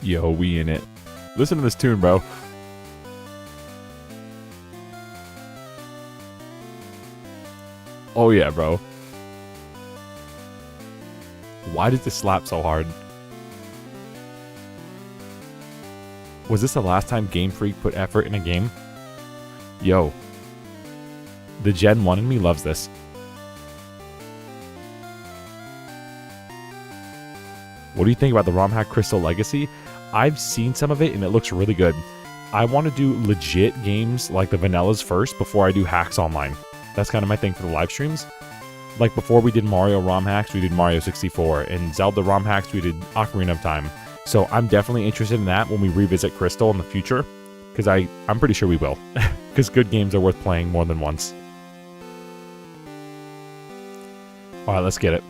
Yo, we in it. Listen to this tune, bro. Oh yeah, bro. Why did this slap so hard? Was this the last time Game Freak put effort in a game? Yo. The Gen 1 in me loves this. What do you think about the ROM hack Crystal Legacy? I've seen some of it and it looks really good. I want to do legit games like the vanillas first before I do hacks online. That's kind of my thing for the live streams. Like before we did Mario ROM hacks, we did Mario 64, and Zelda ROM hacks, we did Ocarina of Time. So I'm definitely interested in that when we revisit Crystal in the future, because I'm pretty sure we will, because good games are worth playing more than once. All right, let's get it.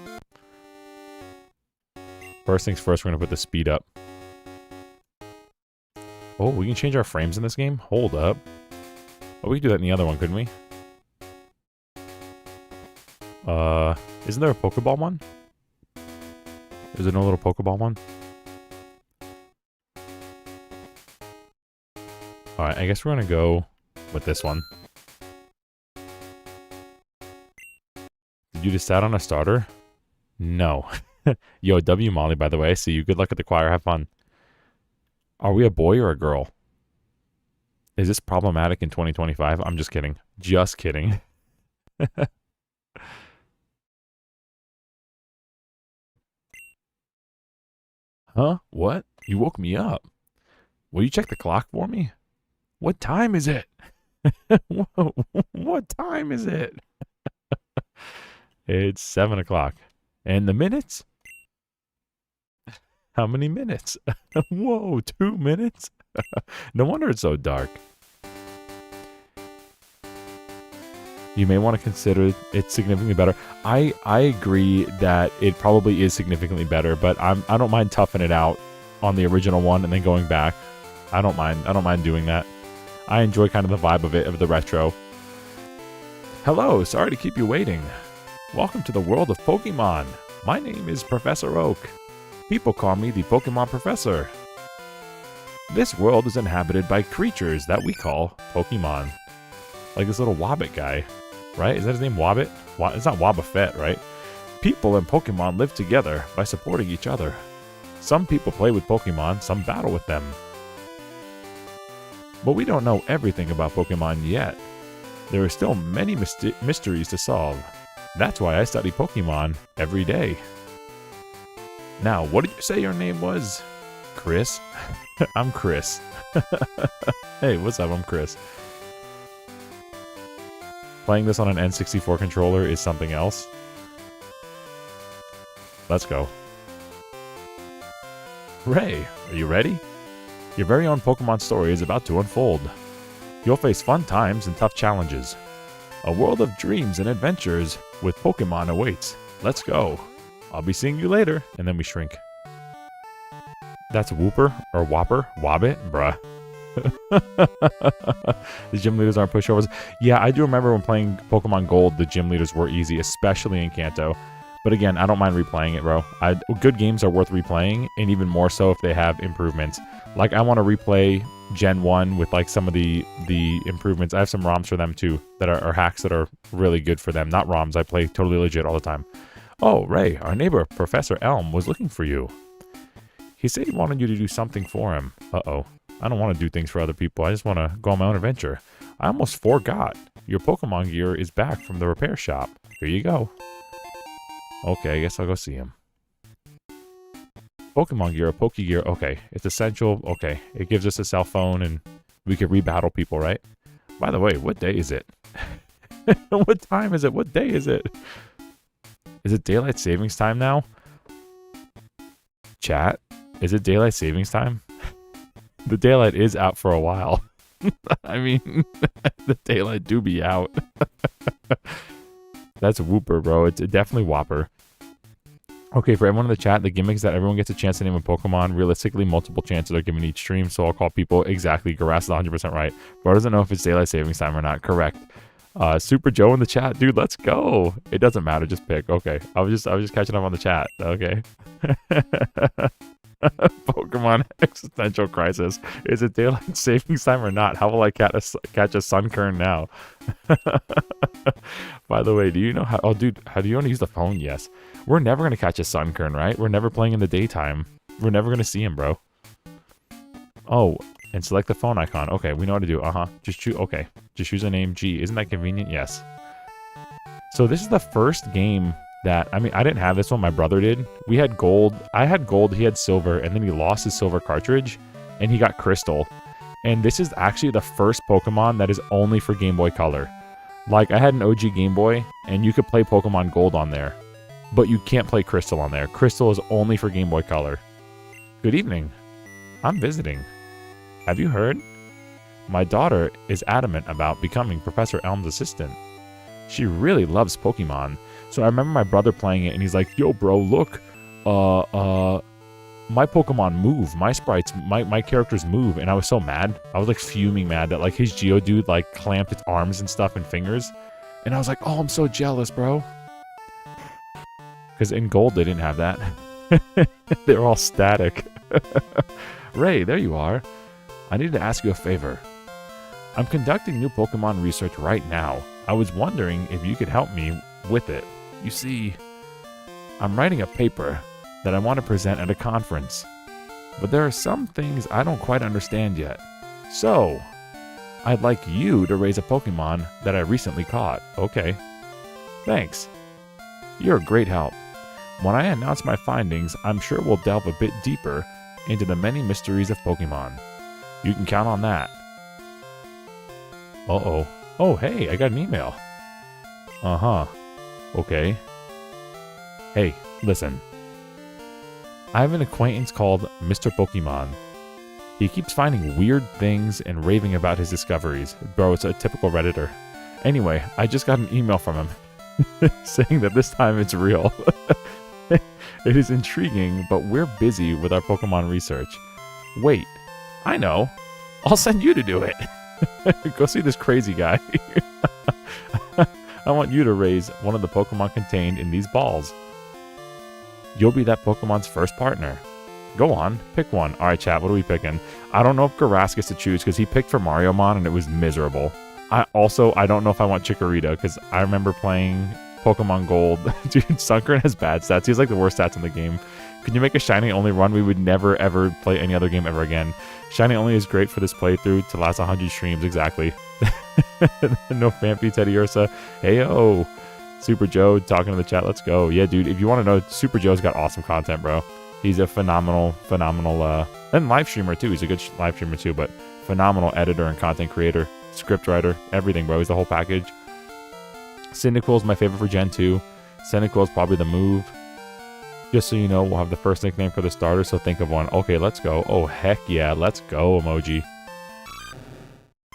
First things first, we're going to put the speed up. Oh, we can change our frames in this game? Hold up. Oh, we could do that in the other one, couldn't we? Isn't there a Pokeball one? Is there no little Pokeball one? Alright, I guess we're gonna go with this one. Did you decide on a starter? No. Yo, W Molly, by the way. See you. Good luck at the choir. Have fun. Are we a boy or a girl? Is this problematic in 2025? I'm just kidding. Just kidding. Huh? What? You woke me up. Will you check the clock for me? What time is it? Whoa, what time is it? It's 7 o'clock. And the minutes? How many minutes? Whoa, 2 minutes? No wonder it's so dark. You may want to consider it significantly better. I agree that it probably is significantly better, but I don't mind toughing it out on the original one and then going back. I don't mind doing that. I enjoy kind of the vibe of it, of the retro. Hello, sorry to keep you waiting. Welcome to the world of Pokemon. My name is Professor Oak. People call me the Pokemon Professor. This world is inhabited by creatures that we call Pokemon. Like this little Wobbit guy, right? Is that his name, Wobbit? It's not Wobbuffet, right? People and Pokemon live together by supporting each other. Some people play with Pokemon, some battle with them. But we don't know everything about Pokemon yet. There are still many mysteries to solve. That's why I study Pokemon every day. Now, what did you say your name was? Chris? I'm Chris. Hey, what's up? I'm Chris. Playing this on an N64 controller is something else. Let's go. Ray, are you ready? Your very own Pokemon story is about to unfold. You'll face fun times and tough challenges. A world of dreams and adventures with Pokemon awaits. Let's go. I'll be seeing you later. And then we shrink. That's Wooper or Whopper? Wobbit? Bruh. The gym leaders aren't pushovers. Yeah, I do remember when playing Pokemon Gold, the gym leaders were easy, especially in Kanto. But again, I don't mind replaying it, bro. Good games are worth replaying, and even more so if they have improvements. Like, I want to replay Gen 1 with, like, some of the improvements. I have some ROMs for them, too, that are hacks that are really good for them. Not ROMs, I play totally legit all the time. Oh, Ray, our neighbor, Professor Elm, was looking for you. He said he wanted you to do something for him. Uh-oh. I don't want to do things for other people. I just want to go on my own adventure. I almost forgot. Your Pokemon gear is back from the repair shop. Here you go. Okay, I guess I'll go see him. Pokemon gear, Pokegear. Okay, it's essential. Okay, it gives us a cell phone and we can rebattle people, right? By the way, what day is it? What time is it? What day is it? Is it daylight savings time now? Chat, is it daylight savings time? The daylight is out for a while. I mean, the daylight do be out. That's Wooper, bro. It's definitely Whopper. Okay, for everyone in the chat, the gimmick is that everyone gets a chance to name a Pokemon. Realistically, multiple chances are given each stream, so I'll call people exactly. Garas is 100% right. Bro doesn't know if it's daylight savings time or not. Correct. Super Joe in the chat, dude. Let's go. It doesn't matter. Just pick. Okay. I was just catching up on the chat. Okay. Pokemon existential crisis. Is it daylight savings time or not? How will I catch a Sunkern now? By the way, do you know how... Oh, dude, how do you want to use the phone? Yes. We're never going to catch a Sunkern, right? We're never playing in the daytime. We're never going to see him, bro. Oh, and select the phone icon. Okay, we know what to do. Just choose... Okay. Just choose a name. G. Isn't that convenient? Yes. So this is the first game that... I mean, I didn't have this one. My brother did. We had gold. I had gold. He had silver. And then he lost his silver cartridge. And he got crystal. And this is actually the first Pokemon that is only for Game Boy Color. Like, I had an OG Game Boy. And you could play Pokemon Gold on there. But you can't play Crystal on there. Crystal is only for Game Boy Color. Good evening. I'm visiting. Have you heard? My daughter is adamant about becoming Professor Elm's assistant. She really loves Pokemon. So I remember my brother playing it and he's like, yo bro, look. My Pokemon move. My sprites, my characters move. And I was so mad. I was like fuming mad that like his Geodude like clamped its arms and stuff and fingers. And I was like, oh, I'm so jealous, bro. Because in Gold, they didn't have that. They were all static. Ray, there you are. I need to ask you a favor. I'm conducting new Pokemon research right now. I was wondering if you could help me with it. You see, I'm writing a paper that I want to present at a conference. But there are some things I don't quite understand yet. So, I'd like you to raise a Pokemon that I recently caught. Okay. Thanks. You're a great help. When I announce my findings, I'm sure we'll delve a bit deeper into the many mysteries of Pokemon. You can count on that. Uh-oh. Oh, hey, I got an email. Uh-huh. Okay. Hey, listen. I have an acquaintance called Mr. Pokemon. He keeps finding weird things and raving about his discoveries. Bro, it's a typical Redditor. Anyway, I just got an email from him saying that this time it's real. It is intriguing, but we're busy with our Pokemon research. Wait, I know. I'll send you to do it. Go see this crazy guy. I want you to raise one of the Pokemon contained in these balls. You'll be that Pokemon's first partner. Go on, pick one. Alright, chat, what are we picking? I don't know if Garas gets to choose because he picked for Mariomon and it was miserable. I don't know if I want Chikorita because I remember playing Pokemon Gold. Dude, Sunkern has bad stats. He has like the worst stats in the game. Could you make a Shiny Only run? We would never ever play any other game ever again. Shiny Only is great for this playthrough to last 100 streams, exactly. No Fampy, Teddy Ursa. Heyo. Super Joe talking to the chat. Let's go. Yeah, dude, if you want to know, Super Joe's got awesome content, bro. He's a phenomenal, and live streamer too. He's a good live streamer too, but phenomenal editor and content creator, script writer, everything, bro. He's the whole package. Cyndaquil's my favorite for Gen 2. Cyndaquil's probably the move. Just so you know, we'll have the first nickname for the starter, so think of one. Okay, let's go. Oh, heck yeah, let's go, emoji.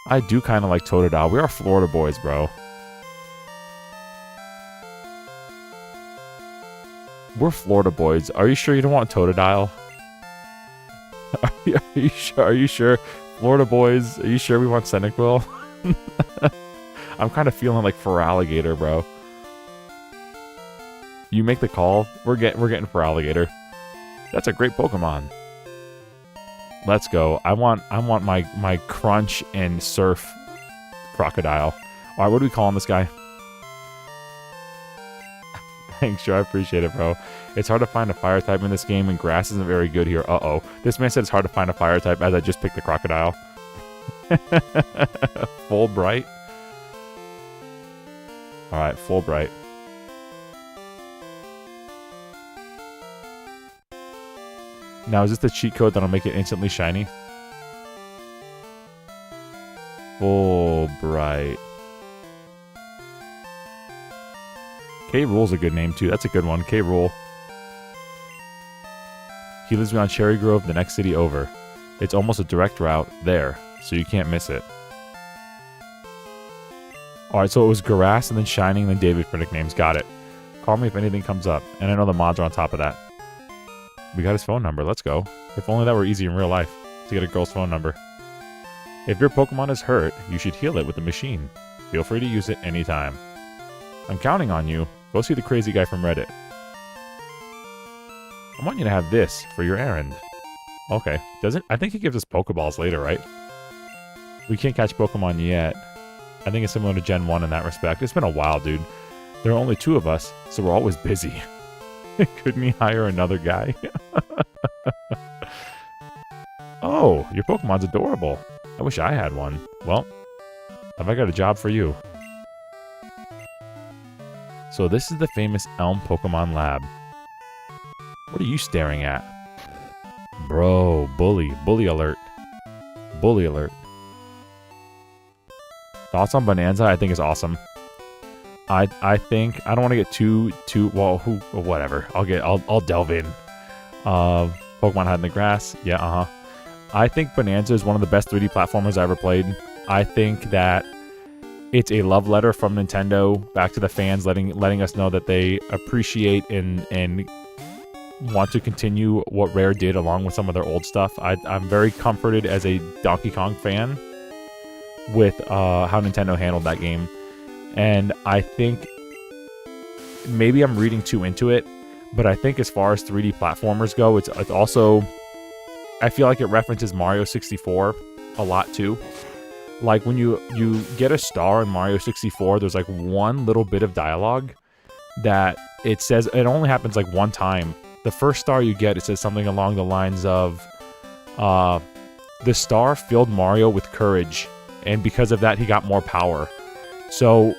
I do kind of like Totodile. We are Florida boys, bro. We're Florida boys. Are you sure you don't want Totodile? Are you sure? Florida boys, are you sure we want Cyndaquil? I'm kind of feeling like Feraligatr, bro. You make the call. We're getting Feraligatr. That's a great Pokemon. Let's go. I want my Crunch and Surf Crocodile. All right, what are we calling this guy? Thanks, Joe. I appreciate it, bro. It's hard to find a fire type in this game, and grass isn't very good here. Uh-oh. This man said it's hard to find a fire type as I just picked the Crocodile. Full Bright. Alright, Full Bright. Now, is this the cheat code that'll make it instantly shiny? Full Bright. K-Rool's a good name, too. That's a good one. K-Rool. He lives beyond Cherry Grove, the next city over. It's almost a direct route there, so you can't miss it. Alright, so it was Garas and then Shining and then David for nicknames. Got it. Call me if anything comes up. And I know the mods are on top of that. We got his phone number. Let's go. If only that were easy in real life, to get a girl's phone number. If your Pokemon is hurt, you should heal it with the machine. Feel free to use it anytime. I'm counting on you. Go see the crazy guy from Reddit. I want you to have this for your errand. Okay. Doesn't I think it gives us Pokeballs later, right? We can't catch Pokemon yet. I think it's similar to Gen 1 in that respect. It's been a while, dude. There are only 2 of us, so we're always busy. Couldn't he hire another guy? Oh, your Pokemon's adorable. I wish I had one. Well, have I got a job for you? So this is the famous Elm Pokemon Lab. What are you staring at? Bro, bully. Bully alert. Bully alert. Thoughts on Bonanza? I think it's awesome. I think I don't want to get too well. Whatever. I'll delve in. Pokemon Hide in the Grass. Yeah. I think Bonanza is one of the best 3D platformers I ever played. I think that it's a love letter from Nintendo back to the fans, letting us know that they appreciate and want to continue what Rare did along with some of their old stuff. I'm very comforted as a Donkey Kong fan with how Nintendo handled that game. And I think maybe I'm reading too into it, but I think as far as 3D platformers go, it's also... I feel like it references Mario 64 a lot too. Like when you get a star in Mario 64, there's like one little bit of dialogue that it says, it only happens like one time. The first star you get, it says something along the lines of, the star filled Mario with courage, and because of that, he got more power. So,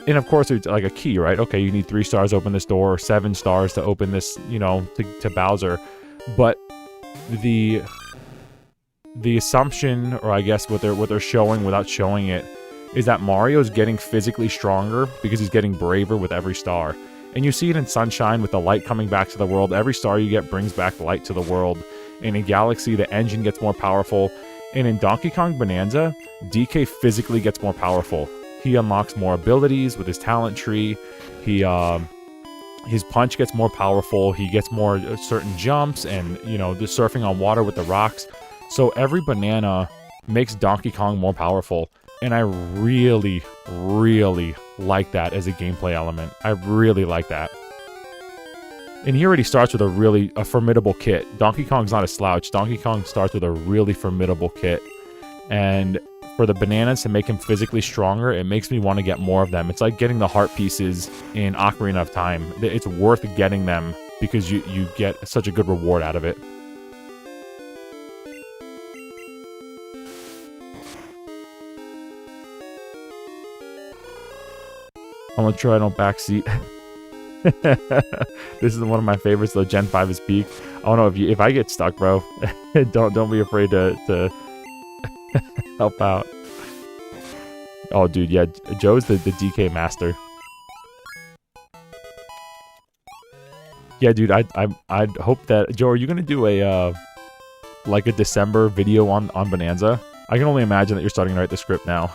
and of course, it's like a key, right? Okay, you need 3 stars to open this door, 7 stars to open this, you know, to Bowser. But the assumption, or I guess what they're showing without showing it, is that Mario's getting physically stronger because he's getting braver with every star. And you see it in Sunshine with the light coming back to the world. Every star you get brings back light to the world. And in Galaxy, the engine gets more powerful. And in Donkey Kong Bonanza, DK physically gets more powerful. He unlocks more abilities with his talent tree. His punch gets more powerful. He gets more certain jumps and, you know, the surfing on water with the rocks. So every banana makes Donkey Kong more powerful. And I really, really like that as a gameplay element. I really like that. And he already starts with a formidable kit. Donkey Kong's not a slouch. Donkey Kong starts with a really formidable kit. And for the bananas to make him physically stronger, it makes me want to get more of them. It's like getting the heart pieces in Ocarina of Time. It's worth getting them because you get such a good reward out of it. I'm gonna try no backseat. This is one of my favorites though. Gen 5 is peak. I don't know if I get stuck, bro. don't be afraid to help out. Oh, dude, yeah, Joe's the DK master. Yeah, dude, I'd hope that Joe. Are you gonna do a like a December video on Bonanza? I can only imagine that you're starting to write the script now.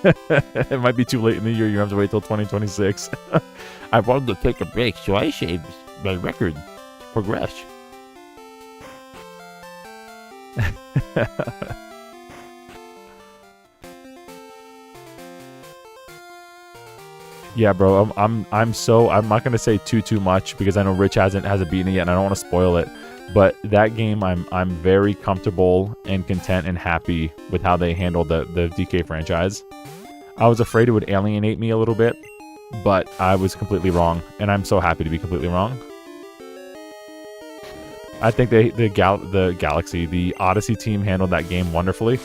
It might be too late in the year. You have to wait till 2026. I wanted to take a break, so I shaved my record to progress. Yeah, bro. I'm not gonna say too much because I know Rich hasn't beaten it yet, and I don't want to spoil it. But that game, I'm very comfortable and content and happy with how they handled the DK franchise. I was afraid it would alienate me a little bit, but I was completely wrong, and I'm so happy to be completely wrong. I think the Galaxy, the Odyssey team handled that game wonderfully.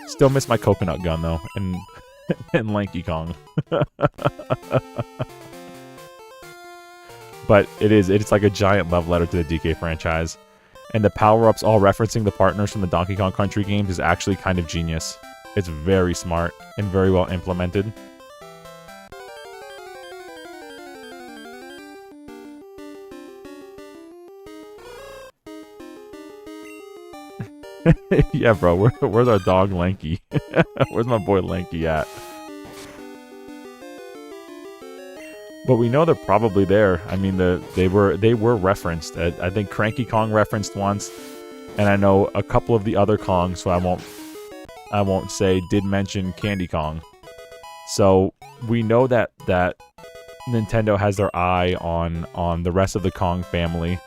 Still miss my coconut gun though, and Lanky Kong. But it's like a giant love letter to the DK franchise. And the power-ups all referencing the partners from the Donkey Kong Country games is actually kind of genius. It's very smart and very well implemented. Yeah, bro, where's our dog Lanky? Where's my boy Lanky at? But we know they're probably there. I mean, they were referenced. I think Cranky Kong referenced once, and I know a couple of the other Kongs, so I won't say, did mention Candy Kong. So we know that Nintendo has their eye on the rest of the Kong family.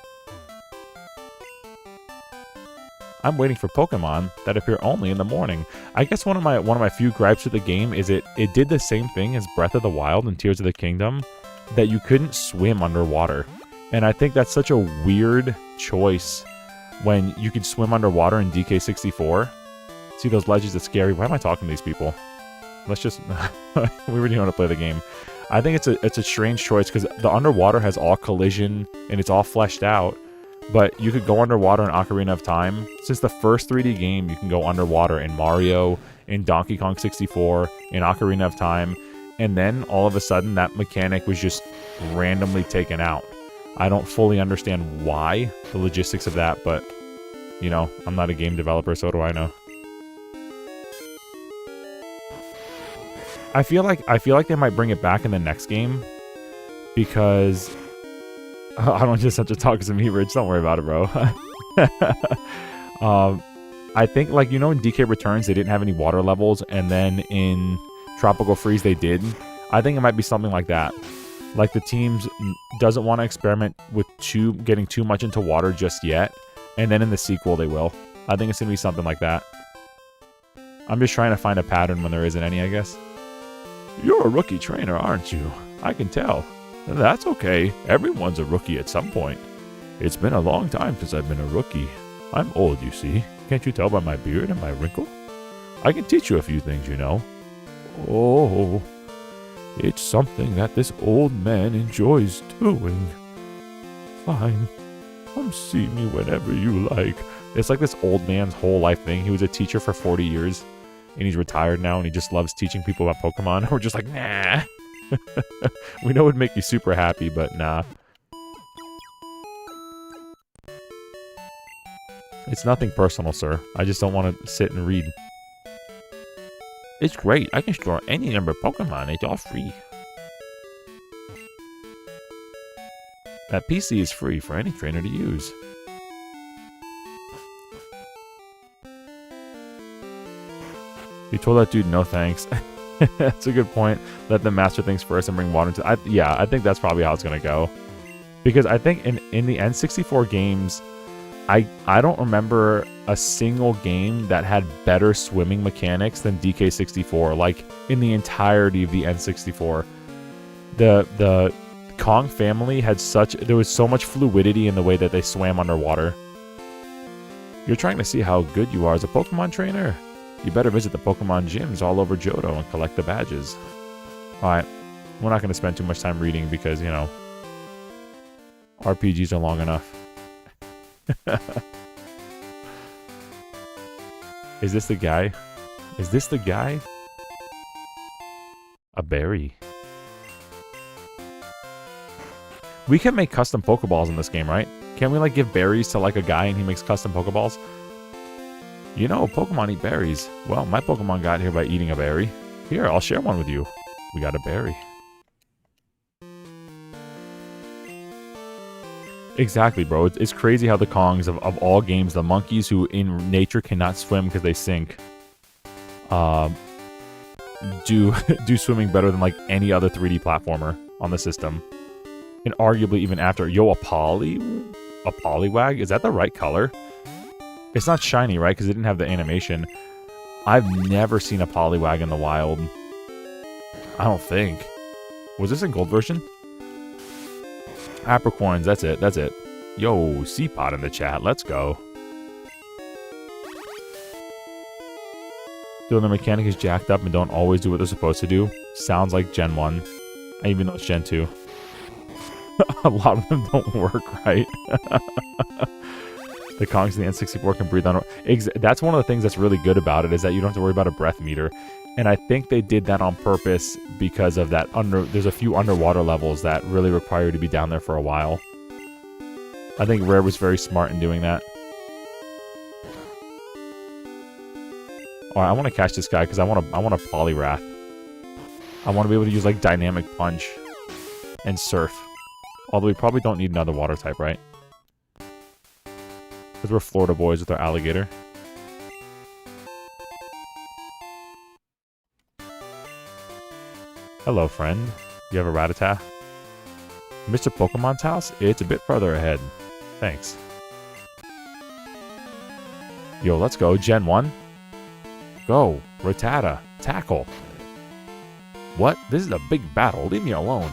I'm waiting for Pokemon that appear only in the morning. I guess one of my few gripes with the game is it did the same thing as Breath of the Wild and Tears of the Kingdom, that you couldn't swim underwater. And I think that's such a weird choice when you could swim underwater in DK64. See those ledges, it's scary. Why am I talking to these people? Let's just... we really want to play the game. I think it's a strange choice because the underwater has all collision and it's all fleshed out. But you could go underwater in Ocarina of Time. Since the first 3D game, you can go underwater in Mario, in Donkey Kong 64, in Ocarina of Time. And then, all of a sudden, that mechanic was just randomly taken out. I don't fully understand why, the logistics of that, but, you know, I'm not a game developer, so what do I know? I feel like they might bring it back in the next game, because... I don't just have to talk to me, Rich. Don't worry about it, bro. I think, like, you know, in DK Returns, they didn't have any water levels, and then in Tropical Freeze, they did. I think it might be something like that. Like, the teams doesn't want to experiment with getting too much into water just yet, and then in the sequel, they will. I think it's going to be something like that. I'm just trying to find a pattern when there isn't any, I guess. You're a rookie trainer, aren't you? I can tell. That's okay. Everyone's a rookie at some point. It's been a long time since I've been a rookie. I'm old, you see. Can't you tell by my beard and my wrinkle? I can teach you a few things, you know. Oh, it's something that this old man enjoys doing. Fine. Come see me whenever you like. It's like this old man's whole life thing. He was a teacher for 40 years, and he's retired now, and he just loves teaching people about Pokemon. We're just like, nah. We know it would make you super happy, but nah. It's nothing personal, sir. I just don't want to sit and read. It's great. I can store any number of Pokemon. It's all free. That PC is free for any trainer to use. You told that dude no thanks. That's a good point. Let them master things first and bring water to... yeah, I think that's probably how it's going to go. Because I think in the N64 games, I don't remember a single game that had better swimming mechanics than DK64. Like, in the entirety of the N64. The Kong family had such... There was so much fluidity in the way that they swam underwater. You're trying to see how good you are as a Pokemon trainer? You better visit the Pokemon gyms all over Johto and collect the badges. Alright, we're not going to spend too much time reading because, you know, RPGs are long enough. Is this the guy? Is this the guy? A berry. We can make custom Pokeballs in this game, right? Can't we, like, give berries to, like, a guy and he makes custom Pokeballs? You know, Pokemon eat berries. Well, my Pokemon got here by eating a berry. Here, I'll share one with you. We got a berry. Exactly, bro. It's crazy how the Kongs of all games, the monkeys who in nature cannot swim because they sink, do swimming better than like any other 3D platformer on the system. And arguably even after. Yo, a Poliwag? Is that the right color? It's not shiny, right? Because it didn't have the animation. I've never seen a Poliwag in the wild. I don't think. Was this in gold version? Apricorns, that's it, that's it. Yo, C-Pod in the chat, let's go. Though the mechanic is jacked up and don't always do what they're supposed to do. Sounds like Gen 1. Even though it's Gen 2. A lot of them don't work right. The Kongs in the N64 can breathe on... That's one of the things that's really good about it, is that you don't have to worry about a breath meter. And I think they did that on purpose because of that there's a few underwater levels that really require you to be down there for a while. I think Rare was very smart in doing that. Alright, I want to catch this guy because I want a Poliwrath. I want to be able to use like Dynamic Punch and Surf. Although we probably don't need another water type, right? Because we're Florida boys with our alligator. Hello, friend. You have a Rattata? Mr. Pokemon's house? It's a bit further ahead. Thanks. Yo, let's go. Gen 1. Go. Rattata. Tackle. What? This is a big battle. Leave me alone.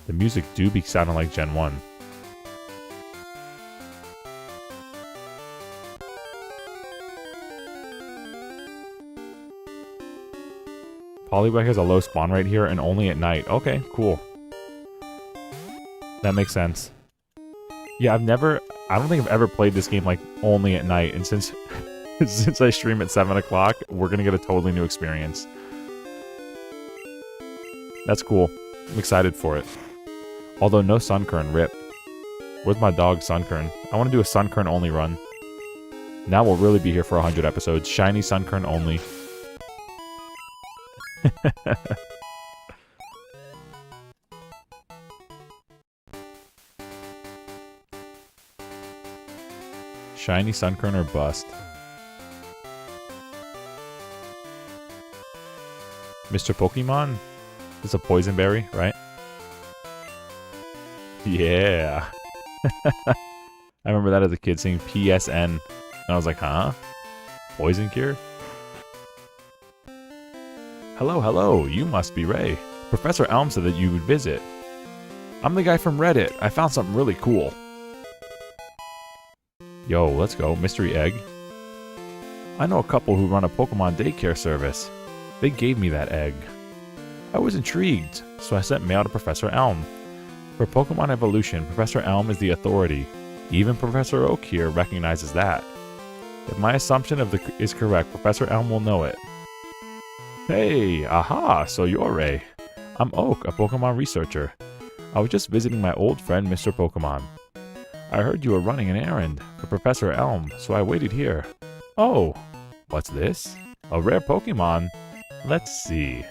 The music do be sounding like Gen 1. Poliwag has a low spawn rate here and only at night. Okay, cool. That makes sense. Yeah, I don't think I've ever played this game like only at night, and since I stream at 7 o'clock, we're gonna get a totally new experience. That's cool. I'm excited for it. Although no Sunkern, rip. Where's my dog Sunkern? I want to do a Sunkern only run. Now we'll really be here for 100 episodes. Shiny Sunkern only. Shiny Sunkern or bust. Mr. Pokemon? It's a poison berry, right? Yeah. I remember that as a kid saying PSN. And I was like, huh? Poison cure? Hello, hello. You must be Ray. Professor Elm said that you would visit. I'm the guy from Reddit. I found something really cool. Yo, let's go. Mystery egg. I know a couple who run a Pokemon daycare service. They gave me that egg. I was intrigued, so I sent mail to Professor Elm. For Pokemon evolution, Professor Elm is the authority. Even Professor Oak here recognizes that. If my assumption is correct, Professor Elm will know it. Hey, aha, so you're Ray. I'm Oak, a Pokemon researcher. I was just visiting my old friend Mr. Pokemon. I heard you were running an errand for Professor Elm, so I waited here. Oh, what's this? A rare Pokemon? Let's see.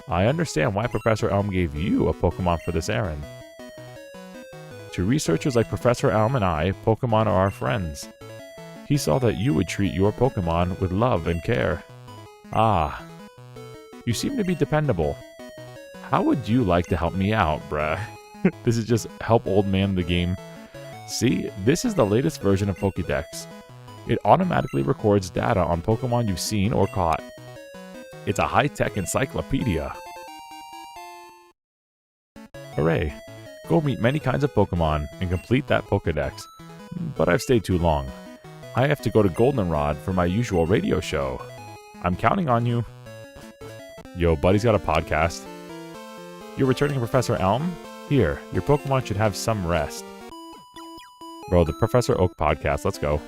I understand why Professor Elm gave you a Pokemon for this errand. To researchers like Professor Elm and I, Pokemon are our friends. He saw that you would treat your Pokemon with love and care. Ah, you seem to be dependable. How would you like to help me out, bruh? This is just help old man the game. See, this is the latest version of Pokédex. It automatically records data on Pokemon you've seen or caught. It's a high-tech encyclopedia. Hooray. Go meet many kinds of Pokemon and complete that Pokédex. But I've stayed too long. I have to go to Goldenrod for my usual radio show. I'm counting on you. Yo, buddy's got a podcast. You're returning Professor Elm? Here, your Pokemon should have some rest. Bro, the Professor Oak podcast, let's go.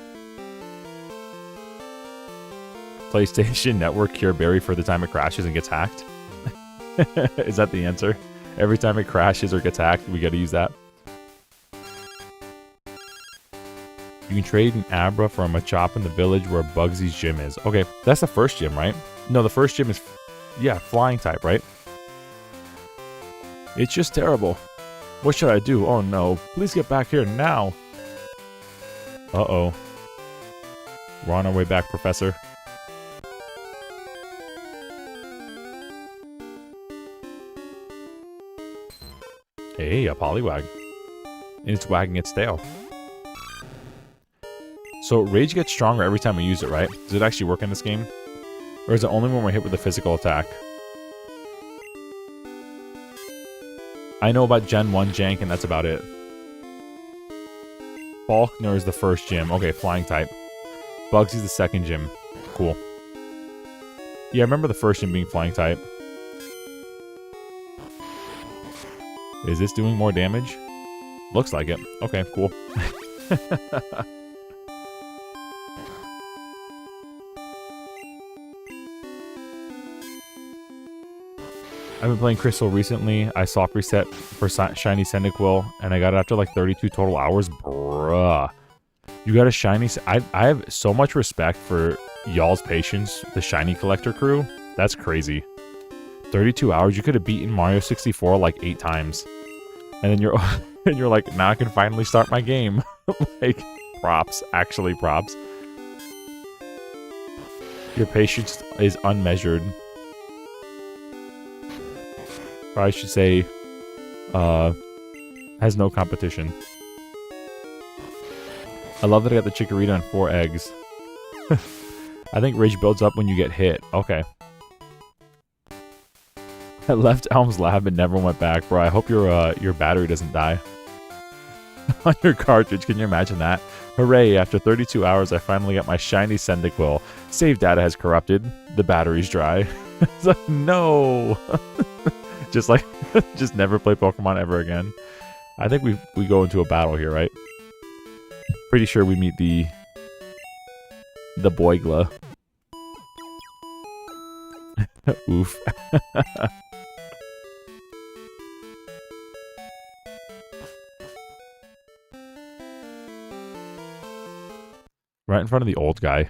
PlayStation Network cure berry for the time it crashes and gets hacked? Is that the answer? Every time it crashes or gets hacked, we gotta use that. You can trade an Abra for a Machop in the village where Bugsy's gym is. Okay, that's the first gym, right? No, the first gym is, yeah, flying type, right? It's just terrible. What should I do? Oh no, please get back here now. Uh-oh. We're on our way back, Professor. Hey, a Poliwag. And it's wagging its tail. So, Rage gets stronger every time we use it, right? Does it actually work in this game? Or is it only when we're hit with a physical attack? I know about Gen 1 Jank, and that's about it. Faulkner is the first gym. Okay, flying type. Bugsy's the second gym. Cool. Yeah, I remember the first gym being flying type. Is this doing more damage? Looks like it. Okay, cool. I've been playing Crystal recently. I soft reset for Shiny Cyndaquil, and I got it after like 32 total hours. Bruh. You got a Shiny... I have so much respect for y'all's patience, the Shiny Collector crew. That's crazy. 32 hours, you could have beaten Mario 64 like 8 times. And then you're and you're like, now I can finally start my game. Like, props. Actually, props. Your patience is unmeasured. Or I should say, has no competition. I love that I got the Chikorita and 4 eggs. I think rage builds up when you get hit. Okay. I left Elm's lab and never went back, bro. I hope your battery doesn't die. On your cartridge, can you imagine that? Hooray, after 32 hours, I finally got my shiny Cyndaquil. Save data has corrupted. The battery's dry. It's like, no! Just never play Pokemon ever again. I think we go into a battle here, right? Pretty sure we meet the Boigla. Oof. Right in front of the old guy.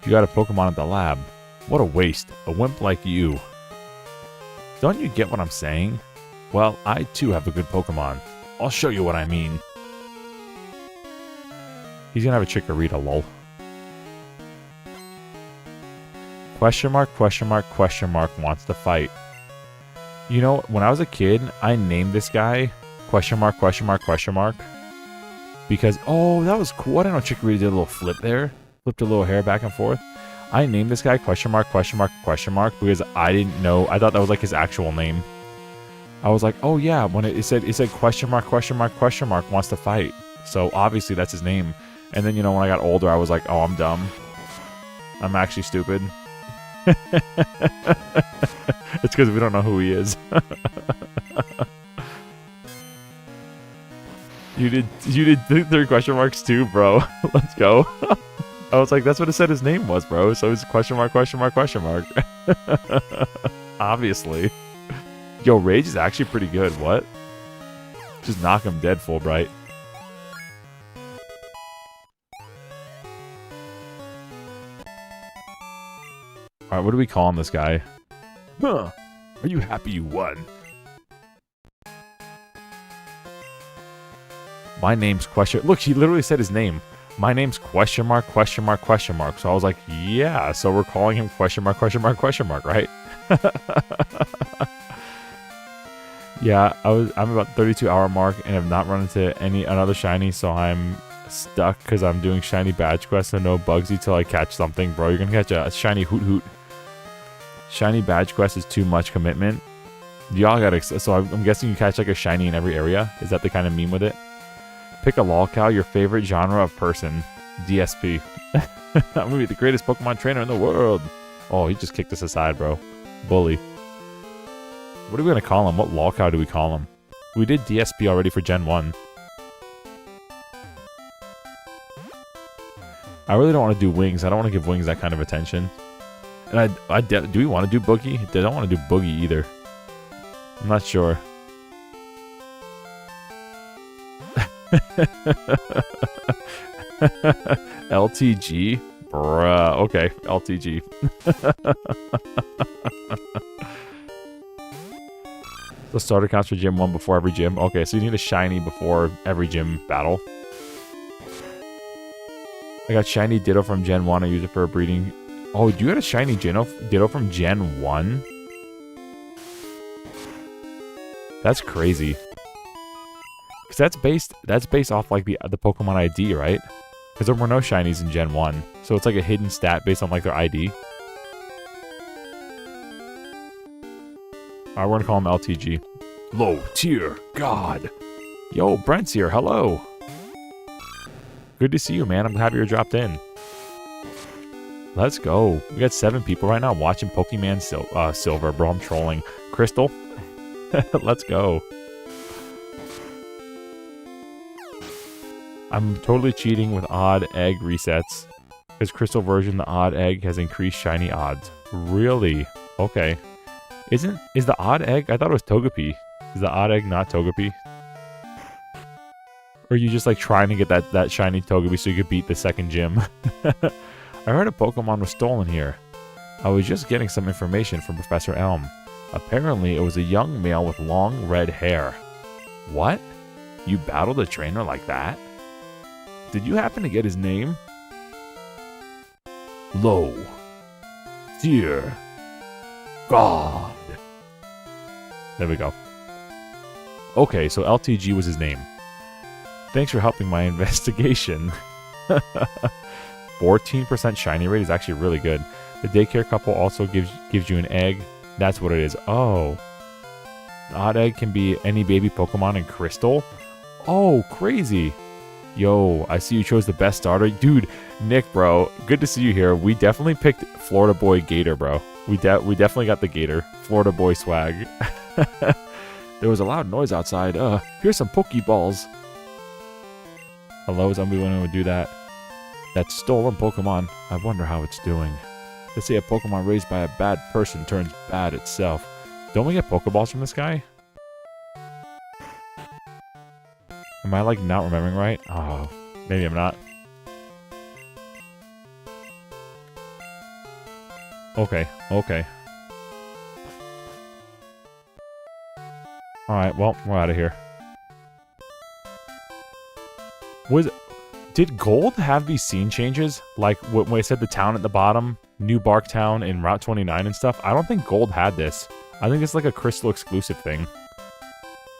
You got a Pokemon at the lab. What a waste. A wimp like you. Don't you get what I'm saying? Well, I too have a good Pokemon. I'll show you what I mean. He's gonna have a Chikorita, lol. Question mark, question mark, question mark wants to fight. You know, when I was a kid, I named this guy question mark, question mark, question mark. Because, oh, that was cool. I didn't know Chikorita did a little flip there. Flipped a little hair back and forth. I named this guy question mark, question mark, question mark because I didn't know. I thought that was like his actual name. I was like, oh yeah, when it said question mark, question mark, question mark wants to fight. So obviously that's his name. And then, you know, when I got older, I was like, oh, I'm dumb. I'm actually stupid. It's because we don't know who he is. You did 3 question marks too, bro. Let's go. I was like, that's what it said his name was, bro. So it's question mark, question mark, question mark. Obviously. Yo, Rage is actually pretty good. What? Just knock him dead, Fulbright. Alright, what are we calling this guy? Huh. Are you happy you won? My name's question... Look, he literally said his name. My name's question mark, question mark, question mark. So I was like, yeah, so we're calling him question mark, question mark, question mark, right? Yeah, I'm about 32-hour mark and have not run into another shiny, so I'm stuck because I'm doing shiny badge quests and no Bugsy till I catch something. Bro, you're gonna catch a shiny Hoot Hoot. Shiny badge quest is too much commitment. Y'all gotta... So I'm guessing you catch like a shiny in every area. Is that the kind of meme with it? Pick a lolcow, your favorite genre of person. DSP. I'm gonna be the greatest Pokemon trainer in the world. Oh, he just kicked us aside, bro. Bully. What are we gonna call him? What lolcow do we call him? We did DSP already for Gen 1. I really don't want to do Wings. I don't want to give Wings that kind of attention. And do we want to do Boogie? I don't want to do Boogie either. I'm not sure. LTG? Bruh. Okay, LTG. The starter counts for Gym 1 before every gym. Okay, so you need a shiny before every gym battle. I got shiny Ditto from Gen 1. I use it for a breeding. Oh, do you get a shiny Ditto from Gen 1? That's crazy. Because that's based off like the Pokemon ID, right? Because there were no shinies in Gen 1. So it's like a hidden stat based on like their ID. Alright, we're gonna call him LTG. Low tier God. Yo, Brent's here. Hello. Good to see you, man. I'm happy you're dropped in. Let's go. We got 7 people right now watching Pokemon Silver, bro. I'm trolling. Crystal. Let's go. I'm totally cheating with odd egg resets. Because Crystal version, the odd egg has increased shiny odds. Really? Okay. Is the odd egg? I thought it was Togepi. Is the odd egg not Togepi? Or are you just like trying to get that shiny Togepi so you could beat the second gym? I heard a Pokemon was stolen here. I was just getting some information from Professor Elm. Apparently, it was a young male with long red hair. What? You battled a trainer like that? Did you happen to get his name? Low. Dear. God. There we go. Okay, so LTG was his name. Thanks for helping my investigation. 14% shiny rate is actually really good. The daycare couple also gives you an egg. That's what it is. Oh. The odd egg can be any baby Pokemon in Crystal. Oh, crazy. Yo, I see you chose the best starter. Dude, Nick, bro, good to see you here. We definitely picked Florida Boy Gator, bro. We definitely got the Gator. Florida Boy swag. There was a loud noise outside. Here's some Pokeballs. Hello, somebody would do that. That stolen Pokemon. I wonder how it's doing. They say a Pokemon raised by a bad person turns bad itself. Don't we get Pokeballs from this guy? Am I, like, not remembering right? Oh, maybe I'm not. Okay, okay. Alright, well, we're out of here. Did Gold have these scene changes? Like, when I said the town at the bottom, New Bark Town in Route 29 and stuff? I don't think Gold had this. I think it's like a Crystal exclusive thing.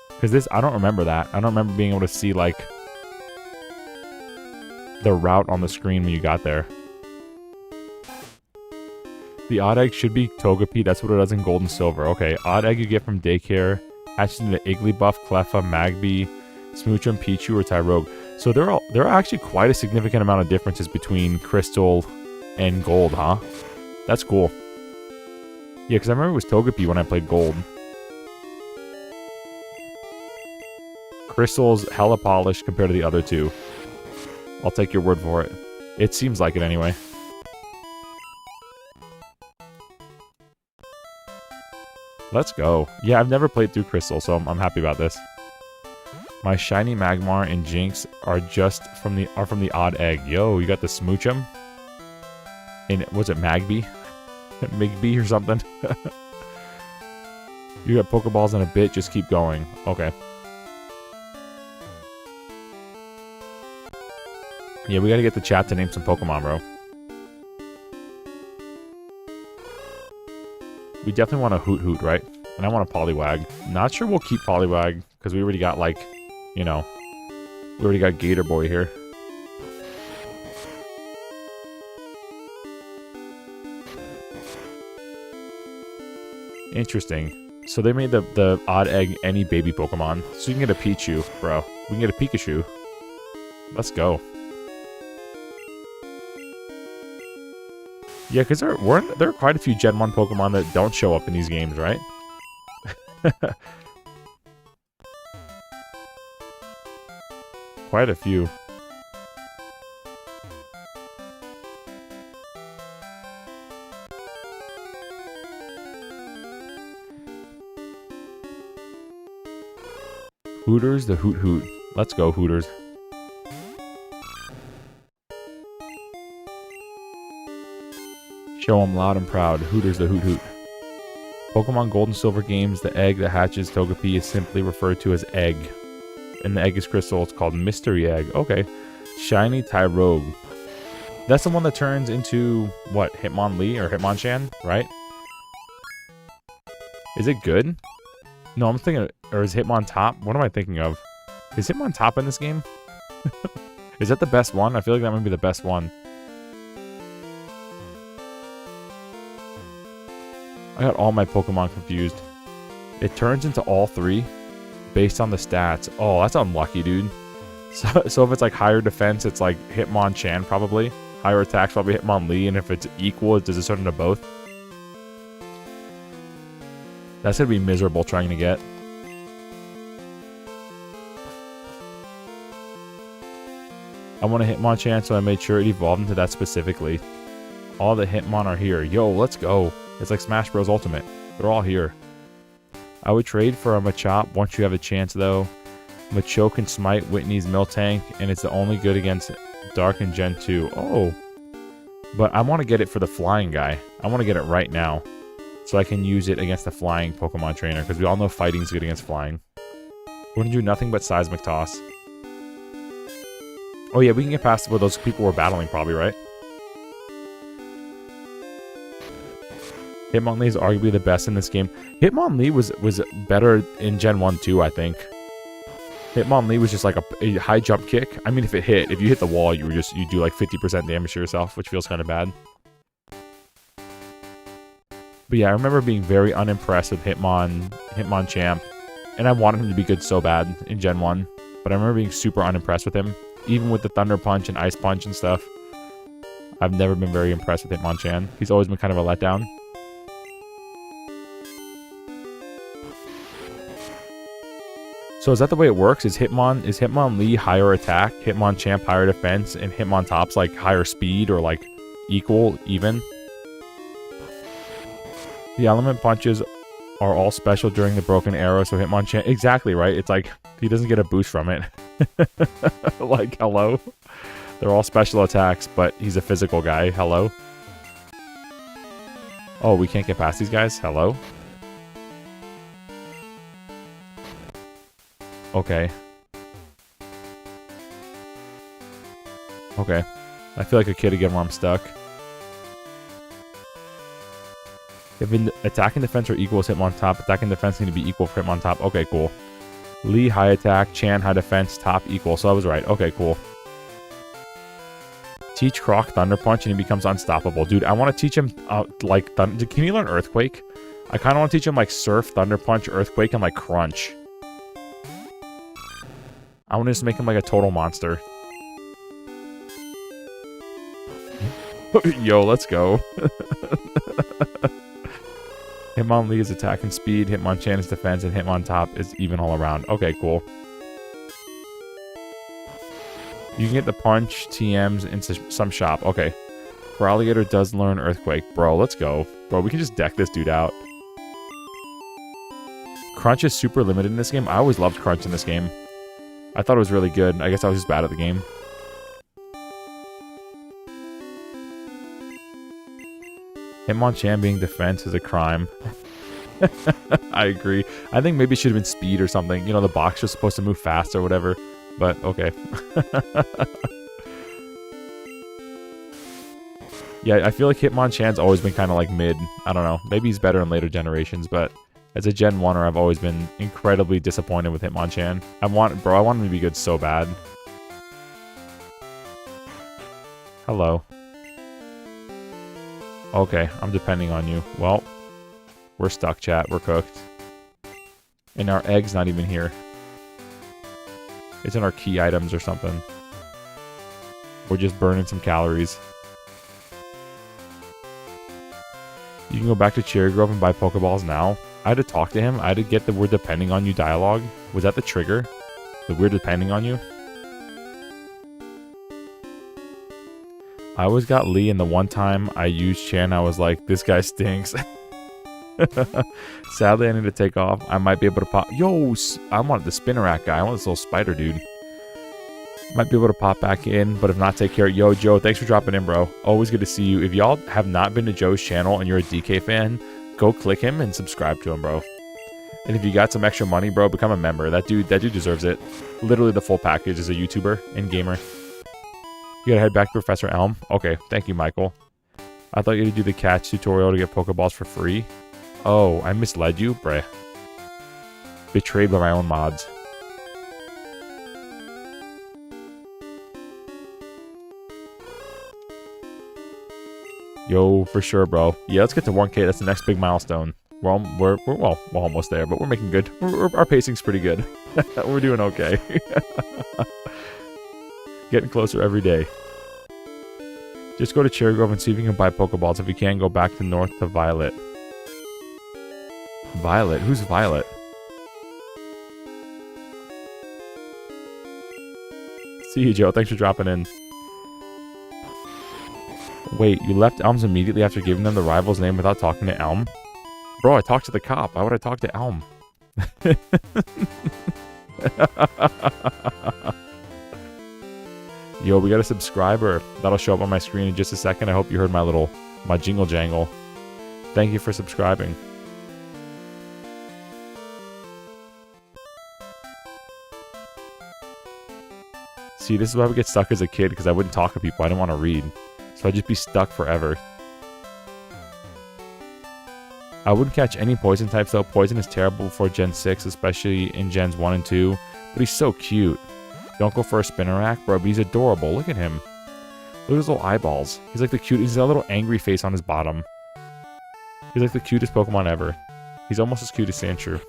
Because this, I don't remember that. I don't remember being able to see, like, the route on the screen when you got there. The odd egg should be Togepi. That's what it does in Gold and Silver. Okay, odd egg you get from daycare. Hatched into Igglybuff, Cleffa, Magby, Smoochum, Pichu, or Tyrogue. So there are actually quite a significant amount of differences between Crystal and Gold, huh? That's cool. Yeah, because I remember it was Togepi when I played Gold. Crystal's hella polished compared to the other two. I'll take your word for it. It seems like it anyway. Let's go. Yeah, I've never played through Crystal, so I'm happy about this. My shiny Magmar and Jinx are just from the odd egg. Yo, you got the Smoochum? And was it Magby? Migby or something? You got Pokeballs in a bit, just keep going. Okay. Yeah, we gotta get the chat to name some Pokemon, bro. We definitely want a Hoot, right? And I want a Poliwag. Not sure we'll keep Poliwag, because we already got, like, you know, we already got Gator Boy here. Interesting. So they made the odd egg any baby Pokemon. So you can get a Pichu, bro. We can get a Pikachu. Let's go. Yeah, because there are quite a few Gen 1 Pokemon that don't show up in these games, right? Quite a few. Hooters the Hoot. Let's go, Hooters. Show them loud and proud. Hooters the Hoot. Pokemon Gold and Silver games, the egg that hatches Togepi is simply referred to as egg. And the egg is crystal. It's called Mystery Egg. Okay. Shiny Tyrogue. That's the one that turns into, what, Hitmonlee or Hitmonchan, right? Is it good? No, I'm thinking, or is Hitmontop? What am I thinking of? Is Hitmontop in this game? Is that the best one? I feel like that might be the best one. I got all my Pokemon confused. It turns into all three based on the stats. Oh, that's unlucky, dude. So if it's like higher defense, it's like Hitmonchan probably. Higher attacks probably Hitmonlee, and if it's equal, does it turn into both? That's gonna be miserable trying to get. I want a Hitmonchan, so I made sure it evolved into that specifically. All the Hitmon are here. Yo, let's go. It's like Smash Bros. Ultimate. They're all here. I would trade for a Machop once you have a chance, though. Machoke can smite Whitney's Miltank, and it's the only good against Dark and Gen 2. Oh. But I want to get it for the flying guy. I want to get it right now. So I can use it against the flying Pokemon trainer, because we all know fighting's good against flying. We're going to do nothing but Seismic Toss. Oh yeah, we can get past where those people were battling probably, right? Hitmonlee is arguably the best in this game. Hitmonlee was better in Gen 1 too, I think. Hitmonlee was just like a high jump kick. I mean, if you hit the wall, you do like 50% damage to yourself, which feels kind of bad. But yeah, I remember being very unimpressed with Hitmonchamp, and I wanted him to be good so bad in Gen 1, but I remember being super unimpressed with him, even with the Thunder Punch and Ice Punch and stuff. I've never been very impressed with Hitmonchan. He's always been kind of a letdown. So is that the way it works? Is Hitmonlee higher attack, Hitmonchamp higher defense, and Hitmontop's like higher speed or like equal, even? The element punches are all special during the broken arrow, so Hitmonchan... Exactly, right? It's like, he doesn't get a boost from it. Like, hello? They're all special attacks, but he's a physical guy. Hello? Oh, we can't get past these guys? Hello? Okay. Okay. I feel like a kid again when I'm stuck. If attack and defense are equal as Hitmontop, attack and defense need to be equal for Hitmontop. Okay, cool. Lee high attack, Chan high defense, top equal. So I was right. Okay, cool. Teach Croc Thunder Punch and he becomes unstoppable. Dude, I want to teach him, like, Can he learn Earthquake? I kind of want to teach him, like, Surf, Thunder Punch, Earthquake, and, like, Crunch. I want to just make him, like, a total monster. Yo, let's go. Hitmonlee is attack and speed, Hitmonchan is defense, and Hitmontop is even all around. Okay, cool. You can get the punch, TMs, into some shop. Okay. Feraligatr does learn Earthquake. Bro, let's go. Bro, we can just deck this dude out. Crunch is super limited in this game. I always loved Crunch in this game. I thought it was really good. I guess I was just bad at the game. Hitmonchan being defense is a crime. I agree. I think maybe it should have been speed or something. You know, the box was supposed to move fast or whatever. But, okay. Yeah, I feel like Hitmonchan's always been kind of like mid. I don't know. Maybe he's better in later generations, but as a Gen 1er, I've always been incredibly disappointed with Hitmonchan. I want him to be good so bad. Hello. Okay, I'm depending on you. Well, we're stuck, chat. We're cooked. And our egg's not even here. It's in our key items or something. We're just burning some calories. You can go back to Cherry Grove and buy Pokeballs now. I had to talk to him. I had to get the "we're depending on you" dialogue. Was that the trigger? The "we're depending on you"? I always got Lee, and the one time I used Chan, I was like, this guy stinks. Sadly, I need to take off. I might be able to pop... Yo, I want the Spinnerack guy. I want this little spider dude. Might be able to pop back in, but if not, take care. Yo, Joe, thanks for dropping in, bro. Always good to see you. If y'all have not been to Joe's channel and you're a DK fan, go click him and subscribe to him, bro. And if you got some extra money, bro, become a member. That dude deserves it. Literally the full package as a YouTuber and gamer. You gotta head back to Professor Elm? Okay, thank you, Michael. I thought you had to do the catch tutorial to get Pokeballs for free. Oh, I misled you? Bruh. Betrayed by my own mods. Yo, for sure, bro. Yeah, let's get to 1K. That's the next big milestone. We're almost there, but we're making good. Our pacing's pretty good. We're doing okay. Getting closer every day. Just go to Cherry Grove and see if you can buy Pokeballs. If you can, go back to north to Violet. Violet? Who's Violet? See you, Joe. Thanks for dropping in. Wait, you left Elms immediately after giving them the rival's name without talking to Elm? Bro, I talked to the cop. Why would I talk to Elm? Yo, we got a subscriber. That'll show up on my screen in just a second. I hope you heard my jingle jangle. Thank you for subscribing. See, this is why we get stuck as a kid, because I wouldn't talk to people. I didn't want to read. So I'd just be stuck forever. I wouldn't catch any poison types though. Poison is terrible before Gen 6, especially in Gens 1 and 2. But he's so cute. Don't go for a Spinarak, bro, but he's adorable. Look at him. Look at his little eyeballs. He's like the cute. He's got a little angry face on his bottom. He's like the cutest Pokemon ever. He's almost as cute as Sandshrew.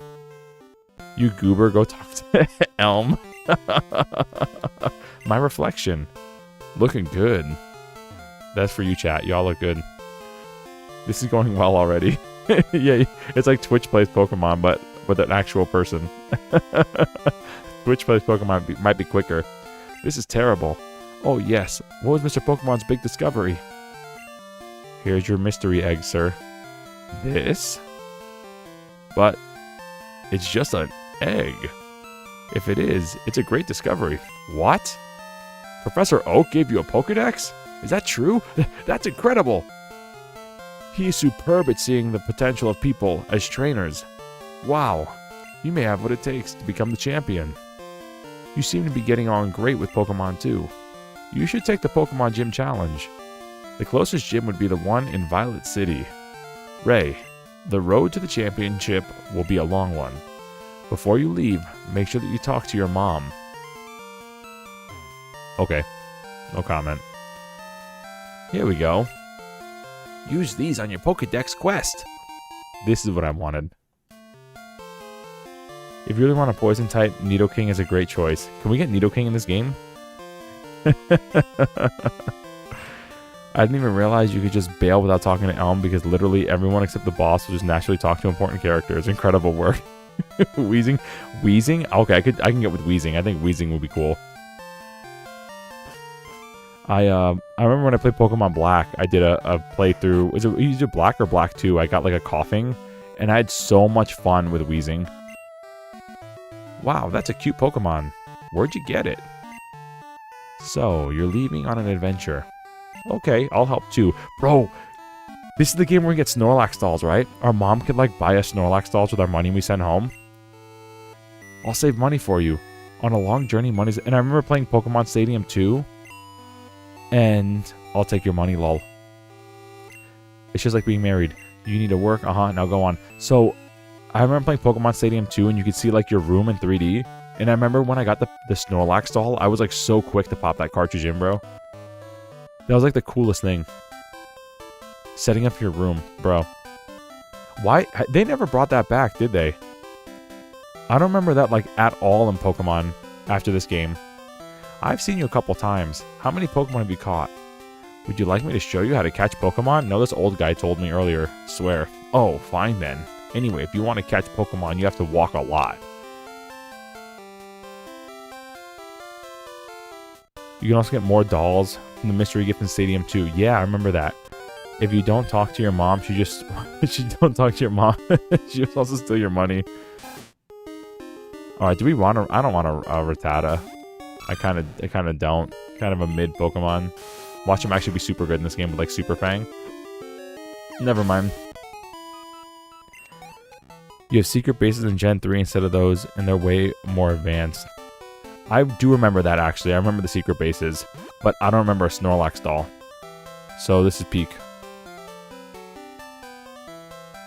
You goober, go talk to Elm. My reflection. Looking good. That's for you, chat. Y'all look good. This is going well already. Yeah, it's like Twitch plays Pokemon, but with an actual person. Twitch plays Pokemon might be quicker. This is terrible. Oh, yes. What was Mr. Pokemon's big discovery? Here's your mystery egg, sir. This? But it's just an egg. If it is, it's a great discovery. What? Professor Oak gave you a Pokedex? Is that true? That's incredible. He is superb at seeing the potential of people as trainers. Wow. You may have what it takes to become the champion. You seem to be getting on great with Pokemon too. You should take the Pokemon Gym Challenge. The closest gym would be the one in Violet City. Ray, the road to the championship will be a long one. Before you leave, make sure that you talk to your mom. Okay. No comment. Here we go. Use these on your Pokedex quest. This is what I wanted. If you really want a poison type, Nidoking is a great choice. Can we get Nidoking in this game? I didn't even realize you could just bail without talking to Elm because literally everyone except the boss will just naturally talk to important characters. Incredible work. Wheezing? Wheezing? Okay, I can get with Wheezing. I think Wheezing would be cool. I remember when I played Pokemon Black, I did a playthrough. Was it either Black or Black 2? I got like a coughing, and I had so much fun with Wheezing. Wow, that's a cute Pokemon. Where'd you get it? So, you're leaving on an adventure. Okay, I'll help too. Bro, this is the game where we get Snorlax dolls, right? Our mom could like buy us Snorlax dolls with our money we send home. I'll save money for you. On a long journey, money's... And I remember playing Pokemon Stadium 2. And I'll take your money, lol. It's just like being married. You need to work, now go on. So, I remember playing Pokemon Stadium 2 and you could see like your room in 3D. And I remember when I got the Snorlax doll, I was like so quick to pop that cartridge in, bro. That was like the coolest thing. Setting up your room, bro. Why? They never brought that back, did they? I don't remember that like at all in Pokemon after this game. I've seen you a couple times. How many Pokemon have you caught? Would you like me to show you how to catch Pokemon? No, this old guy told me earlier. Swear. Oh, fine then. Anyway, if you want to catch Pokemon, you have to walk a lot. You can also get more dolls from the mystery gift in Stadium 2. Yeah, I remember that. If you don't talk to your mom, she don't talk to your mom. She just also steal your money. Alright, do we want to... I don't want a Rattata. I kind of don't. Kind of a mid Pokemon. Watch him actually be super good in this game with like Super Fang. Never mind. You have secret bases in Gen 3 instead of those, and they're way more advanced. I do remember that actually. I remember the secret bases, but I don't remember a Snorlax doll. So this is peak.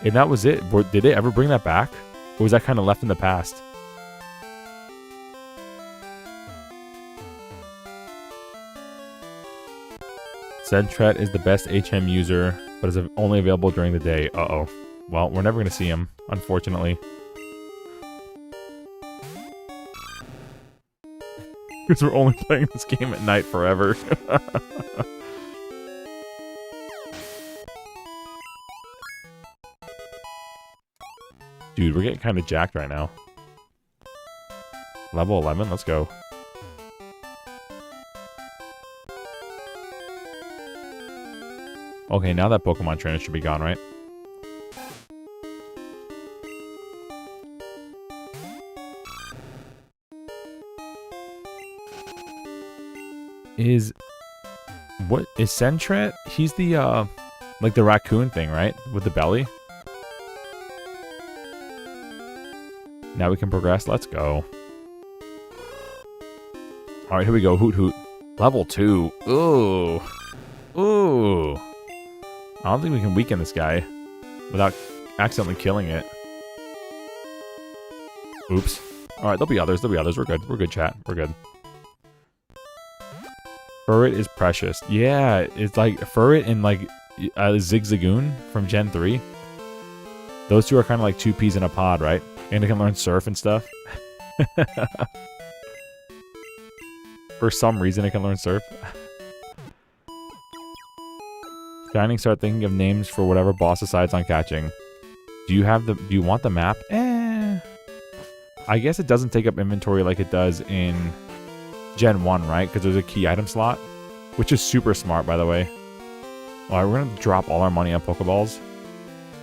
And that was it. Did they ever bring that back? Or was that kind of left in the past? Sentret is the best HM user, but is only available during the day. Uh-oh. Well, we're never going to see him, unfortunately. Because we're only playing this game at night forever. Dude, we're getting kind of jacked right now. Level 11, let's go. Okay, now that Pokemon trainer should be gone, right? Is Sentret? He's the like the raccoon thing, right? With the belly. Now we can progress. Let's go. All right, here we go. Hoot hoot. Level 2. Ooh. Ooh. I don't think we can weaken this guy without accidentally killing it. Oops. All right, there'll be others. There'll be others. We're good. We're good, chat. We're good. Furret is precious. Yeah, it's like Furret and like Zigzagoon from Gen 3. Those two are kind of like two peas in a pod, right? And they can learn surf and stuff. For some reason, it can learn surf. Shining, start thinking of names for whatever boss decides on catching. Do you want the map? I guess it doesn't take up inventory like it does in Gen 1, right? Because there's a key item slot, which is super smart, by the way. Alright, we're going to drop all our money on Pokeballs.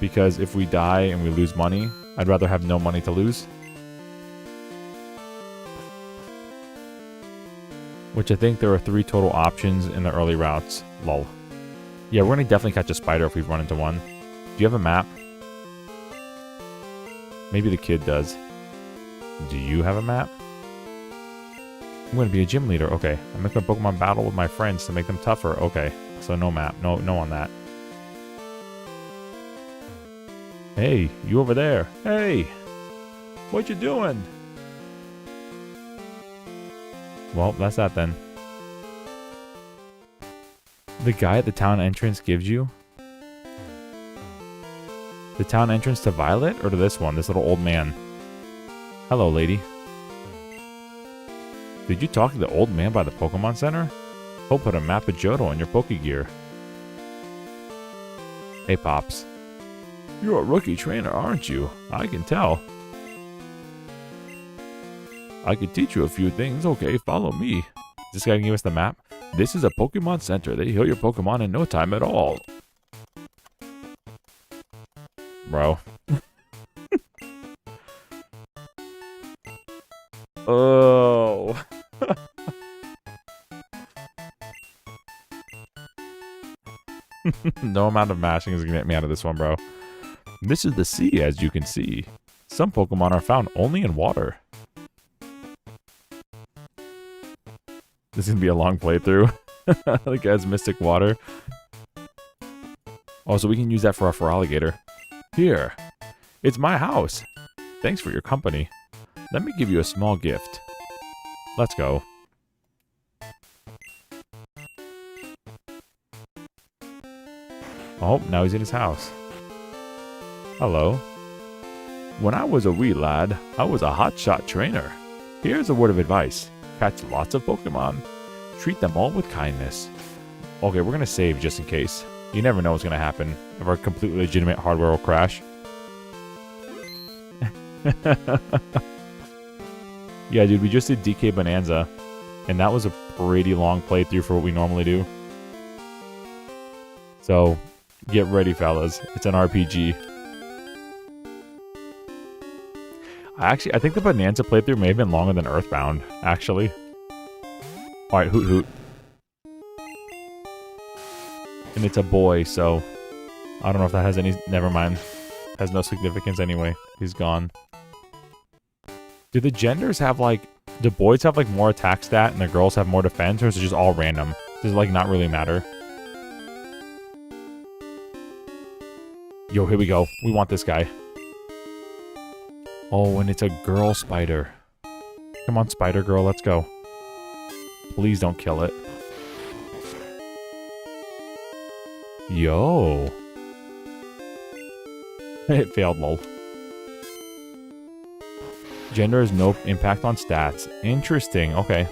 Because if we die and we lose money, I'd rather have no money to lose. Which I think there are 3 total options in the early routes. Lol. Yeah, we're going to definitely catch a spider if we run into one. Do you have a map? Maybe the kid does. Do you have a map? I'm going to be a gym leader. Okay. I make my Pokemon battle with my friends to make them tougher. Okay. So no map. No on that. Hey, you over there. Hey! What you doing? Well, that's that then. The guy at the town entrance gives you? The town entrance to Violet? Or to this one? This little old man? Hello, lady. Did you talk to the old man by the Pokemon Center? He'll put a map of Johto on your Pokegear. Hey, Pops. You're a rookie trainer, aren't you? I can tell. I can teach you a few things. Okay, follow me. Is this guy gonna give us the map? This is a Pokemon Center. They heal your Pokemon in no time at all. Bro. Oh. No amount of mashing is gonna get me out of this one, bro. This is the sea, as you can see. Some Pokemon are found only in water. This is gonna be a long playthrough. Like as Mystic Water. Oh, so we can use that for our Feraligatr. Here. It's my house. Thanks for your company. Let me give you a small gift. Let's go. Oh, now he's in his house. Hello. When I was a wee lad, I was a hotshot trainer. Here's a word of advice. Catch lots of Pokemon. Treat them all with kindness. Okay, we're going to save just in case. You never know what's going to happen if our completely legitimate hardware will crash. Yeah, dude, we just did DK Bonanza. And that was a pretty long playthrough for what we normally do. So, get ready, fellas. It's an RPG. I think the Bonanza playthrough may have been longer than Earthbound, actually. Alright, Hoot Hoot. And it's a boy, so... I don't know if that has any... Never mind. Has no significance anyway. He's gone. Do the genders have, like... Do boys have, like, more attack stat and the girls have more defense? Or is it just all random? Does it, like, not really matter? Yo, here we go. We want this guy. Oh, and it's a girl spider. Come on, spider girl, let's go. Please don't kill it. Yo. It failed, lol. Gender has no impact on stats. Interesting, okay.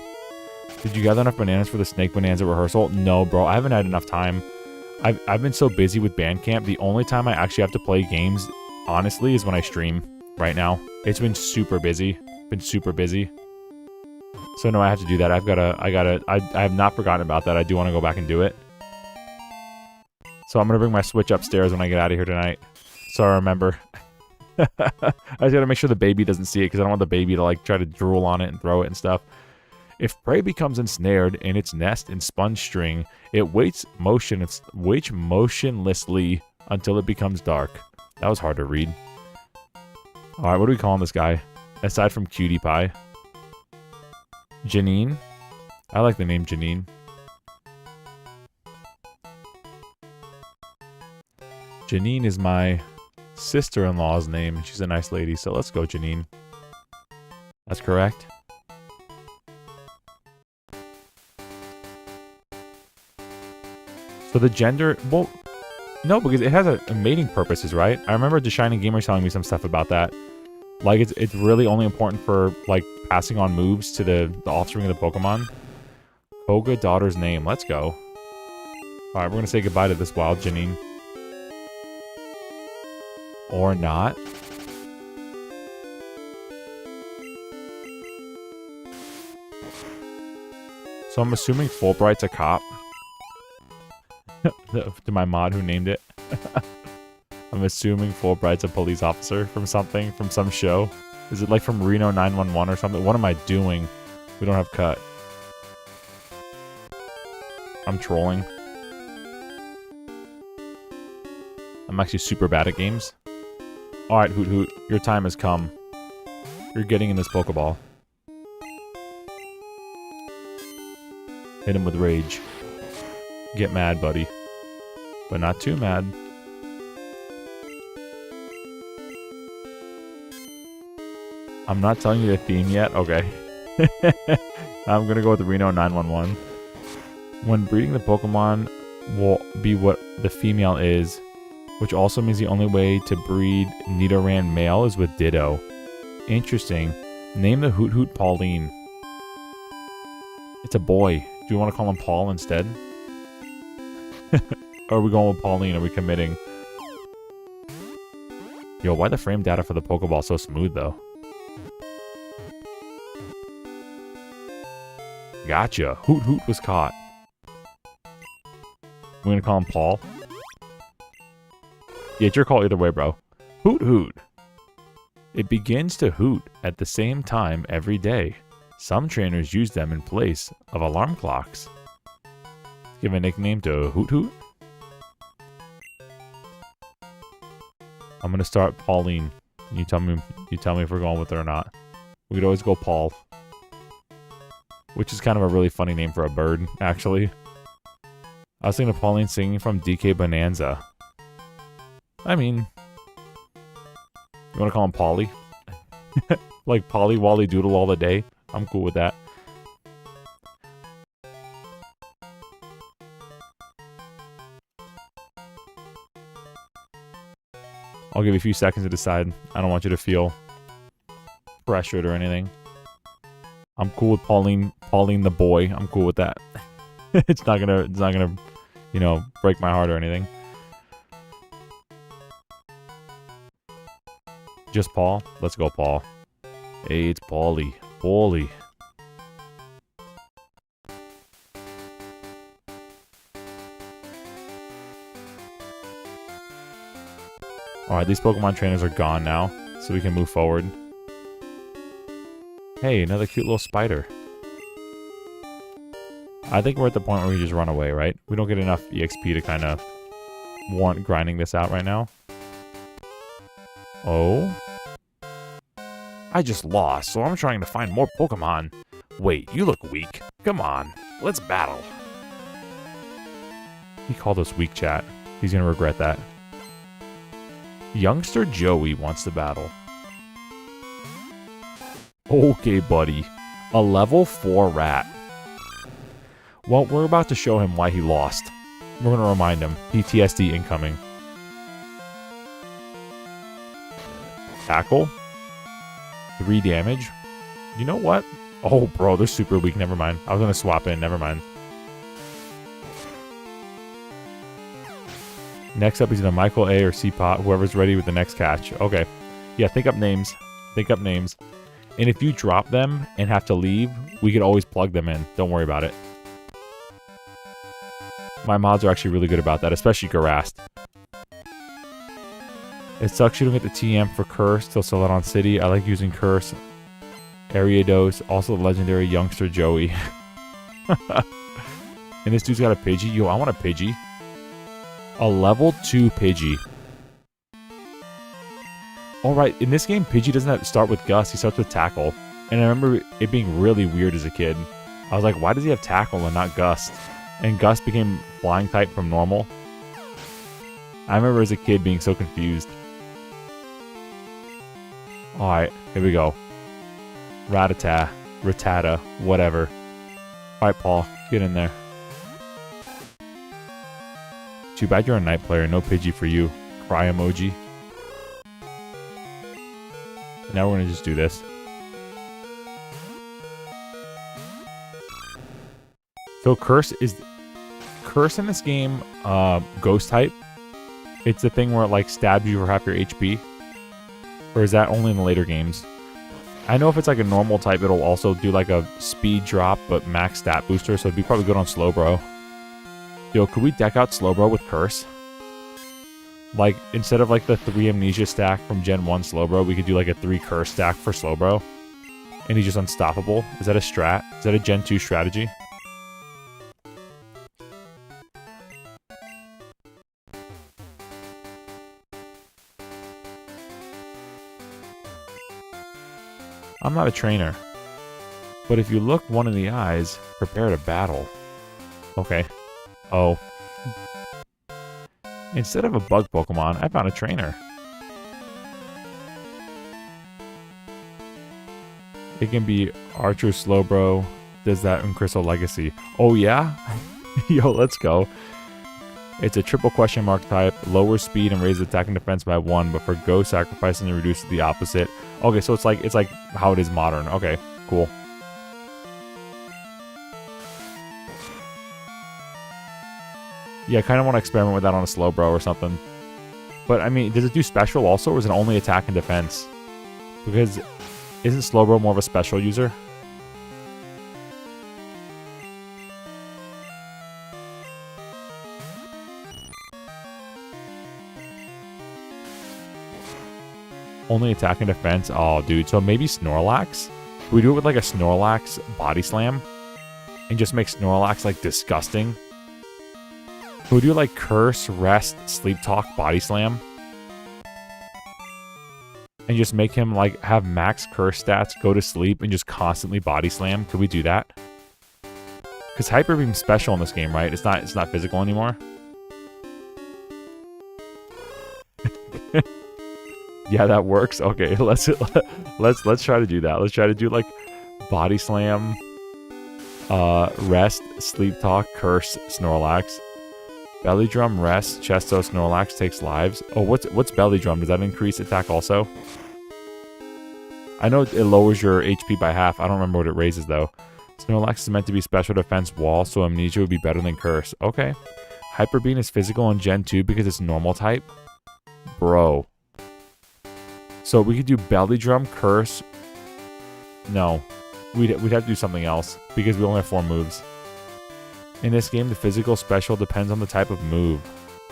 Did you gather enough bananas for the Snake Bonanza rehearsal? No, bro, I haven't had enough time. I've been so busy with Bandcamp. The only time I actually have to play games, honestly, is when I stream right now. It's been super busy. So no, I have to do that. I have not forgotten about that. I do want to go back and do it. So I'm going to bring my Switch upstairs when I get out of here tonight. So I remember. I just got to make sure the baby doesn't see it because I don't want the baby to like try to drool on it and throw it and stuff. If prey becomes ensnared in its nest in sponge string, it waits motionlessly until it becomes dark. That was hard to read. Alright, what are we calling this guy? Aside from Cutie Pie. Janine? I like the name Janine. Janine is my sister-in-law's name, and she's a nice lady, so let's go, Janine. That's correct. So the gender, well, no, because it has a mating purposes, right? I remember the Shining Gamer telling me some stuff about that. Like, it's really only important for, like, passing on moves to the offspring of the Pokemon. Koga daughter's name. Let's go. Alright, we're gonna say goodbye to this wild Janine. Or not. So I'm assuming Fulbright's a cop. To my mod who named it. I'm assuming Fulbright's a police officer from something, from some show. Is it like from Reno 911 or something? What am I doing? We don't have cut. I'm trolling. I'm actually super bad at games. Alright, Hoot Hoot, your time has come. You're getting in this Pokeball. Hit him with rage. Get mad, buddy. But not too mad. I'm not telling you the theme yet? Okay. I'm gonna go with the Reno 911. When breeding the Pokemon will be what the female is, which also means the only way to breed Nidoran male is with Ditto. Interesting. Name the Hoot Hoot Pauline. It's a boy. Do you want to call him Paul instead? Or are we going with Pauline? Are we committing? Yo, why the frame data for the Pokeball so smooth though? Gotcha. Hoot Hoot was caught. We're gonna call him Paul. Yeah, it's your call either way, bro. Hoot Hoot. It begins to hoot at the same time every day. Some trainers use them in place of alarm clocks. Give a nickname to Hoot Hoot. I'm gonna start Pauline. You tell me if we're going with it or not. We could always go Paul. Which is kind of a really funny name for a bird, actually. I was thinking of Pauline singing from DK Bonanza. I mean, you want to call him Polly? Like Polly Wally Doodle all the day? I'm cool with that. I'll give you a few seconds to decide. I don't want you to feel pressured or anything. I'm cool with Pauline the boy. I'm cool with that. It's not gonna, you know, break my heart or anything. Just Paul? Let's go, Paul. Hey, it's Paulie. Paulie. Alright, these Pokemon trainers are gone now, so we can move forward. Hey, another cute little spider. I think we're at the point where we just run away, right? We don't get enough EXP to kind of warrant grinding this out right now. Oh? I just lost, so I'm trying to find more Pokemon. Wait, you look weak. Come on, let's battle. He called us weak, chat. He's gonna regret that. Youngster Joey wants to battle. Okay, buddy. A level 4 rat. Well, we're about to show him why he lost. We're gonna remind him. PTSD incoming. Tackle. 3 damage. You know what? Oh, bro, they're super weak. Never mind. I was gonna swap in. Never mind. Next up is either Michael A or C-Pot. Whoever's ready with the next catch. Okay. Yeah, think up names. Think up names. And if you drop them and have to leave, we could always plug them in. Don't worry about it. My mods are actually really good about that, especially Garast. It sucks you don't get the TM for Curse till Celadon City. I like using Curse. Ariados, also the legendary Youngster Joey. And this dude's got a Pidgey. Yo, I want a Pidgey. A level 2 Pidgey. Alright, in this game, Pidgey doesn't have to start with Gust. He starts with Tackle. And I remember it being really weird as a kid. I was like, why does he have Tackle and not Gust? And Gust became Flying type from normal. I remember as a kid being so confused. Alright, here we go. Rattata. Rattata. Whatever. Alright, Paul. Get in there. Too bad you're a night player. No Pidgey for you. Cry emoji. Now we're going to just do this. So Curse in this game ghost type. It's the thing where it like stabs you for half your HP. Or is that only in the later games? I know if it's like a normal type, it'll also do like a speed drop, but max stat booster, so it'd be probably good on Slowbro. Yo, could we deck out Slowbro with Curse? Like, instead of like the 3 Amnesia stack from Gen 1 Slowbro, we could do like a 3 Curse stack for Slowbro. And he's just unstoppable. Is that a strat? Is that a Gen 2 strategy? I'm not a trainer. But if you look one in the eyes, prepare to battle. Okay. Oh. Instead of a bug Pokemon, I found a trainer. It can be Archer Slowbro. Does that in Crystal Legacy. Oh yeah? Yo, let's go. It's a triple question mark type, lowers speed and raises attack and defense by 1, but for Go sacrificing and reduces the opposite. Okay, so it's like how it is modern. Okay, cool. Yeah, I kind of want to experiment with that on a Slowbro or something. But I mean, does it do special also, or is it only attack and defense? Because isn't Slowbro more of a special user? Only attack and defense? Oh, dude. So maybe Snorlax? Can we do it with like a Snorlax body slam? And just make Snorlax like disgusting? Can we do like Curse, Rest, Sleep Talk, Body Slam? And just make him like have max Curse stats, go to sleep, and just constantly Body Slam? Could we do that? Because Hyper Beam's special in this game, right? It's not physical anymore. Yeah, that works. Okay, let's try to do that. Let's try to do like Body Slam, Rest, Sleep Talk, Curse, Snorlax, Belly Drum, Rest, Chesto, Snorlax takes lives. Oh, what's Belly Drum? Does that increase attack also? I know it lowers your HP by half. I don't remember what it raises though. Snorlax is meant to be special defense wall, so Amnesia would be better than Curse. Okay. Hyper Beam is physical in Gen 2 because it's normal type. Bro. So we could do Belly Drum, Curse. No. We'd have to do something else because we only have 4 moves. In this game, the physical special depends on the type of move.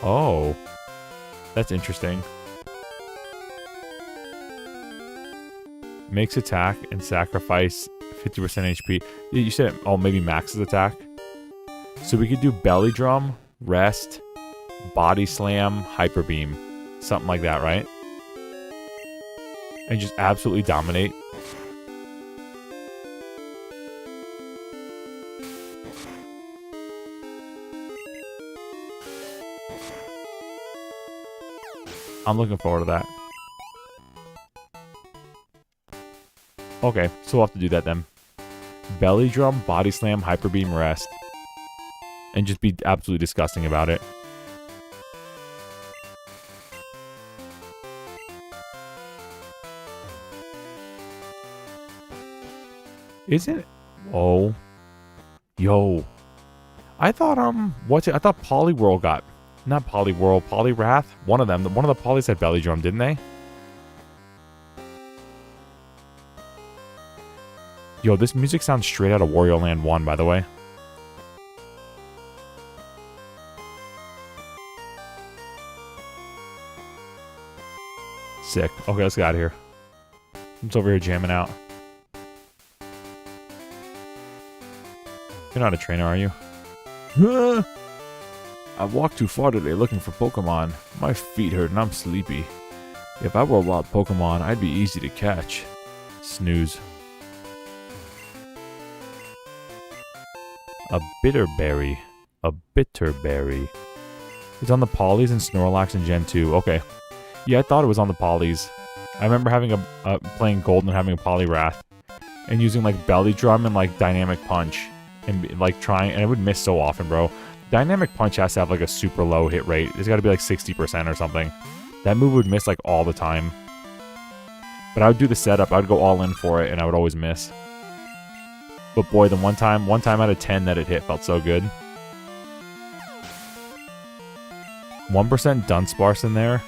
Oh. That's interesting. Makes attack and sacrifice 50% HP. You said, oh, maybe maxes attack. So we could do Belly Drum, Rest, Body Slam, Hyper Beam. Something like that, right? And just absolutely dominate. I'm looking forward to that. Okay, so we'll have to do that then. Belly Drum, Body Slam, Hyper Beam, Rest. And just be absolutely disgusting about it. Isn't it? Oh. Yo. I thought, I thought Poliwhirl got... Not Poliwhirl, Poliwrath? One of them. One of the Polys had Belly Drum, didn't they? Yo, this music sounds straight out of Wario Land 1, by the way. Sick. Okay, let's get out of here. I'm just over here jamming out. You're not a trainer, are you? I've walked too far today looking for Pokemon. My feet hurt and I'm sleepy. If I were a wild Pokemon, I'd be easy to catch. Snooze. A Bitterberry. A Bitterberry. It's on the Polys and Snorlax in Gen 2. Okay. Yeah, I thought it was on the Polys. I remember having playing Gold and having a Poliwrath. and using like belly drum and like dynamic punch and like trying, and it would miss so often, bro. Dynamic punch has to have like a super low hit rate. It's got to be like 60% or something. That move would miss like all the time. But I would do the setup. I would go all in for it, and I would always miss. But boy, the one time out of 10 that it hit felt so good. 1% Dunsparce in there,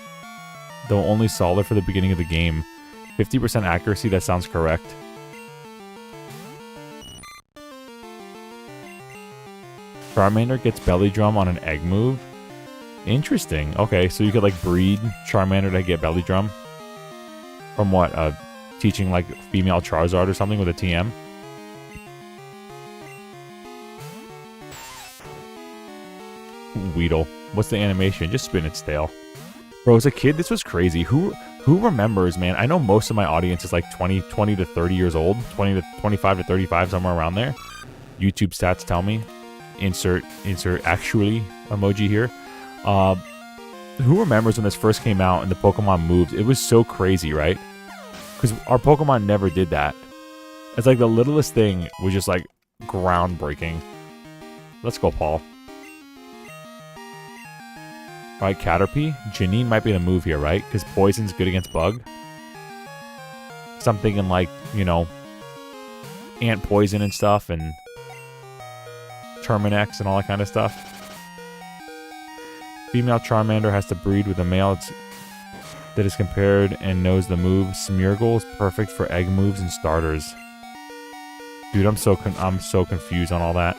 though only solid for the beginning of the game. 50% accuracy, that sounds correct. Charmander gets Belly Drum on an egg move. Interesting. Okay, so you could like breed Charmander to get Belly Drum. From what? Teaching like female Charizard or something with a TM? Weedle. What's the animation? Just spin its tail. Bro, as a kid, this was crazy. Who remembers, man? I know most of my audience is like 20 to 30 years old. 20 to 25 to 35, somewhere around there. YouTube stats tell me. Insert actually emoji here. Who remembers when this first came out and the Pokemon moved? It was so crazy, right? Because our Pokemon never did that. It's like the littlest thing was just like groundbreaking. Let's go, Paul. Alright, Caterpie. Janine might be the move here, right? Because Poison's good against Bug. So I'm thinking like, you know, Ant Poison and stuff, and Terminex and all that kind of stuff. Female Charmander has to breed with a male that is compared and knows the move. Smeargle is perfect for egg moves and starters. Dude, I'm so confused on all that.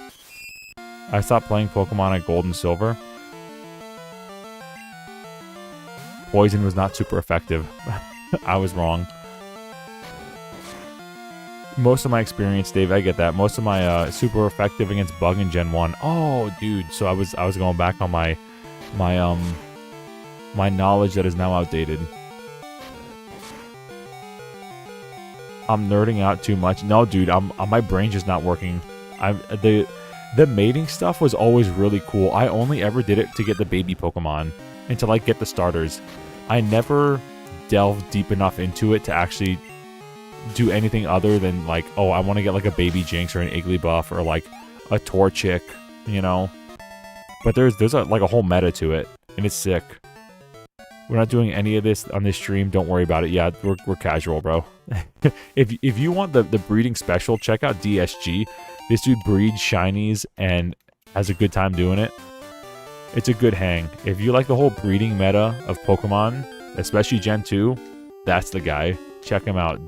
I stopped playing Pokemon at Gold and Silver. Poison was not super effective. I was wrong. Most of my experience, Dave, I get that. Most of my super effective against Bug in Gen 1. Oh, dude. So I was going back on my knowledge that is now outdated. I'm nerding out too much. No, dude, my brain's just not working. The mating stuff was always really cool. I only ever did it to get the baby Pokemon and to like get the starters. I never delved deep enough into it to actually do anything other than like, oh, I want to get like a baby Jinx or an Igglybuff or like a Torchic, you know. But there's like a whole meta to it, and it's sick. We're not doing any of this on this stream. Don't worry about it. Yeah, we're casual, bro. If you want the breeding special, check out DSG. This dude breeds shinies and has a good time doing it. It's a good hang. If you like the whole breeding meta of Pokemon, especially Gen 2, that's the guy. Check him out.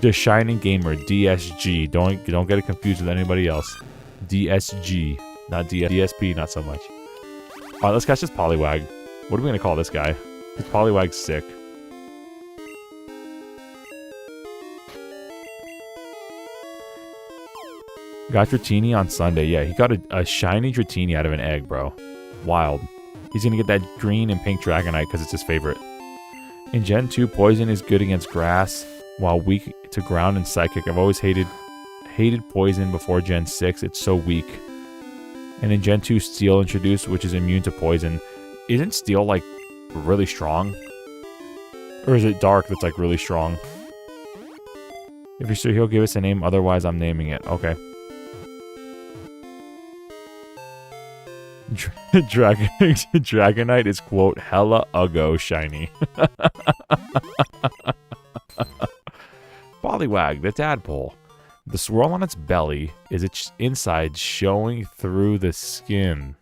The Shining Gamer, DSG. Don't get it confused with anybody else. DSG, not DSP, not so much. Alright, let's catch this Poliwag. What are we gonna call this guy? This Poliwag's sick. Got Dratini on Sunday. Yeah, he got a shiny Dratini out of an egg, bro. Wild. He's gonna get that green and pink Dragonite because it's his favorite. In Gen 2, Poison is good against grass, while weak to ground and psychic. I've always hated Poison before Gen 6. It's so weak. And in Gen 2, Steel introduced, which is immune to Poison. Isn't Steel, like, really strong? Or is it Dark that's, like, really strong? If you're sure, he'll give us a name. Otherwise, I'm naming it. Okay. Dragonite is, quote, hella uggo shiny. Poliwag, the tadpole. The swirl on its belly is its inside showing through the skin.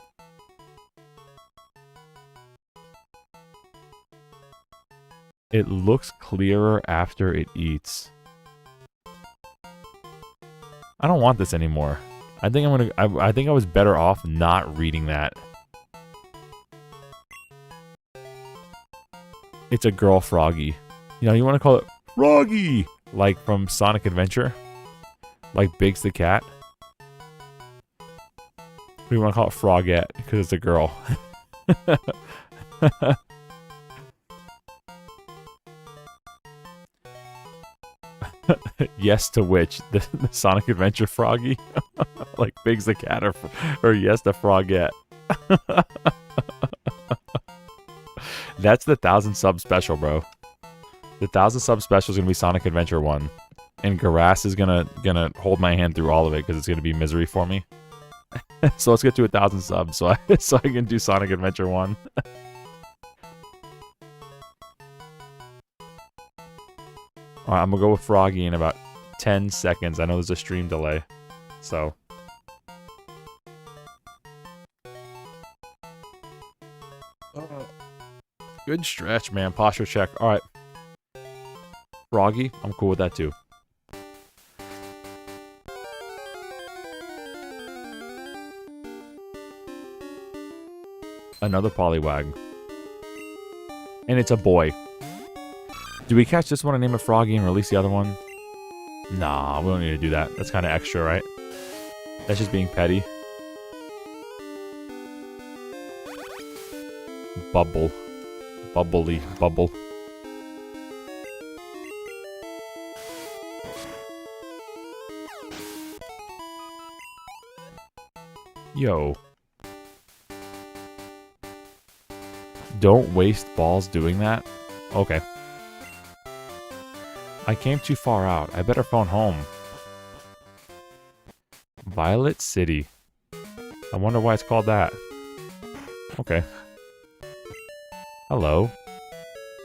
It looks clearer after it eats. I don't want this anymore. I think I think I was better off not reading that. It's a girl Froggy. You know, you want to call it Froggy, like from Sonic Adventure, like Biggs the cat. We want to call it Frogette because it's a girl. Yes to which? The Sonic Adventure Froggy? Like Biggs the cat or yes to Frogette? That's the 1,000 sub special, bro. The 1,000 sub special is going to be Sonic Adventure 1. And Grass is gonna hold my hand through all of it because it's gonna be misery for me. So let's get to 1,000 subs so I can do Sonic Adventure 1. Alright, I'm gonna go with Froggy in about 10 seconds. I know there's a stream delay. So. Good stretch, man. Posture check. Alright. Froggy, I'm cool with that too. Another Poliwag. And it's a boy. Do we catch this one and name it Froggy and release the other one? Nah, we don't need to do that. That's kind of extra, right? That's just being petty. Bubble. Bubbly. Bubble. Yo. Don't waste balls doing that? Okay. I came too far out. I better phone home. Violet City. I wonder why it's called that. Okay. Hello.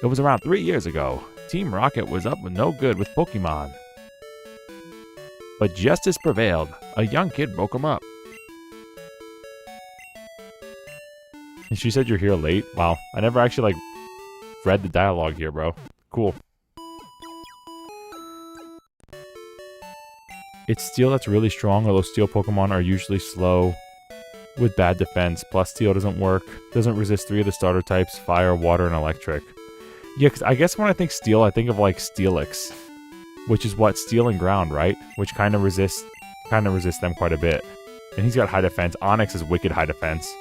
It was around 3 years ago. Team Rocket was up with no good with Pokemon. But justice prevailed. A young kid broke him up. And she said you're here late? Wow. I never actually, read the dialogue here, bro. Cool. It's Steel that's really strong, although Steel Pokemon are usually slow with bad defense. Plus, Steel doesn't work. Doesn't resist 3 of the starter types, Fire, Water, and Electric. Yeah, because I guess when I think Steel, I think of, Steelix. Which is what? Steel and Ground, right? Which kind of resists them quite a bit. And he's got high defense. Onix is wicked high defense.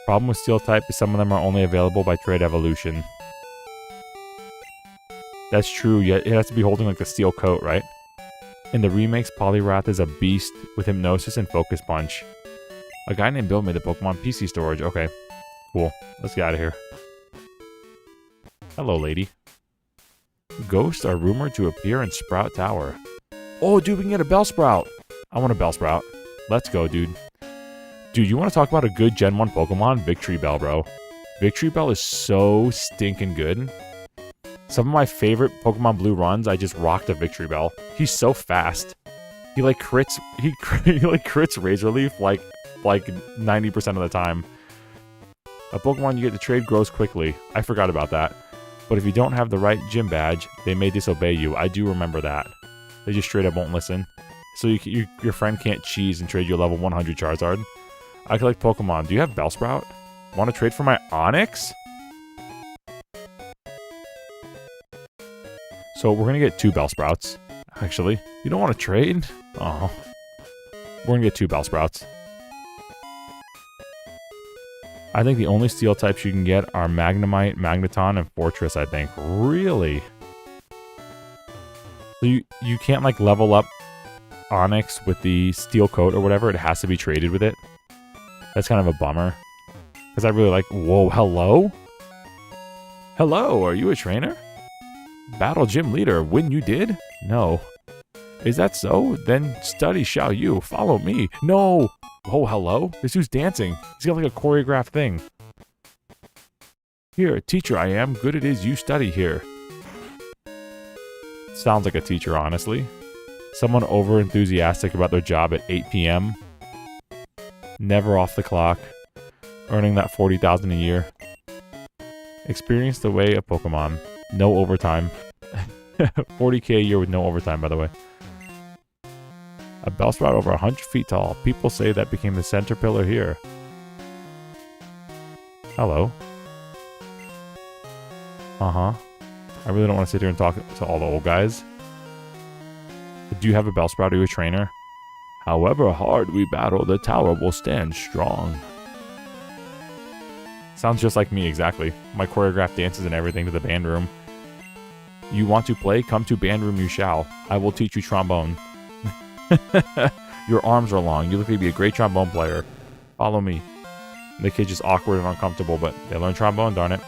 Problem with Steel type is some of them are only available by trade evolution. That's true, yet it has to be holding the Steel coat, right? In the remakes, Poliwrath is a beast with Hypnosis and Focus Punch. A guy named Bill made the Pokemon PC storage. Okay, cool. Let's get out of here. Hello, lady. Ghosts are rumored to appear in Sprout Tower. Oh, dude, we can get a Bellsprout. I want a Bellsprout. Let's go, dude. Dude, you want to talk about a good Gen 1 Pokemon? Victory Bell, bro. Victory Bell is so stinking good. Some of my favorite Pokemon Blue runs, I just rocked a Victory Bell. He's so fast. He crits Razor Leaf like 90% of the time. A Pokemon you get to trade grows quickly. I forgot about that. But if you don't have the right gym badge, they may disobey you. I do remember that. They just straight up won't listen. So your friend can't cheese and trade you a level 100 Charizard. I collect Pokemon. Do you have Bellsprout? Want to trade for my Onix? So we're going to get 2 Bellsprouts, actually. You don't want to trade? Oh. We're going to get 2 Bellsprouts. I think the only Steel types you can get are Magnemite, Magneton, and Fortress, I think. Really? So you can't, level up Onix with the Steel coat or whatever. It has to be traded with it. That's kind of a bummer. Because I really like... Whoa, hello? Hello, are you a trainer? Battle gym leader, when you did? No. Is that so? Then study shall you. Follow me. No! Oh, hello? This dude's dancing. He's got a choreographed thing. Here, teacher I am. Good it is you study here. Sounds like a teacher, honestly. Someone over-enthusiastic about their job at 8 p.m. Never off the clock. Earning that $40,000 a year. Experience the way of Pokemon. No overtime. $40K a year with no overtime, by the way. A Bellsprout over 100 feet tall. People say that became the center pillar here. Hello. Uh-huh. I really don't want to sit here and talk to all the old guys. Do you have a Bellsprout? Are you a trainer? However hard we battle, the tower will stand strong. Sounds just like me, exactly. My choreographed dances and everything to the band room. You want to play? Come to band room you shall. I will teach you trombone. Your arms are long. You look like you'd be a great trombone player. Follow me. The kid's just awkward and uncomfortable, but they learn trombone, darn it.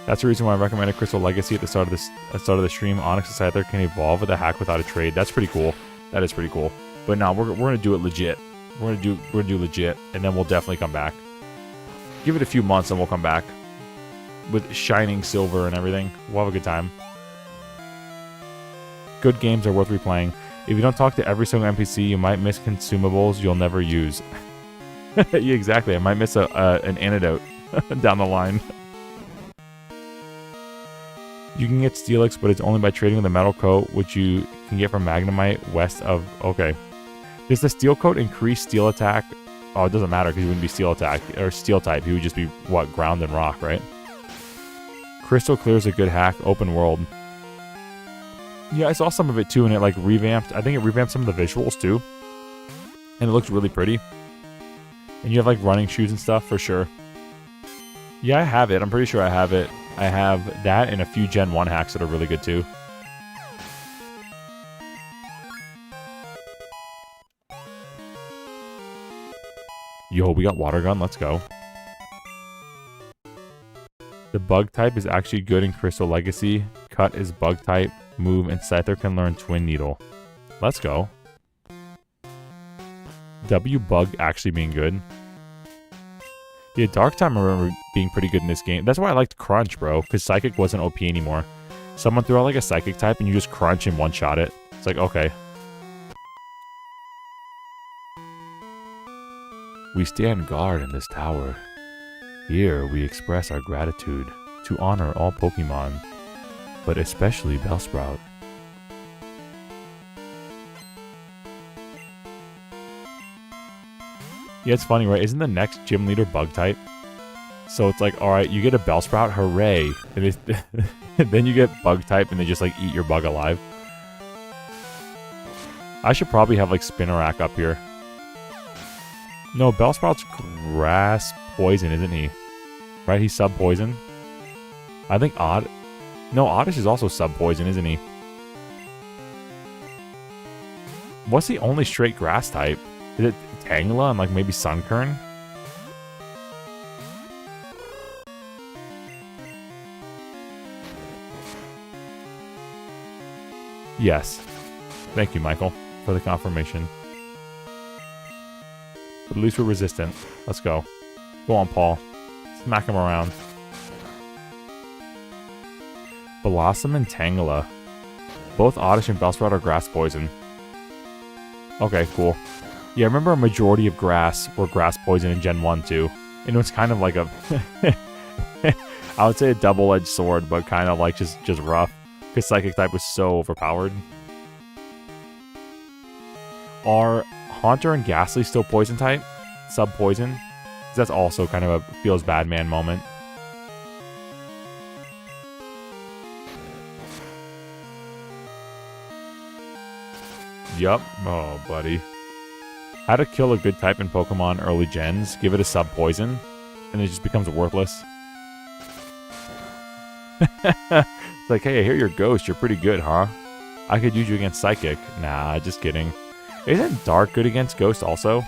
That's the reason why I recommended Crystal Legacy at the start of the stream. Onyx and Scyther can evolve with a hack without a trade. That's pretty cool. That is pretty cool. But no, we're gonna do it legit. We're gonna do legit, and then we'll definitely come back. Give it a few months, and we'll come back with shining silver and everything. We'll have a good time. Good games are worth replaying. If you don't talk to every single NPC, you might miss consumables you'll never use. Yeah, exactly. I might miss an antidote down the line. You can get Steelix, but it's only by trading with a metal coat, which you can get from Magnemite west of... Okay. Does the steel coat increase steel attack? Oh, it doesn't matter because he wouldn't be steel attack or steel type. He would just be, what, ground and rock, right? Crystal Clear is a good hack. Open world. Yeah, I saw some of it too, and it like revamped. I think it revamped some of the visuals too. And it looks really pretty. And you have like running shoes and stuff for sure. Yeah, I have it. I'm pretty sure I have it. I have that and a few Gen 1 hacks that are really good too. Yo, we got Water Gun. Let's go. The bug type is actually good in Crystal Legacy. Cut is bug type. Move and Scyther can learn Twin Needle. Let's go. W bug actually being good. Yeah, Dark Time I remember being pretty good in this game. That's why I liked Crunch, bro, because Psychic wasn't OP anymore. Someone threw out like a Psychic type and you just crunch and one-shot it. It's like, okay. We stand guard in this tower. Here we express our gratitude to honor all Pokemon, but especially Bellsprout. Yeah, it's funny, right? Isn't the next gym leader bug type? So it's like, alright, you get a Bellsprout, hooray. And then you get bug type and they just like eat your bug alive. I should probably have like Spinarak up here. No, Bellsprout's grass poison, isn't he? Right, he's sub-poison. I think Oddish is also sub-poison, isn't he? What's the only straight grass type? Is it Tangela and like maybe Sunkern? Yes. Thank you, Michael, for the confirmation. But at least we're resistant. Let's go. Go on, Paul. Smack him around. Blossom and Tangela. Both Oddish and Bellsprout are grass poison. Okay, cool. Yeah, I remember a majority of grass were grass poison in Gen 1 too. And it was kind of like a... I would say a double-edged sword, but kind of like just rough. Because Psychic type was so overpowered. Are Haunter and Ghastly still poison type? Sub-poison? That's also kind of a feels bad man moment. Yup. Oh, buddy. How to kill a good type in Pokemon early gens. Give it a sub-poison, and it just becomes worthless. It's like, hey, I hear you're Ghost. You're pretty good, huh? I could use you against Psychic. Nah, just kidding. Isn't Dark good against Ghost also?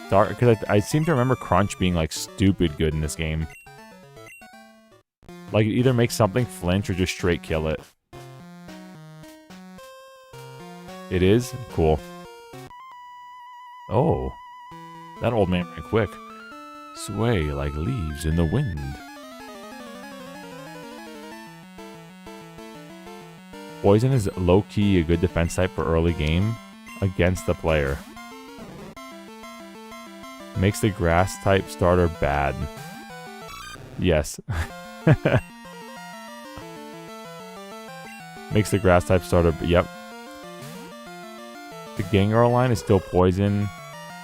Dark, because I seem to remember Crunch being like stupid good in this game. Like it either makes something flinch or just straight kill it. It is? Cool. Oh. That old man ran quick. Sway like leaves in the wind. Poison is low-key a good defense type for early game against the player. Makes the grass type starter bad. Yes. Makes the grass type starter... Yep. The Gengar line is still poison.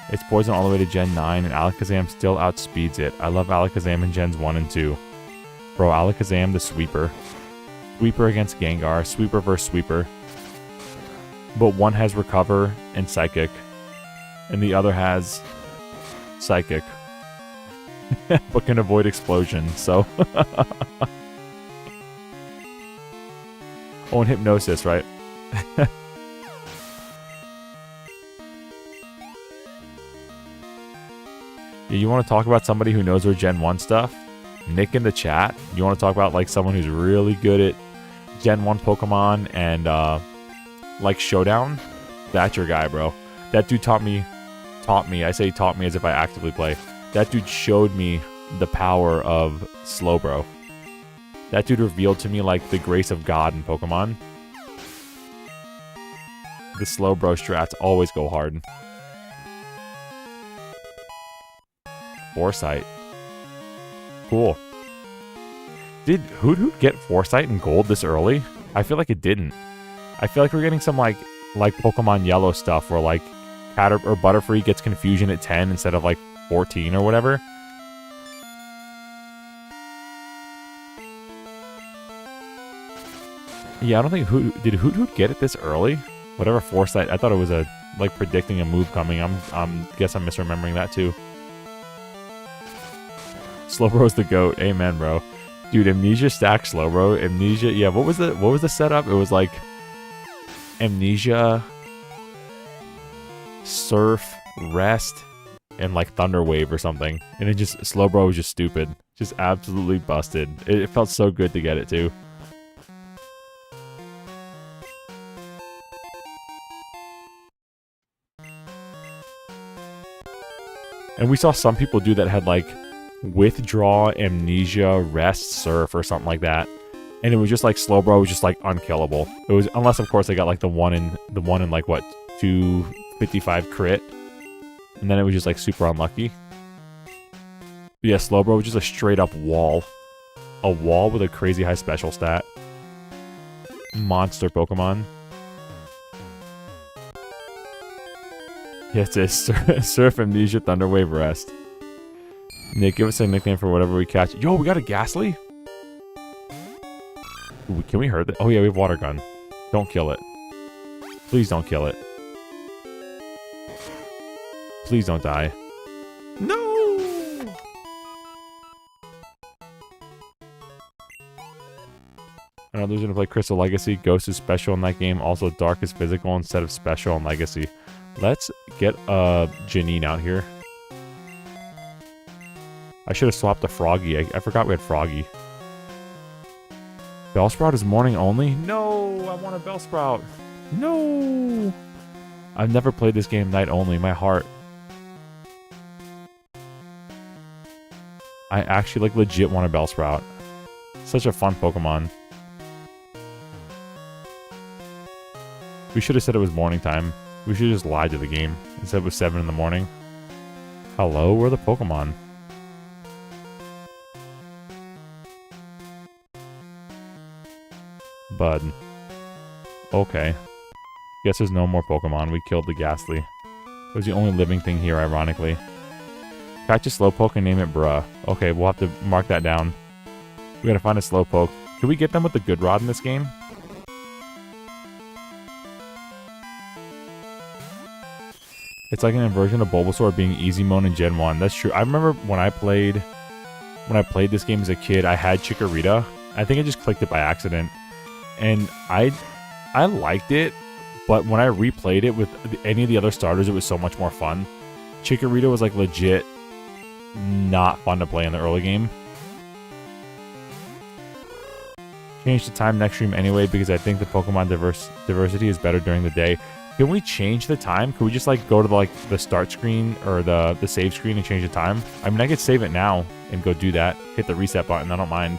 It's poison all the way to Gen 9, and Alakazam still outspeeds it. I love Alakazam in Gens 1 and 2. Bro, Alakazam the sweeper. Sweeper against Gengar. Sweeper versus Sweeper. But one has Recover and Psychic. And the other has Psychic. But can avoid Explosion, so... Oh, and Hypnosis, right? Yeah, you want to talk about somebody who knows their Gen 1 stuff? Nick in the chat. You want to talk about like someone who's really good at Gen 1 Pokemon and like Showdown? That's your guy, bro. That dude taught me. I say taught me as if I actively play. That dude showed me the power of Slowbro. That dude revealed to me like the grace of God in Pokemon. The Slowbro strats always go hard. Foresight. Cool. Did Hoot get Foresight and Gold this early? I feel like it didn't. I feel like we're getting some like Pokemon Yellow stuff where like or Butterfree gets Confusion at 10 instead of like 14 or whatever. Yeah, I don't think did Hoot get it this early? Whatever Foresight, I thought it was a like predicting a move coming. Guess I'm misremembering that too. Slowbro's the GOAT. Amen, bro. Dude, Amnesia stacked Slowbro. Amnesia, yeah, what was the setup? It was like Amnesia, Surf, Rest, and like Thunder Wave or something. And it just Slowbro was just stupid. Just absolutely busted. It felt so good to get it too. And we saw some people do that had like Withdraw, Amnesia, Rest, Surf, or something like that. And it was just like Slowbro was just like unkillable. It was, unless of course they got like the one in like what, 255 crit. And then it was just like super unlucky. But yeah, Slowbro was just a straight up wall. A wall with a crazy high special stat. Monster Pokemon. Yeah, it says Surf, Amnesia, Thunder Wave, Rest. Nick, give us a nickname for whatever we catch. Yo, we got a Ghastly? Ooh, can we hurt it? Oh yeah, we have Water Gun. Don't kill it. Please don't kill it. Please don't die. No! I'm losing to play Crystal Legacy. Ghost is special in that game. Also, Dark is physical instead of special in Legacy. Let's get Janine out here. I should have swapped to Froggy. I forgot we had Froggy. Bellsprout is morning only? No! I want a Bellsprout. No! I've never played this game night only. My heart. I actually like legit want a Bellsprout. Such a fun Pokemon. We should have said it was morning time. We should have just lied to the game and said it was 7 in the morning. Hello, where are the Pokemon? Bud. Okay. Guess there's no more Pokemon. We killed the Ghastly. It was the only living thing here, ironically. Catch a Slowpoke and name it Bruh. Okay, we'll have to mark that down. We gotta find a Slowpoke. Can we get them with the Good Rod in this game? It's like an inversion of Bulbasaur being easy mode in Gen 1. That's true. I remember when I played this game as a kid, I had Chikorita. I think I just clicked it by accident. And I liked it, but when I replayed it with any of the other starters, it was so much more fun. Chikorita was like legit not fun to play in the early game. Change the time next stream anyway because I think the Pokemon diversity is better during the day. Can we change the time? Can we just like go to the start screen or the save screen and change the time? I mean, I could save it now and go do that. Hit the reset button. I don't mind.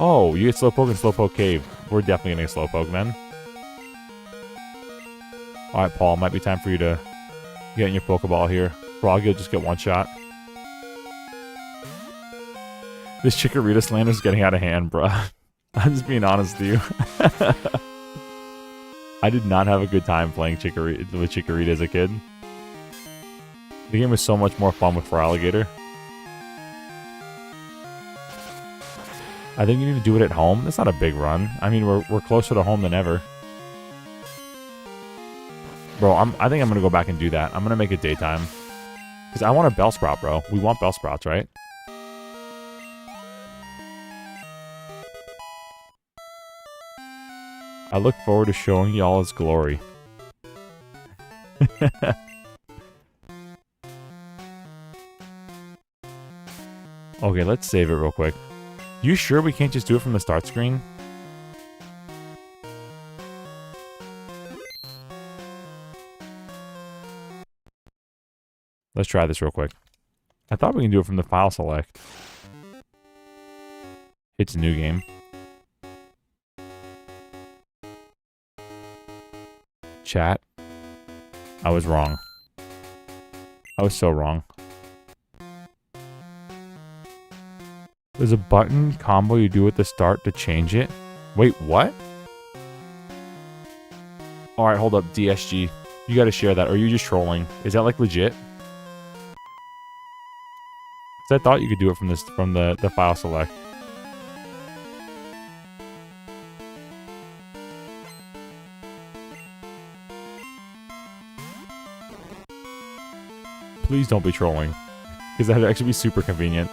Oh, you get Slowpoke and Slowpoke Cave. We're definitely getting a Slowpoke then. Alright, Paul. Might be time for you to get in your Pokeball here. Frog, you'll just get one shot. This Chikorita slander is getting out of hand, bruh. I'm just being honest with you. I did not have a good time playing Chikorita as a kid. The game was so much more fun with Feraligatr. I think you need to do it at home. It's not a big run. I mean, we're closer to home than ever. Bro, I think I'm going to go back and do that. I'm going to make it daytime. Because I want a Bellsprout, bro. We want Bellsprouts, right? I look forward to showing y'all its glory. Okay, let's save it real quick. You sure we can't just do it from the start screen? Let's try this real quick. I thought we can do it from the file select. It's a new game. Chat. I was wrong. I was so wrong. There's a button combo you do at the start to change it. Wait, what? Alright, hold up. DSG. You gotta share that, or are you just trolling? Is that like legit? Because I thought you could do it from this from the file select. Please don't be trolling. Because that'd actually be super convenient.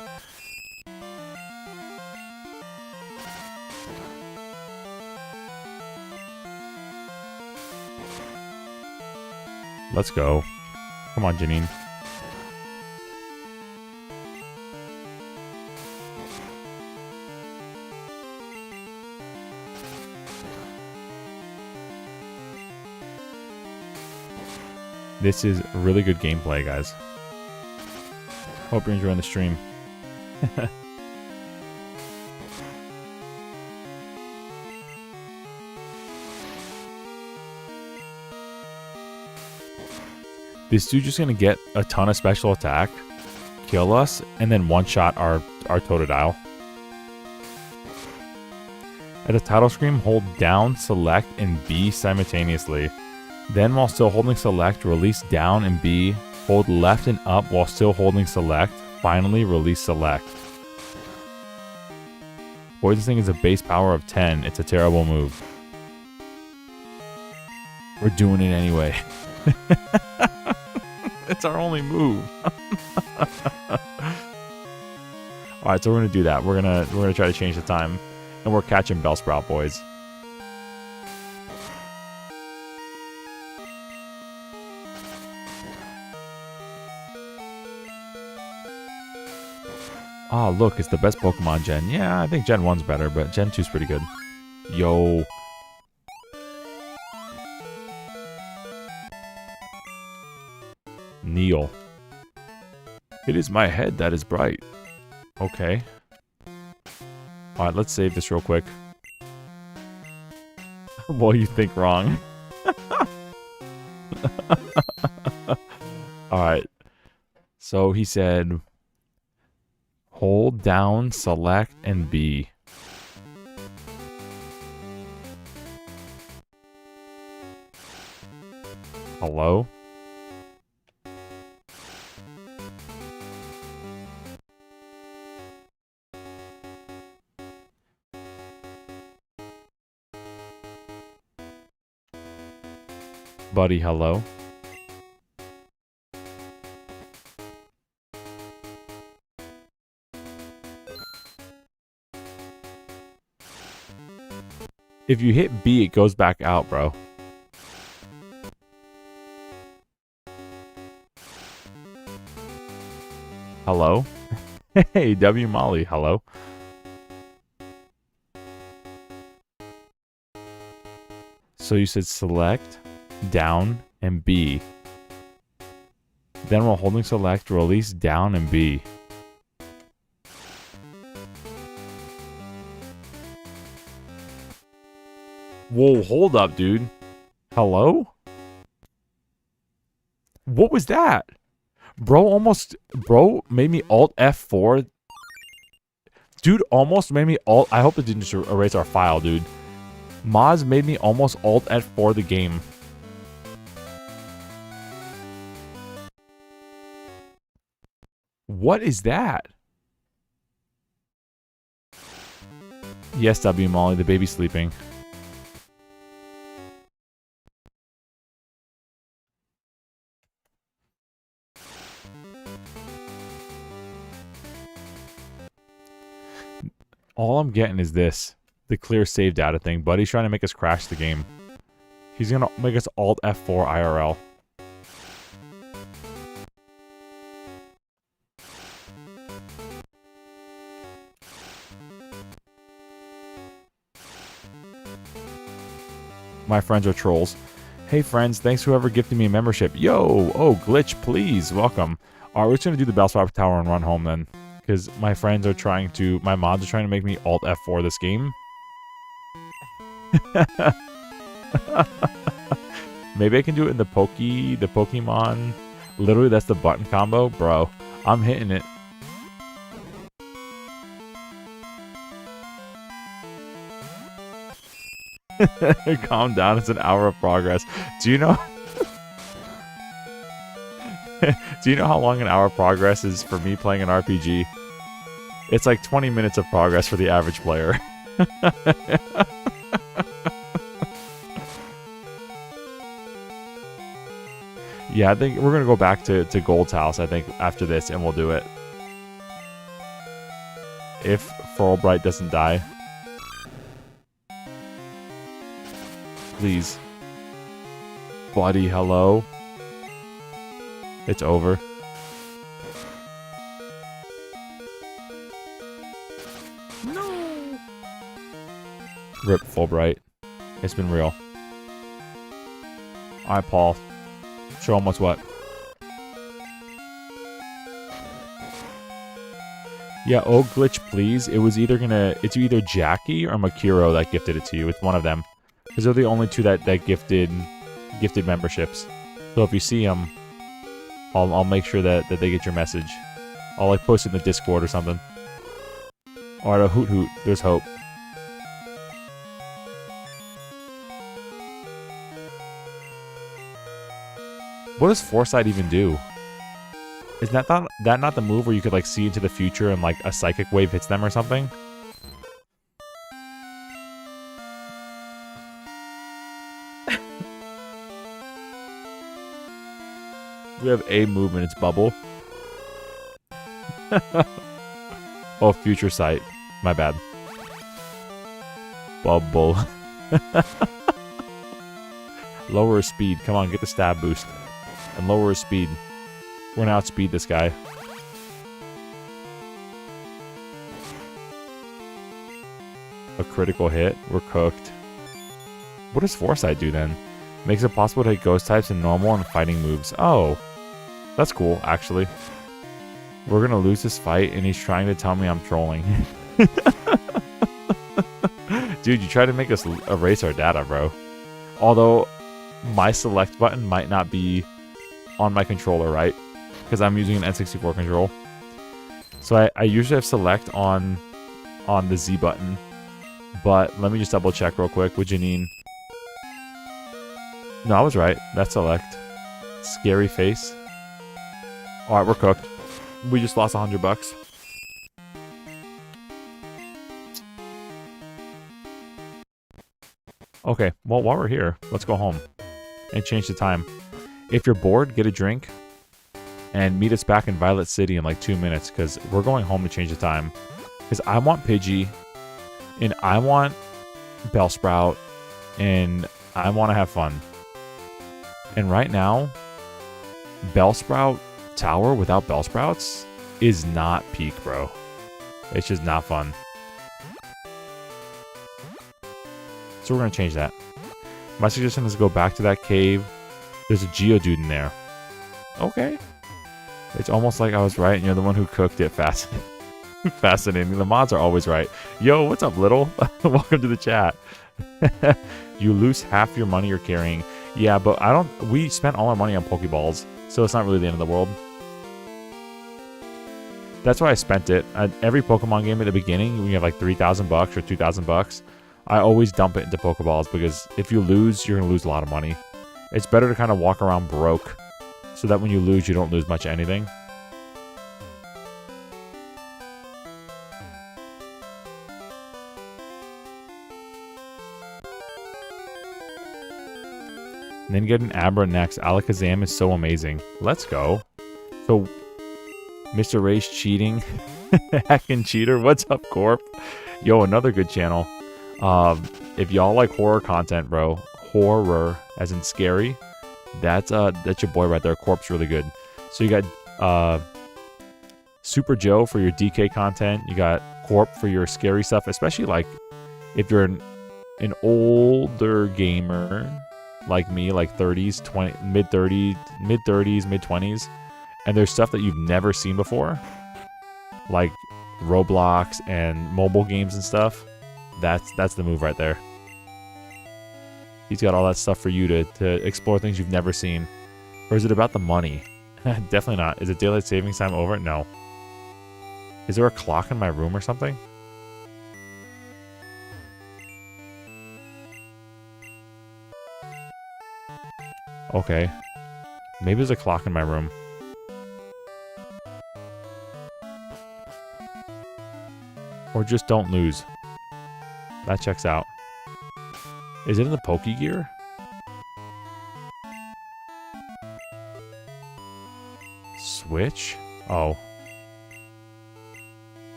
Let's go. Come on, Janine. This is really good gameplay, guys. Hope you're enjoying the stream. This dude's just gonna get a ton of special attack, kill us, and then one-shot our Totodile. At the title screen, hold down, select, and B simultaneously. Then, while still holding select, release down and B. Hold left and up while still holding select. Finally, release select. Boy, this thing is a base power of 10. It's a terrible move. We're doing it anyway. It's our only move. Alright, so we're gonna do that. We're gonna try to change the time. And we're catching Bellsprout, boys. Oh, look, it's the best Pokemon Gen. Yeah, I think Gen 1's better, but Gen 2's pretty good. Yo. Neil. It is my head that is bright. Okay. Alright, let's save this real quick. Well, you think wrong. Alright. So he said... Hold down, select, and B. Hello? Buddy, hello? If you hit B, it goes back out, bro. Hello? Hey, W Molly, hello? So you said select, down, and B. Then while holding select, release down and B. Whoa, hold up, dude. Hello? What was that? Bro made me Alt F4. Dude almost made me Alt... I hope it didn't just erase our file, dude. Moz made me almost Alt F4 the game. What is that? Yes, W Molly, the baby's sleeping. All I'm getting is this. The clear save data thing. Buddy's trying to make us crash the game. He's going to make us Alt F4 IRL. My friends are trolls. Hey friends, thanks whoever gifted me a membership. Yo, oh Glitch, please, welcome. Alright, we're just gonna do the Bellsprout Tower and run home then. Because my friends are trying to, my mods are trying to make me Alt F4 this game. Maybe I can do it in the Pokemon. Literally, that's the button combo. Bro, I'm hitting it. Calm down, it's an hour of progress. Do you know? Do you know how long an hour of progress is for me playing an RPG? It's like 20 minutes of progress for the average player. Yeah, I think we're going to go back to Gold's house, I think, after this, and we'll do it. If Furlbright doesn't die. Please. Buddy, hello? It's over. No! Rip Fulbright. It's been real. Alright, Paul. Show him what's what. Yeah, oh glitch, please. It was either it's either Jackie or Makiro that gifted it to you. It's one of them. Because they're the only two that gifted memberships. So if you see them, I'll make sure that they get your message. I'll like post it in the Discord or something. Alright, a hoot hoot. There's hope. What does Foresight even do? Is that not the move where you could like see into the future and like a psychic wave hits them or something? We have a movement, it's Bubble. Oh, Future Sight. My bad. Bubble. Lower his speed. Come on, get the stab boost. And lower his speed. We're gonna outspeed this guy. A critical hit. We're cooked. What does Foresight do then? Makes it possible to hit ghost types in normal and fighting moves. Oh. That's cool, actually. We're gonna lose this fight, and he's trying to tell me I'm trolling. Dude, you tried to make us erase our data, bro. Although, my select button might not be on my controller, right? Because I'm using an N64 control. So I usually have select on the Z button. But let me just double check real quick with Janine. No, I was right. That's select. Scary face. Alright, we're cooked. We just lost $100. Okay, well, while we're here, let's go home and change the time. If you're bored, get a drink and meet us back in Violet City in like 2 minutes because we're going home to change the time. Because I want Pidgey and I want Bellsprout and I want to have fun. And right now, Bellsprout Tower without Bellsprouts is not peak, bro. It's just not fun. So we're going to change that. My suggestion is to go back to that cave. There's a Geodude in there. Okay. It's almost like I was right and you're the one who cooked it. Fascinating. The mods are always right. Yo, what's up, Little? Welcome to the chat. You lose half your money you're carrying. Yeah, but we spent all our money on Pokeballs, so it's not really the end of the world. That's why I spent it. Every Pokemon game at the beginning, when you have like $3,000 or $2,000, I always dump it into Pokeballs because if you lose, you're going to lose a lot of money. It's better to kind of walk around broke so that when you lose, you don't lose much of anything. And then get an Abra next. Alakazam is so amazing. Let's go. So, Mr. Ray's cheating. Hacking cheater. What's up, Corp? Yo, another good channel. If y'all like horror content, bro. Horror, as in scary. That's your boy right there. Corp's really good. So you got Super Joe for your DK content. You got Corp for your scary stuff. Especially like if you're an older gamer like me, like 30s, mid 30s, mid 20s, and there's stuff that you've never seen before, like Roblox and mobile games and stuff, that's the move right there. He's got all that stuff for you to explore things you've never seen. Or is it about the money? Definitely not. Is it daylight savings time over? No. Is there a clock in my room or something? Okay. Maybe there's a clock in my room. Or just don't lose. That checks out. Is it in the Poke Gear? Switch? Oh.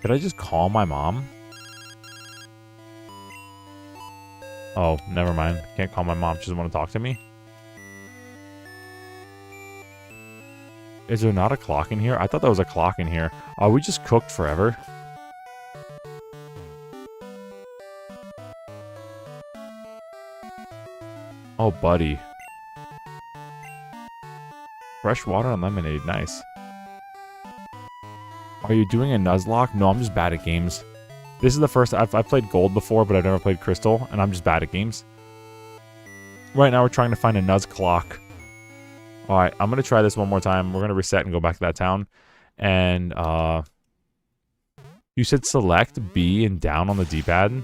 Did I just call my mom? Oh, never mind. Can't call my mom. She doesn't want to talk to me. Is there not a clock in here? I thought there was a clock in here. Oh, we just cooked forever. Oh, buddy. Fresh water and lemonade. Nice. Are you doing a Nuzlocke? No, I'm just bad at games. This is the first... I've played Gold before, but I've never played Crystal, and I'm just bad at games. Right now, we're trying to find a Nuzclock. Alright, I'm going to try this one more time. We're going to reset and go back to that town. And, you said select B and down on the D-pad?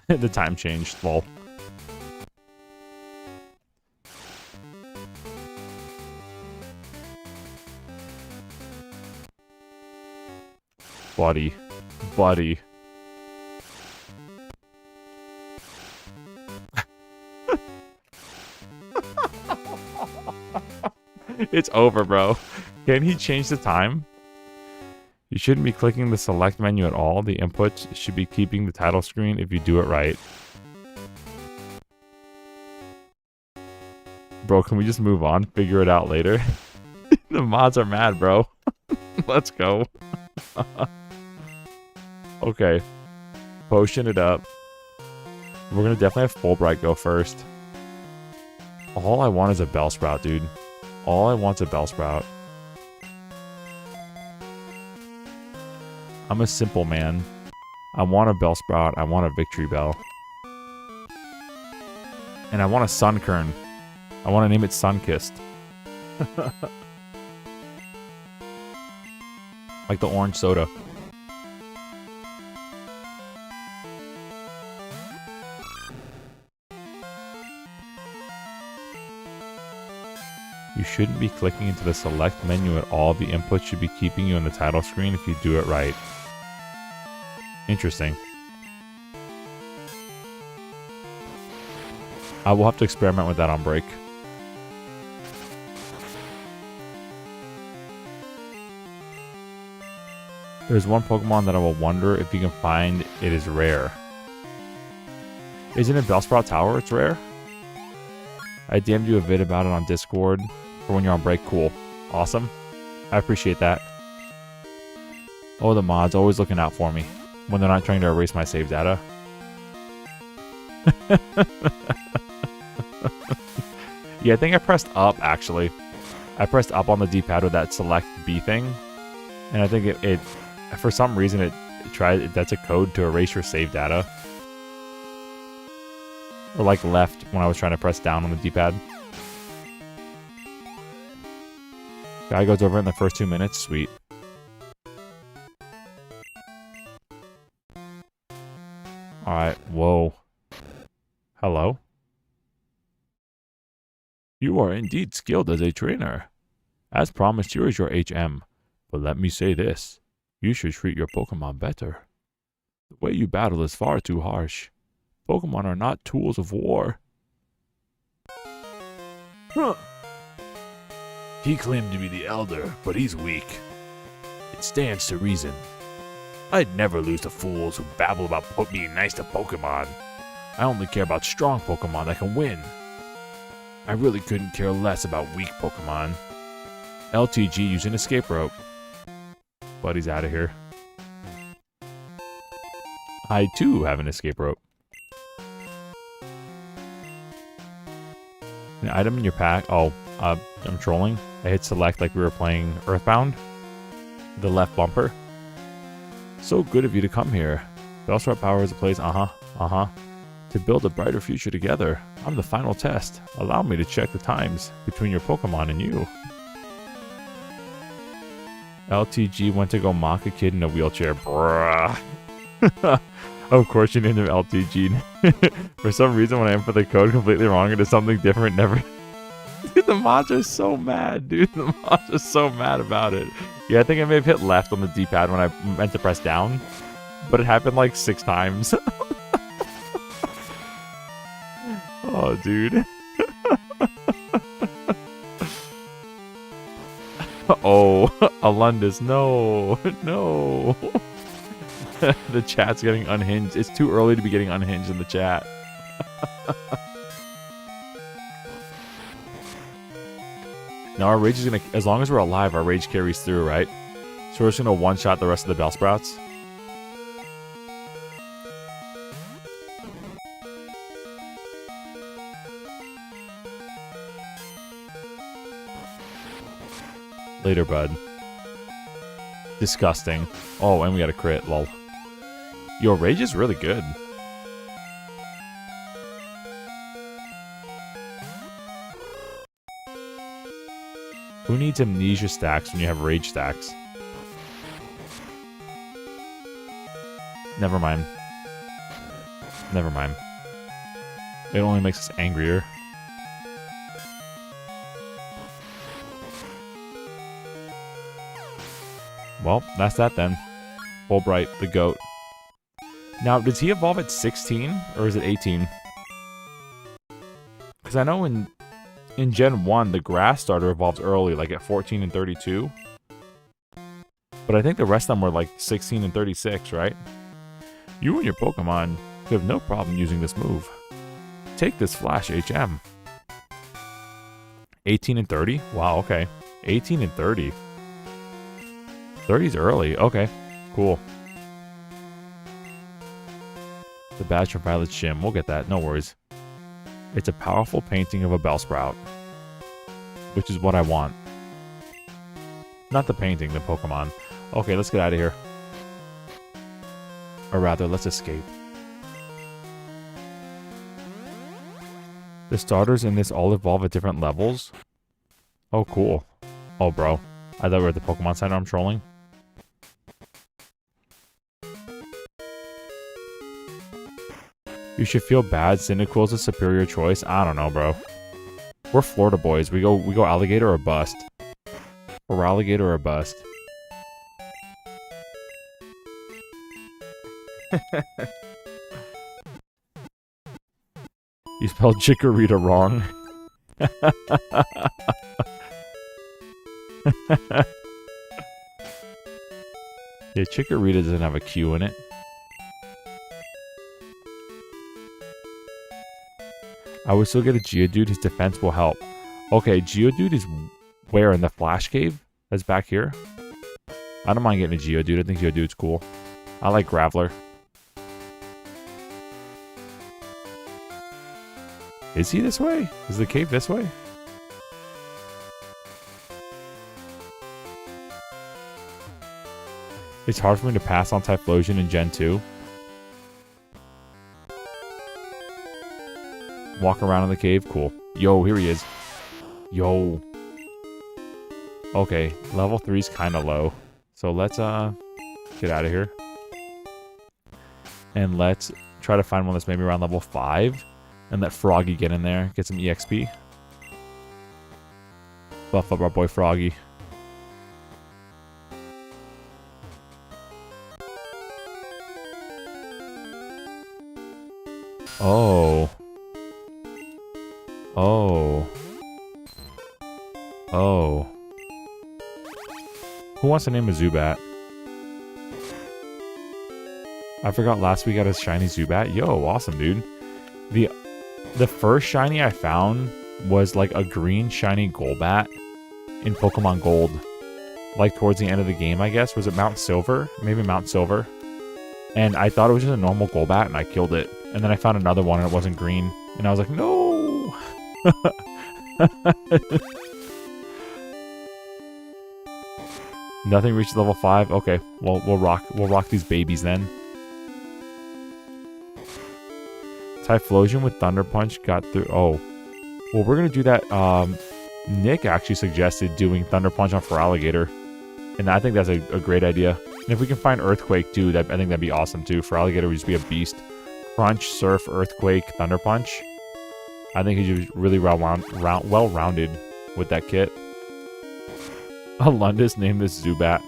The time changed, lol. Buddy. It's over, bro. Can he change the time? You shouldn't be clicking the select menu at all. The inputs should be keeping the title screen if you do it right. Bro, can we just move on? Figure it out later. The mods are mad, bro. Let's go. Okay. Potion it up. We're gonna definitely have Fulbright go first. All I want is a Bellsprout, dude. All I want's a Bellsprout. I'm a simple man. I want a Bellsprout. I want a Victory Bell. And I want a Sunkern. I want to name it Sunkissed. Like the orange soda. You shouldn't be clicking into the select menu at all. The input should be keeping you on the title screen if you do it right. Interesting. I will have to experiment with that on break. There's one Pokemon that I will wonder if you can find it is rare. Isn't it Bellsprout Tower? It's rare? I DM'd you a vid about it on Discord for when you're on break. Cool. Awesome. I appreciate that. Oh, the mods always looking out for me when they're not trying to erase my save data. Yeah, I think I pressed up, actually. I pressed up on the D-pad with that select B thing. And I think it for some reason, it tried. That's a code to erase your save data. Or like left when I was trying to press down on the D-pad. Guy goes over in the first 2 minutes. Sweet. Alright, whoa. Hello? You are indeed skilled as a trainer. As promised, here is your HM. But let me say this. You should treat your Pokemon better. The way you battle is far too harsh. Pokemon are not tools of war. Huh. He claimed to be the Elder, but he's weak. It stands to reason. I'd never lose to fools who babble about being nice to Pokemon. I only care about strong Pokemon that can win. I really couldn't care less about weak Pokemon. LTG using escape rope. Buddy's out of here. I too have an escape rope. An item in your pack. Oh, I'm trolling. I hit select like we were playing Earthbound. The left bumper. So good of you to come here. Bellsprout Power is a place. To build a brighter future together. I'm the final test. Allow me to check the times between your Pokemon and you. LTG went to go mock a kid in a wheelchair. Bruh. Of course you named him LTG. For some reason when I input the code completely wrong into something different, never... Dude, the mods are so mad, dude. The mods are so mad about it. Yeah, I think I may have hit left on the D-pad when I meant to press down. But it happened like 6 times. Oh, dude. Oh, Alundis, no. No. The chat's getting unhinged. It's too early to be getting unhinged in the chat. Now our rage is gonna, as long as we're alive, our rage carries through, right? So we're just gonna one-shot the rest of the Bellsprouts. Later, bud. Disgusting. Oh, and we got a crit, lol. Yo, rage is really good. Who needs amnesia stacks when you have rage stacks? Never mind. Never mind. It only makes us angrier. Well, that's that then. Fulbright, the goat. Now, does he evolve at 16 or is it 18? Because I know in Gen 1, the grass starter evolves early, like at 14 and 32. But I think the rest of them were like 16 and 36, right? You and your Pokemon could have no problem using this move. Take this Flash HM. 18 and 30? Wow, okay. 18 and 30. 30's early. Okay, cool. The badge from Violet Shim. We'll get that. No worries. It's a powerful painting of a Bellsprout. Which is what I want. Not the painting, the Pokemon. Okay, let's get out of here. Or rather, let's escape. The starters in this all evolve at different levels. Oh, cool. Oh, bro. I thought we were at the Pokemon Center. I'm trolling. You should feel bad. Cyndaquil's a superior choice. I don't know, bro. We're Florida boys. We go alligator or bust. Or alligator or bust. You spelled Chikorita wrong. Yeah, Chikorita doesn't have a Q in it. I would still get a Geodude. His defense will help. Okay, Geodude is where? In the Flash Cave? That's back here? I don't mind getting a Geodude. I think Geodude's cool. I like Graveler. Is he this way? Is the cave this way? It's hard for me to pass on Typhlosion in Gen 2. Walk around in the cave. Cool. Yo, here he is. Yo. Okay, level 3's kind of low. So let's get out of here. And let's try to find one that's maybe around level 5. And let Froggy get in there. Get some EXP. Buff up our boy Froggy. Oh. Oh. Oh. Who wants to name a Zubat? I forgot last week I got a shiny Zubat. Yo, awesome, dude. The first shiny I found was like a green shiny Golbat in Pokemon Gold. Like towards the end of the game, I guess. Was it Mount Silver? Maybe Mount Silver. And I thought it was just a normal Golbat and I killed it. And then I found another one and it wasn't green. And I was like, no! Nothing reached level 5. Okay, well we'll rock these babies then. Typhlosion with Thunder Punch got through. Oh. Well, we're gonna do that. Nick actually suggested doing Thunder Punch on Feraligatr. And I think that's a great idea. And if we can find Earthquake too, I think that'd be awesome too. Feraligatr would just be a beast. Crunch, Surf, Earthquake, Thunder Punch. I think he's really well-rounded with that kit. Alundis named this Zubat.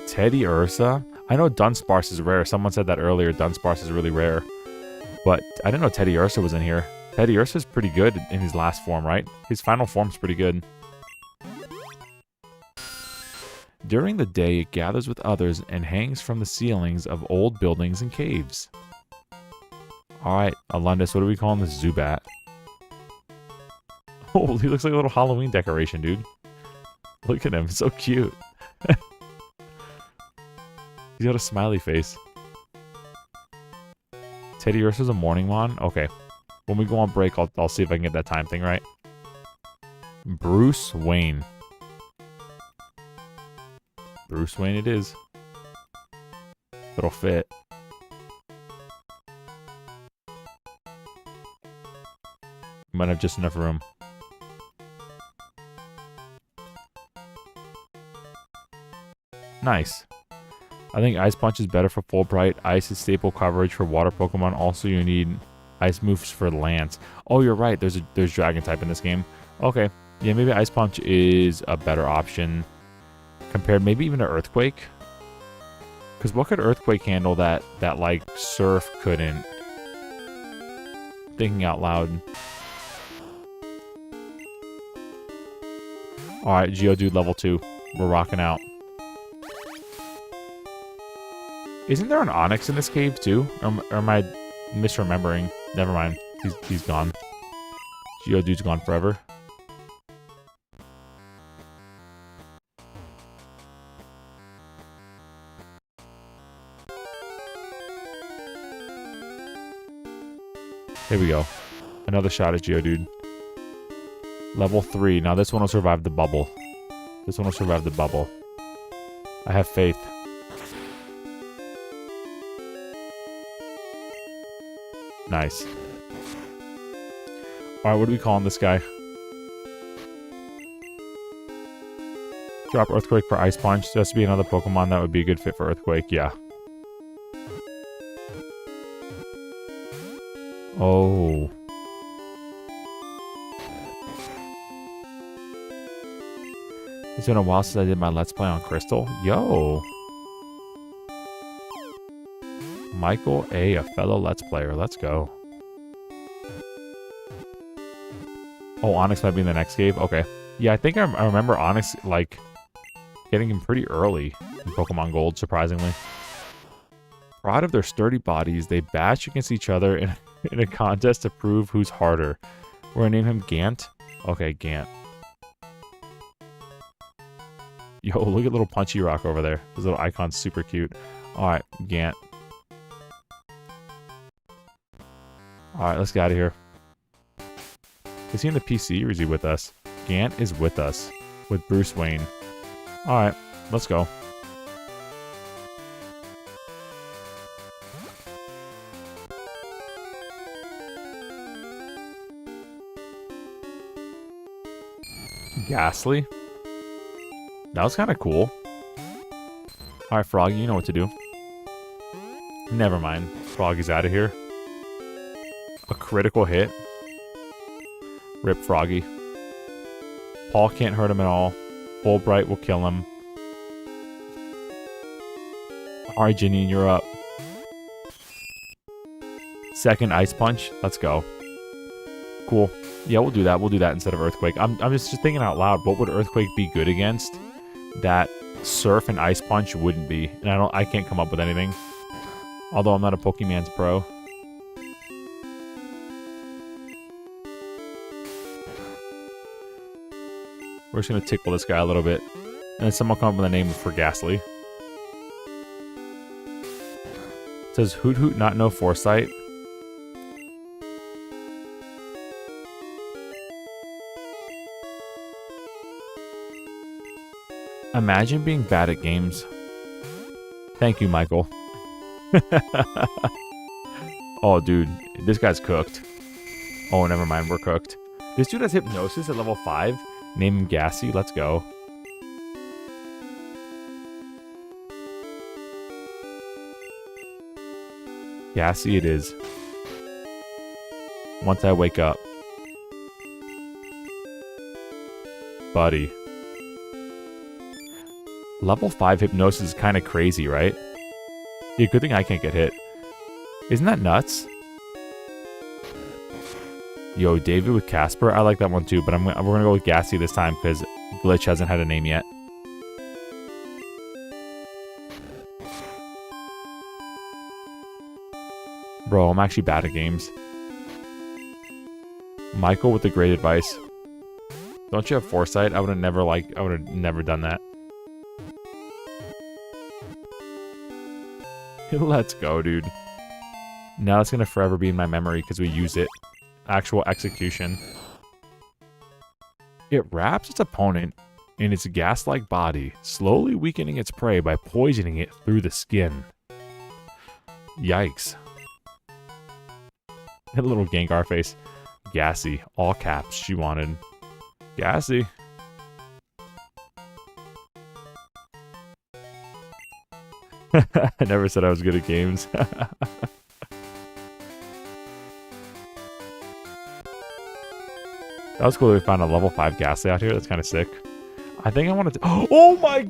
Teddy Ursa? I know Dunsparce is rare. Someone said that earlier. Dunsparce is really rare. But I didn't know Teddy Ursa was in here. Teddy Ursa is pretty good in his last form, right? His final form's pretty good. During the day, it gathers with others and hangs from the ceilings of old buildings and caves. Alright, Alundis, what are we calling this Zubat? Oh, he looks like a little Halloween decoration, dude. Look at him, so cute. He's got a smiley face. Teddy Ursa's a morning mon? Okay. When we go on break, I'll see if I can get that time thing right. Bruce Wayne. Bruce Wayne it is. It'll fit. Might have just enough room. Nice. I think Ice Punch is better for Fulbright. Ice is staple coverage for water Pokemon. Also, you need Ice moves for Lance. Oh, you're right. There's Dragon type in this game. Okay. Yeah, maybe Ice Punch is a better option compared maybe even to Earthquake. Because what could Earthquake handle that like Surf couldn't? Thinking out loud. Alright, Geodude level 2. We're rocking out. Isn't there an Onix in this cave too? Or am I misremembering? Never mind. He's gone. Geodude's gone forever. Here we go. Another shot at Geodude. Level 3. Now this one will survive the bubble. This one will survive the bubble. I have faith. Nice. Alright, what are we calling this guy? Drop Earthquake for Ice Punch. There has to be another Pokemon that would be a good fit for Earthquake. Yeah. Oh. It's been a while since I did my Let's Play on Crystal. Yo. Michael A., a fellow Let's Player. Let's go. Oh, Onix might be in the next cave? Okay. Yeah, I think I remember Onix, like, getting him pretty early in Pokemon Gold, surprisingly. Proud of their sturdy bodies, they bash against each other in a contest to prove who's harder. We're gonna name him Gant? Okay, Gant. Yo, look at little Punchy Rock over there. His little icon's super cute. Alright, Gant. Alright, let's get out of here. Is he in the PC or is he with us? Gant is with us. With Bruce Wayne. Alright, let's go. Ghastly? That was kind of cool. Alright, Froggy, you know what to do. Never mind. Froggy's out of here. A critical hit. Rip Froggy. Paul can't hurt him at all. Fulbright will kill him. Alright, Janine, you're up. Second Ice Punch. Let's go. Cool. Yeah, we'll do that. We'll do that instead of Earthquake. I'm just thinking out loud. What would Earthquake be good against that Surf and Ice Punch wouldn't be? And I can't come up with anything. Although I'm not a Pokemon's pro. We're just gonna tickle this guy a little bit. And then someone come up with a name for Ghastly. It says Hoot Hoot not no foresight. Imagine being bad at games. Thank you, Michael. Oh, dude. This guy's cooked. Oh, never mind. We're cooked. This dude has Hypnosis at level 5. Name him Gassy. Let's go. Gassy it is. Once I wake up. Buddy. Level 5 Hypnosis is kind of crazy, right? Yeah, good thing I can't get hit. Isn't that nuts? Yo, David with Casper. I like that one too, but we're gonna go with Gassy this time because Glitch hasn't had a name yet. Bro, I'm actually bad at games. Michael with the great advice. Don't you have foresight? I would have never done that. Let's go, dude. Now it's gonna forever be in my memory because we use it. Actual execution. It wraps its opponent in its gas-like body, slowly weakening its prey by poisoning it through the skin. Yikes. Hit a little Gengar face. Gassy. All caps she wanted. Gassy. I never said I was good at games. That was cool that we found a level 5 Ghastly out here. That's kind of sick. I think I want to... Oh my...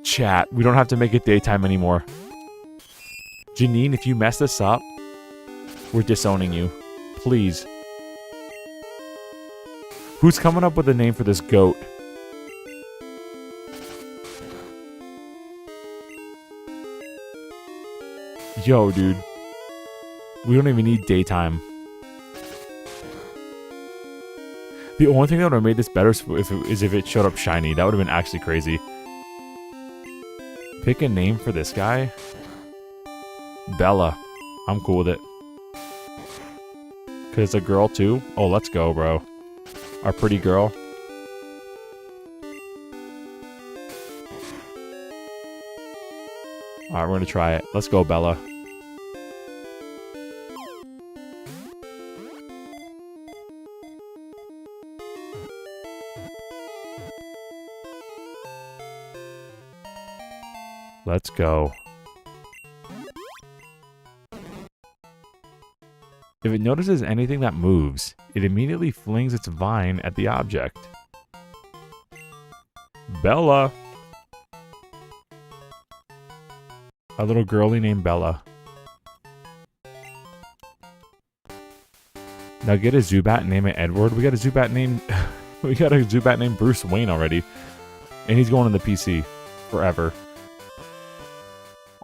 Chat, we don't have to make it daytime anymore. Janine, if you mess this up, we're disowning you. Please. Who's coming up with a name for this goat? Yo, dude. We don't even need daytime. The only thing that would have made this better is if it showed up shiny. That would have been actually crazy. Pick a name for this guy. Bella. I'm cool with it. Because it's a girl too. Oh, let's go, bro. Our pretty girl. Alright, we're going to try it. Let's go, Bella. Let's go. If it notices anything that moves, it immediately flings its vine at the object. Bella! A little girlie named Bella. Now get a Zubat and name it Edward. We got a Zubat named Bruce Wayne already. And he's going to the PC forever.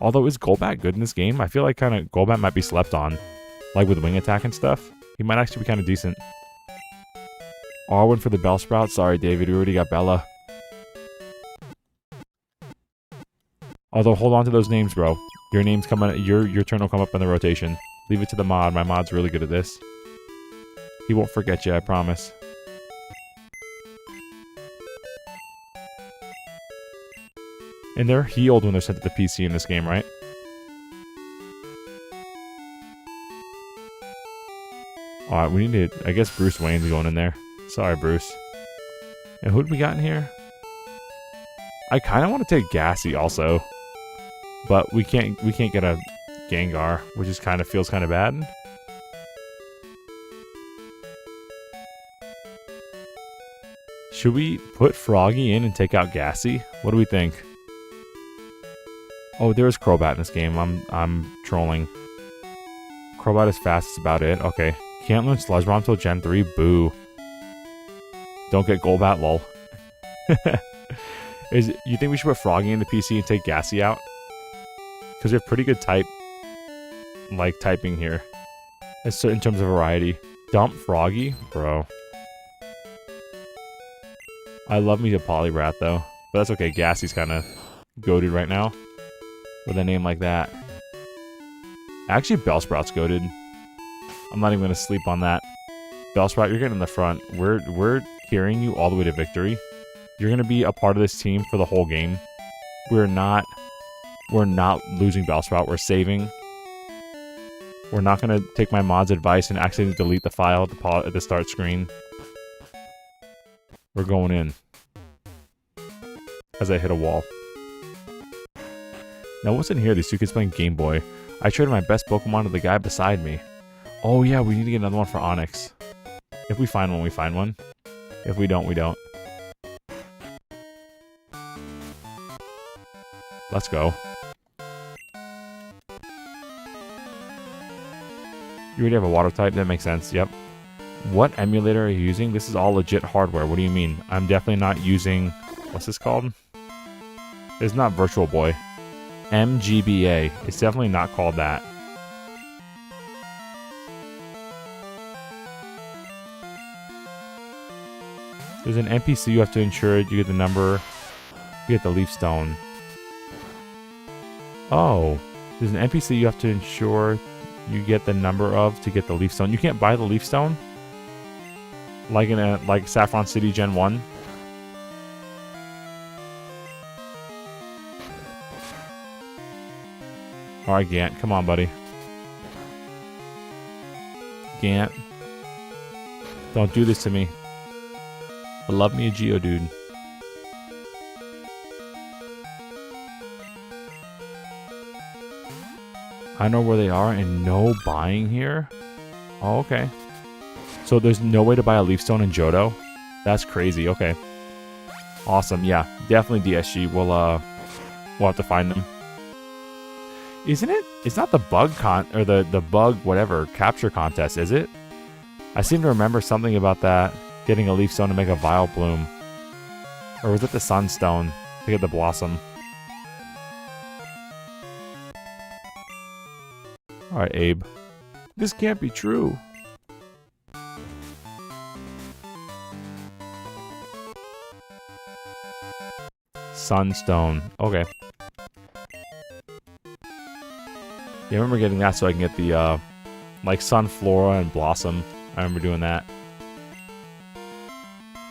Although, is Golbat good in this game? I feel like Golbat might be slept on. Like with wing attack and stuff. He might actually be kind of decent. Oh, I went for the Bellsprout. Sorry, David. We already got Bella. Although, hold on to those names, bro. Your name's coming. Your turn will come up in the rotation. Leave it to the mod. My mod's really good at this. He won't forget you, I promise. And they're healed when they're sent to the PC in this game, right? Alright, we need to... I guess Bruce Wayne's going in there. Sorry, Bruce. And who did we got in here? I kind of want to take Gassy also. But we can't get a Gengar, which is feels kind of bad. Should we put Froggy in and take out Gassy? What do we think? Oh, there's Crobat in this game. I'm trolling. Crobat is fast. That's about it. Okay. Can't learn Sludge Bomb till Gen 3? Boo. Don't get Golbat, lol. You think we should put Froggy in the PC and take Gassy out? Because we have pretty good typing here. In terms of variety. Dump Froggy? Bro. I love me a Poliwrath though. But that's okay, Gassy's kind of goated right now. With a name like that. Actually, Bellsprout's goated. I'm not even going to sleep on that. Bellsprout, you're getting in the front. We're carrying you all the way to victory. You're going to be a part of this team for the whole game. We're not losing Bellsprout. We're saving. We're not going to take my mod's advice and accidentally delete the file at the start screen. We're going in. As I hit a wall. Now, what's in here? These two kids playing Game Boy. I traded my best Pokemon to the guy beside me. Oh, yeah, we need to get another one for Onyx. If we find one, we find one. If we don't, we don't. Let's go. You already have a water type? That makes sense, yep. What emulator are you using? This is all legit hardware. What do you mean? I'm definitely not using... What's this called? It's not Virtual Boy. MGBA. It's definitely not called that. There's an NPC you have to ensure you get the number. You get the Leaf Stone. Oh. There's an NPC you have to ensure you get the number of to get the Leaf Stone. You can't buy the Leaf Stone? Like in like Saffron City Gen 1? Alright, Gant. Come on, buddy. Gant. Don't do this to me. I love me a Geodude. I know where they are and no buying here? Oh, okay. So there's no way to buy a Leaf Stone in Johto? That's crazy. Okay. Awesome. Yeah, definitely DSG. We'll have to find them. Isn't it? It's not the bug the bug whatever capture contest, is it? I seem to remember something about that. Getting a Leaf Stone to make a Vileplume. Or was it the Sunstone to get the Blossom? Alright, Abe. This can't be true. Sunstone. Okay. Yeah, I remember getting that so I can get the, like, Sunflora and Blossom. I remember doing that.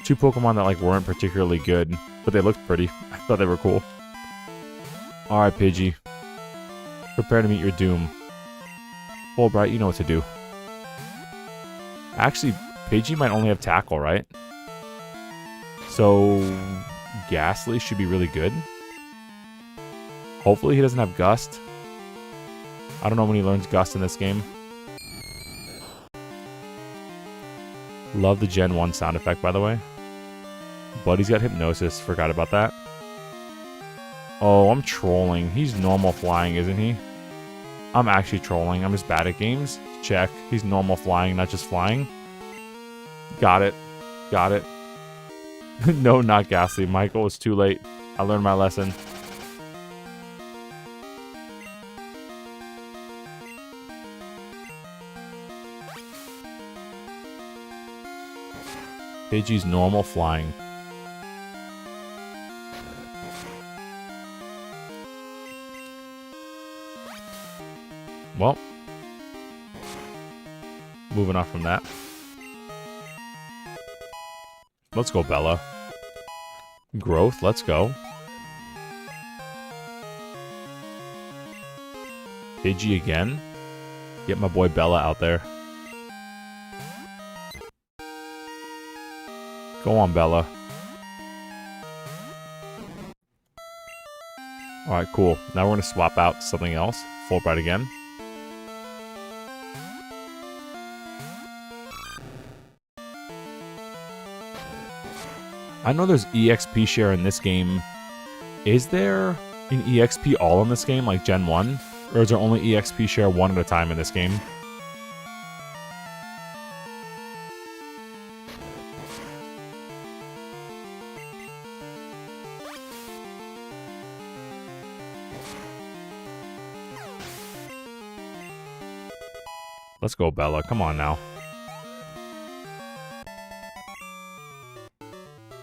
Two Pokemon that, like, weren't particularly good, but they looked pretty. I thought they were cool. Alright, Pidgey. Prepare to meet your doom. Fulbright, you know what to do. Actually, Pidgey might only have Tackle, right? So, Ghastly should be really good. Hopefully he doesn't have Gust. I don't know when he learns Gust in this game. Love the Gen 1 sound effect, by the way. Buddy's got Hypnosis. Forgot about that. Oh, I'm trolling. He's normal flying, isn't he? I'm actually trolling. I'm just bad at games. Check. He's normal flying, not just flying. Got it. Got it. No, not Ghastly. Michael, it's too late. I learned my lesson. Pidgey's normal flying. Well, moving on from that. Let's go, Bella. Growth, let's go. Pidgey again. Get my boy Bella out there. Go on, Bella. Alright, cool. Now we're going to swap out something else. Fulbright again. I know there's EXP share in this game. Is there an EXP all in this game, like Gen 1? Or is there only EXP share one at a time in this game? Let's go, Bella. Come on now.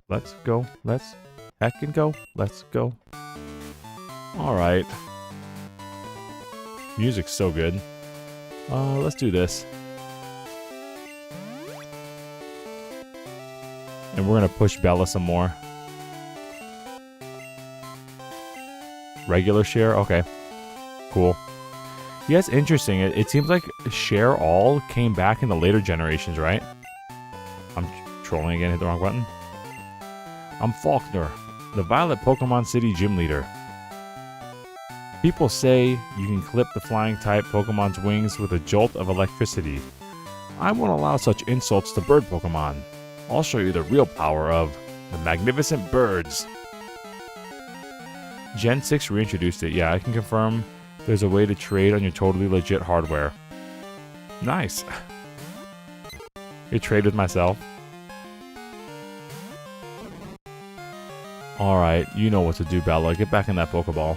Let's go. Let's heckin' go. Let's go. Alright. Music's so good. Let's do this. And we're gonna push Bella some more. Regular share? Okay. Cool. Yeah, it's interesting. It seems like share all came back in the later generations, right? I'm trolling again, hit the wrong button. I'm Faulkner, the Violet Pokemon City Gym Leader. People say you can clip the flying type Pokemon's wings with a jolt of electricity. I won't allow such insults to bird Pokemon. I'll show you the real power of the magnificent birds. Gen 6 reintroduced it. Yeah, I can confirm there's a way to trade on your totally legit hardware. Nice. You trade with myself. Alright, you know what to do, Bella. Get back in that Pokeball.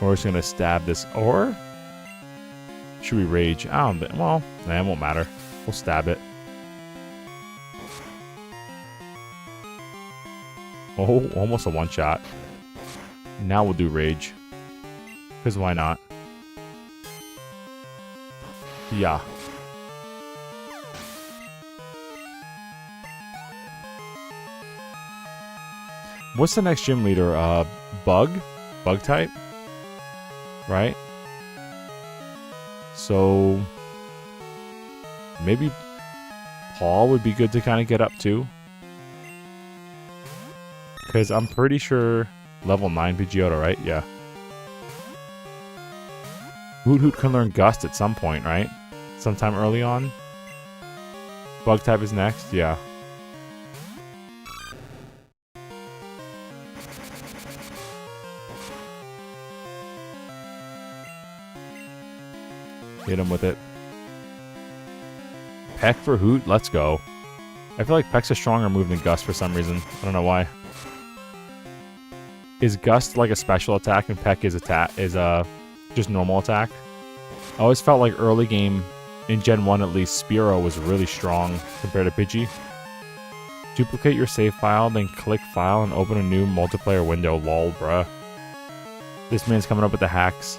We're just gonna stab this, or should we rage? I don't think, well, nah, it won't matter. We'll stab it. Oh, almost a one-shot. Now we'll do rage. Because why not? Yeah. What's the next gym leader? Bug? Bug type? Right? So maybe Paul would be good to kind of get up to. Because I'm pretty sure level 9 Pidgeotto, right? Yeah. Hoot Hoot can learn Gust at some point, right? Sometime early on. Bug type is next, yeah. Hit him with it. Peck for Hoot, let's go. I feel like Peck's a stronger move than Gust for some reason. I don't know why. Is Gust like a special attack and Peck is just normal attack? I always felt like early game, in Gen 1 at least, Spearow was really strong compared to Pidgey. Duplicate your save file, then click file and open a new multiplayer window. Lol, bruh. This man's coming up with the hacks.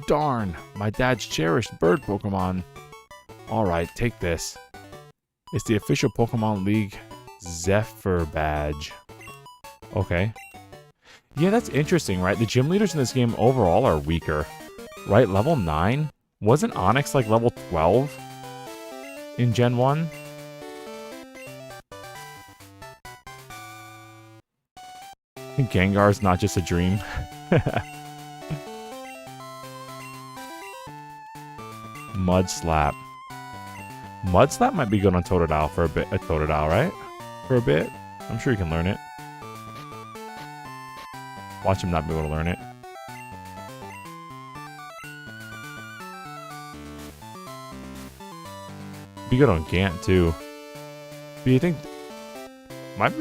Darn, my dad's cherished bird Pokemon. Alright, take this. It's the official Pokemon League Zephyr badge. Okay. Yeah, that's interesting, right? The gym leaders in this game overall are weaker. Right, level 9? Wasn't Onix like level 12 in Gen 1? Gengar's not just a dream. Mud Slap. Mud Slap might be good on Totodile for a bit. Totodile, right? For a bit. I'm sure you can learn it. Watch him not be able to learn it. Be good on Gant too. Do you think might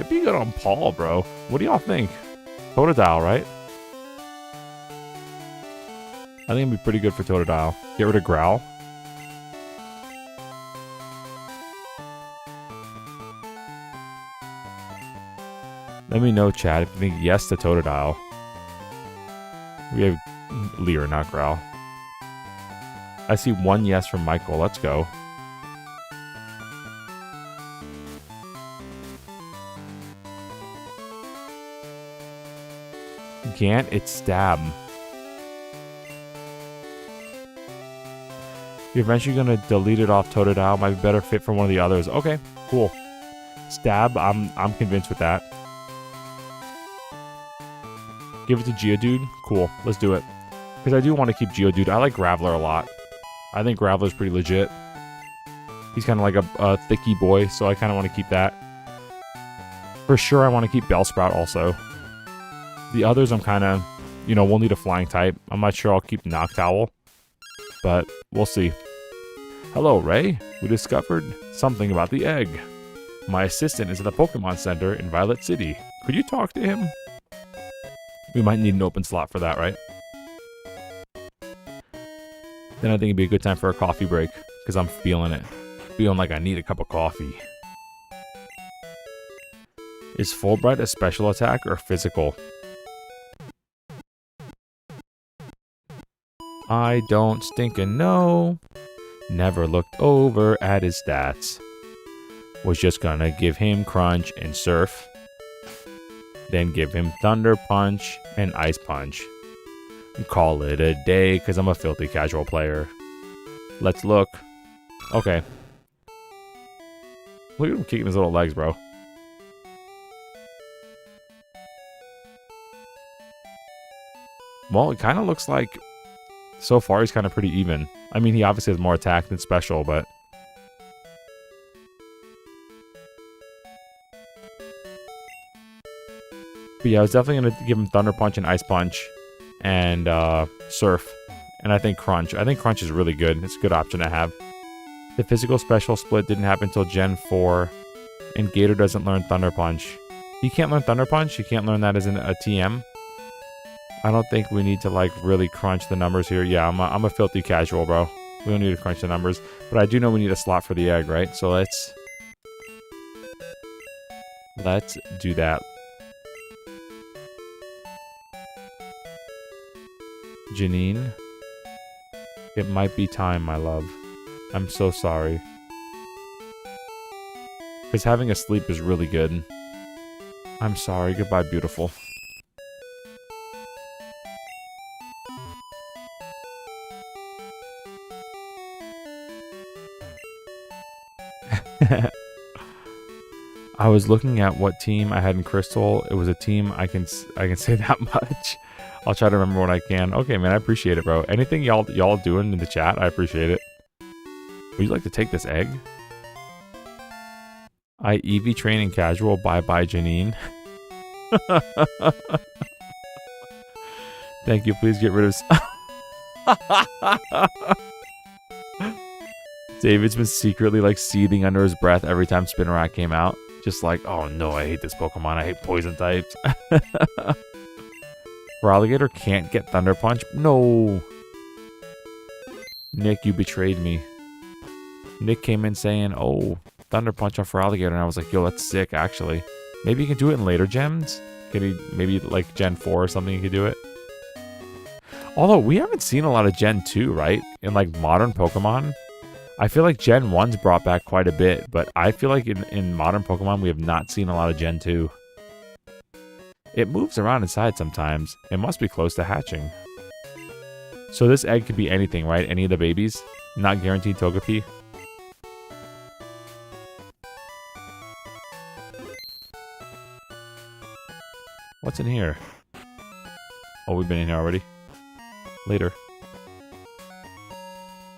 be good on Paul, bro? What do y'all think? Totodile, right? I think it'd be pretty good for Totodile. Get rid of Growl. Let me know, chat, if you think yes to Totodile. We have Leer, not Growl. I see one yes from Michael. Let's go. Gant, it's Stab. You're eventually gonna delete it off Totodile. Might be better fit for one of the others. Okay, cool. Stab, I'm convinced with that. Give it to Geodude. Cool, let's do it. Because I do want to keep Geodude. I like Graveler a lot. I think Graveler's pretty legit. He's kind of like a thicky boy, so I kind of want to keep that. For sure, I want to keep Bellsprout also. The others, I'm kind of, we'll need a flying type. I'm not sure I'll keep Noctowl. but we'll see. Hello, Ray. We discovered something about the egg. My assistant is at the Pokemon Center in Violet City. Could you talk to him? We might need an open slot for that, right? Then I think it'd be a good time for a coffee break, because I'm feeling it. Feeling like I need a cup of coffee. Is Fulbright a special attack or physical? I don't stinkin' know. Never looked over at his stats. Was just gonna give him Crunch and Surf. Then give him Thunder Punch and Ice Punch. And call it a day, because I'm a filthy casual player. Let's look. Okay. Look at him kicking his little legs, bro. Well, it kind of looks like so far he's kind of pretty even. I mean, he obviously has more attack than special, but... But yeah, I was definitely going to give him Thunder Punch and Ice Punch and Surf. And I think Crunch. I think Crunch is really good. It's a good option to have. The physical special split didn't happen until Gen 4. And Gator doesn't learn Thunder Punch. He can't learn Thunder Punch? He can't learn that as a TM? I don't think we need to, like, really crunch the numbers here. Yeah, I'm a filthy casual, bro. We don't need to crunch the numbers. But I do know we need a slot for the egg, right? So let's do that. Janine, it might be time, my love. I'm so sorry. Because having a sleep is really good. I'm sorry. Goodbye, beautiful. I was looking at what team I had in Crystal. It was a team I can say that much. I'll try to remember what I can. Okay, man, I appreciate it, bro. Anything y'all doing in the chat, I appreciate it. Would you like to take this egg? I EV train in casual. Bye-bye, Janine. Thank you. Please get rid of... David's been secretly, like, seething under his breath every time Spinarak came out. Just like, oh no, I hate this Pokemon. I hate poison types. Feraligatr can't get Thunder Punch? No. Nick, you betrayed me. Nick came in saying, oh, Thunder Punch on Feraligatr. And I was like, yo, that's sick, actually. Maybe you can do it in later gens? Could he, maybe like Gen 4 or something, you could do it? Although, we haven't seen a lot of Gen 2, right? In, like, modern Pokemon. I feel like Gen 1's brought back quite a bit, but I feel like in modern Pokemon, we have not seen a lot of Gen 2. It moves around inside sometimes. It must be close to hatching. So this egg could be anything, right? Any of the babies? Not guaranteed Togepi? What's in here? Oh, we've been in here already. Later.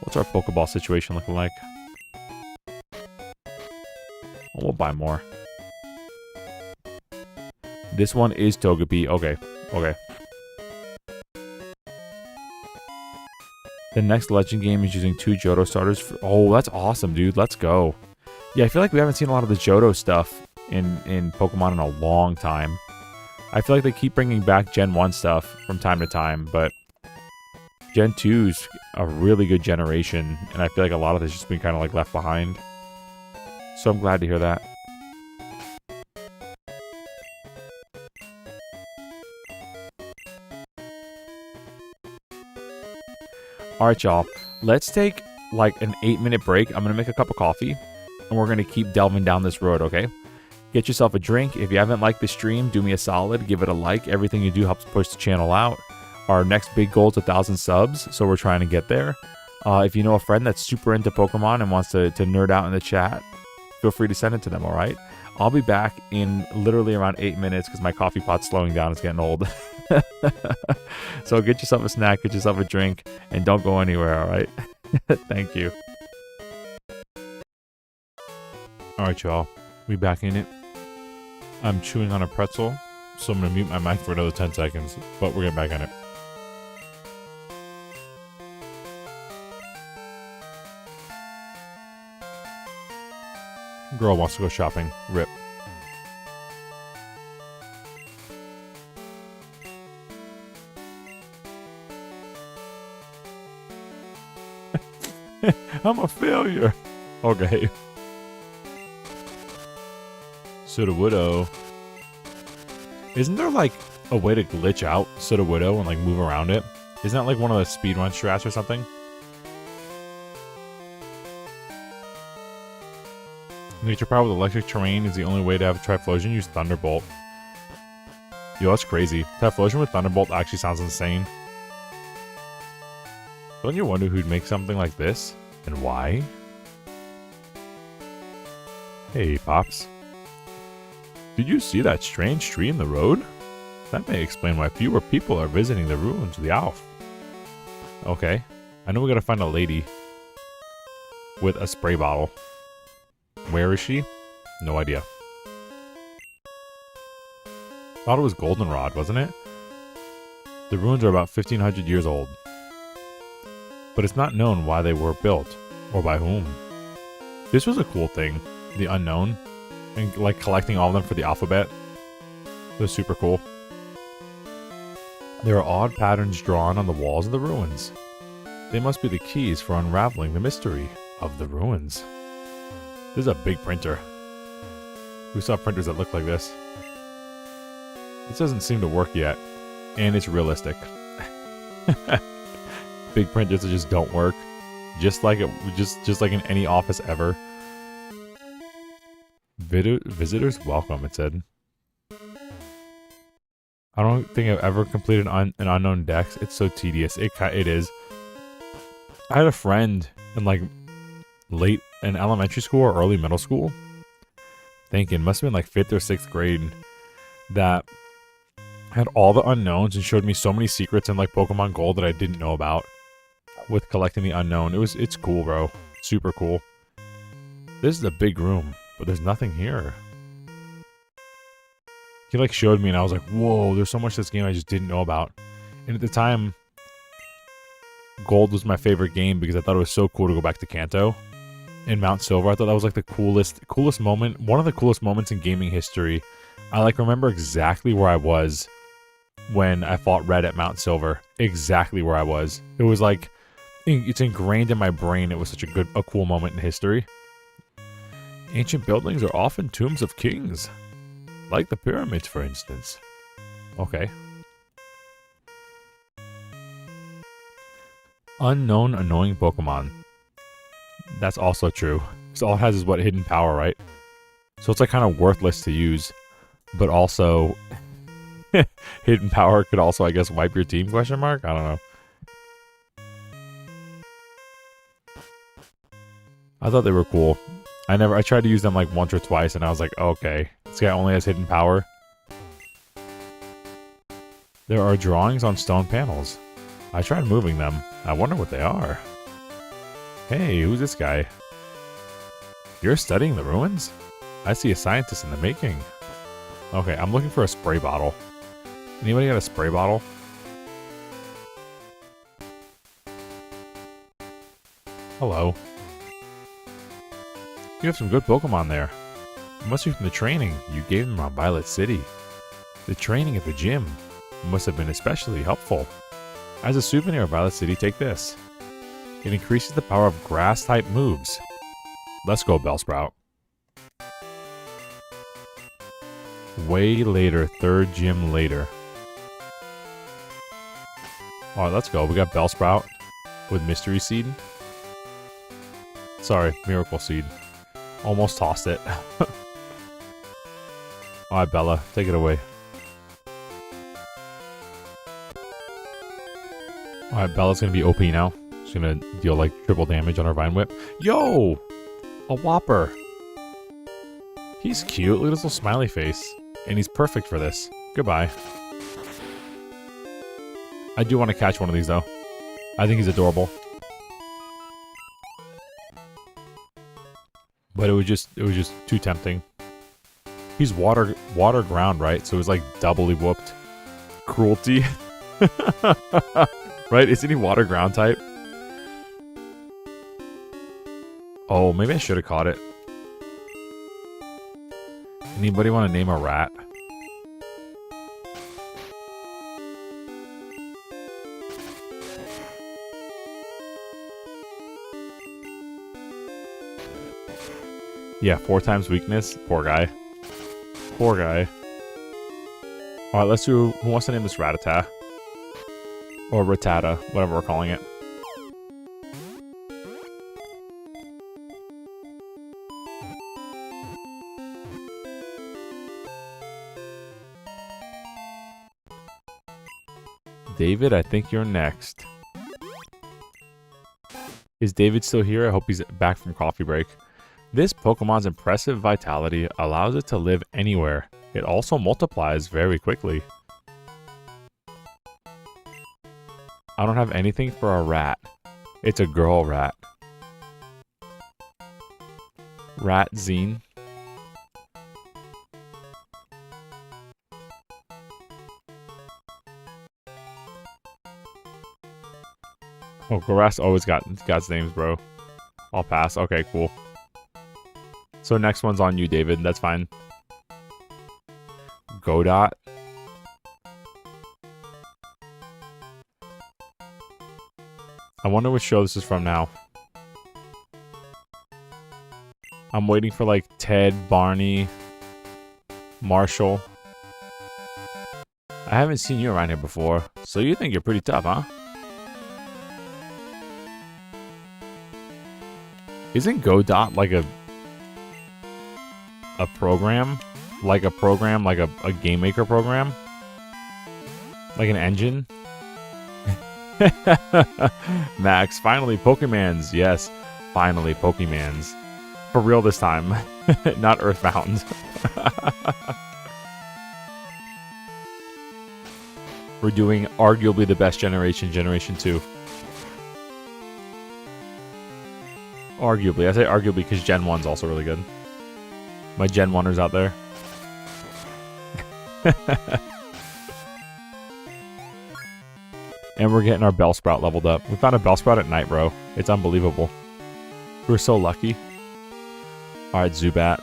What's our Pokeball situation looking like? Oh, we'll buy more. This one is Togepi. Okay. Okay. The next Legend game is using 2 Johto starters. Oh, that's awesome, dude. Let's go. Yeah, I feel like we haven't seen a lot of the Johto stuff in Pokemon in a long time. I feel like they keep bringing back Gen 1 stuff from time to time, but Gen 2's a really good generation, and I feel like a lot of this has just been kind of like left behind. So I'm glad to hear that. Alright, y'all. Let's take like an 8-minute break. I'm going to make a cup of coffee, and we're going to keep delving down this road, okay? Get yourself a drink. If you haven't liked the stream, do me a solid. Give it a like. Everything you do helps push the channel out. Our next big goal is 1,000 subs, so we're trying to get there. If you know a friend that's super into Pokemon and wants to nerd out in the chat, feel free to send it to them, alright? I'll be back in literally around 8 minutes because my coffee pot's slowing down. It's getting old. So get yourself a snack, get yourself a drink, and don't go anywhere, alright? Thank you. Alright, y'all. We back in it. I'm chewing on a pretzel, so I'm going to mute my mic for another 10 seconds, but we're getting back on it. Girl wants to go shopping. Rip. I'm a failure. Okay. Sudowoodo. Isn't there like a way to glitch out Sudowoodo and like move around it? Isn't that like one of the speedrun strats or something? Nature power with electric terrain is the only way to have Typhlosion use Thunderbolt. Yo, that's crazy. Typhlosion with Thunderbolt actually sounds insane. Don't you wonder who'd make something like this? And why? Hey, Pops. Did you see that strange tree in the road? That may explain why fewer people are visiting the ruins of the Alph. Okay. I know we gotta find a lady with a spray bottle. Where is she? No idea. Thought it was Goldenrod, wasn't it? The ruins are about 1,500 years old. But it's not known why they were built, or by whom. This was a cool thing, the unknown, and like collecting all of them for the alphabet. It was super cool. There are odd patterns drawn on the walls of the ruins. They must be the keys for unraveling the mystery of the ruins. This is a big printer. We saw printers that look like this. This doesn't seem to work yet, and it's realistic. Big printers that just don't work, just like in any office ever. Visitors welcome, it said. I don't think I've ever completed an unknown dex. It's so tedious. It is. I had a friend in like late in elementary school or early middle school. Thinking must have been like 5th or 6th grade, that had all the unknowns and showed me so many secrets in like Pokemon Gold that I didn't know about with collecting the unknown. It's cool, bro. Super cool. This is a big room, but there's nothing here. He like showed me and I was like, whoa, there's so much to this game I just didn't know about. And at the time, Gold was my favorite game because I thought it was so cool to go back to Kanto. In Mount Silver, I thought that was like the coolest moment, one of the coolest moments in gaming history. I like remember exactly where I was when I fought Red at Mount Silver. Exactly where I was. It was like, it's ingrained in my brain. It was such a cool moment in history. Ancient buildings are often tombs of kings. Like the pyramids, for instance. Okay. Unknown annoying Pokemon. That's also true. Because all it has is what, hidden power, right? So it's like kind of worthless to use. But also, hidden power could also, I guess, wipe your team, question mark? I don't know. I thought they were cool. I tried to use them like once or twice and I was like, okay, this guy only has hidden power. There are drawings on stone panels. I tried moving them. I wonder what they are. Hey, who's this guy? You're studying the ruins? I see a scientist in the making. Okay, I'm looking for a spray bottle. Anybody got a spray bottle? Hello. You have some good Pokemon there. It must be from the training you gave them on Violet City. The training at the gym must have been especially helpful. As a souvenir of Violet City, take this. It increases the power of grass-type moves. Let's go, Bellsprout. Way later, 3rd gym later. Alright, let's go. We got Bellsprout with Mystery Seed. Sorry, Miracle Seed. Almost tossed it. Alright, Bella, take it away. Alright, Bella's gonna be OP now. She's gonna deal like triple damage on her Vine Whip. Yo! A Whopper! He's cute. Look at his little smiley face. And he's perfect for this. Goodbye. I do want to catch one of these though. I think he's adorable. But it was just too tempting. He's water ground, right? So it was like doubly whooped. Cruelty. Right? Isn't he water ground type? Oh, maybe I should have caught it. Anybody want to name a rat? Yeah, 4 times weakness. Poor guy. Poor guy. Alright, let's do... Who wants to name this Rattata? Or Rattata, whatever we're calling it. David, I think you're next. Is David still here? I hope he's back from coffee break. This Pokemon's impressive vitality allows it to live anywhere. It also multiplies very quickly. I don't have anything for a rat. It's a girl rat. Rat Zine. Oh, grass always got names, bro. I'll pass. Okay, cool. So next one's on you, David. That's fine. Godot. I wonder which show this is from now. I'm waiting for like Ted, Barney, Marshall. I haven't seen you around here before, so you think you're pretty tough, huh? Isn't Godot like a program? Like a program, like a game maker program? Like an engine? Max, finally Pokemans. Yes, finally Pokemans. For real this time. Not Earthbound. We're doing arguably the best generation, Generation 2. Arguably. I say arguably because Gen 1's also really good. My Gen 1ers out there. And we're getting our Bellsprout leveled up. We found a Bellsprout at night, bro. It's unbelievable. We're so lucky. Alright, Zubat.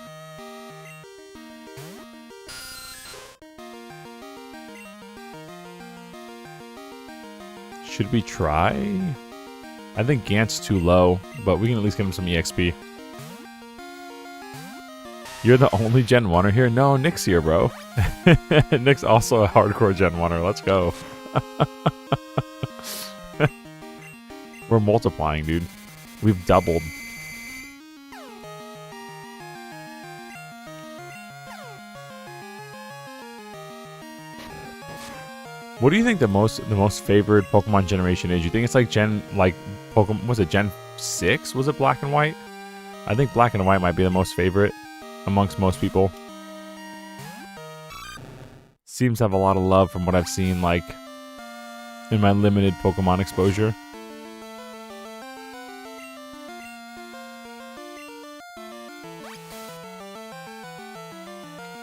Should we try? I think Gant's too low, but we can at least give him some EXP. You're the only Gen 1er here? No, Nick's here, bro. Nick's also a hardcore Gen 1er. Let's go. We're multiplying, dude. We've doubled. What do you think the most favored Pokemon generation is? You think it's like Pokemon, was it Gen 6? Was it Black and White? I think Black and White might be the most favorite amongst most people. Seems to have a lot of love from what I've seen, like, in my limited Pokemon exposure.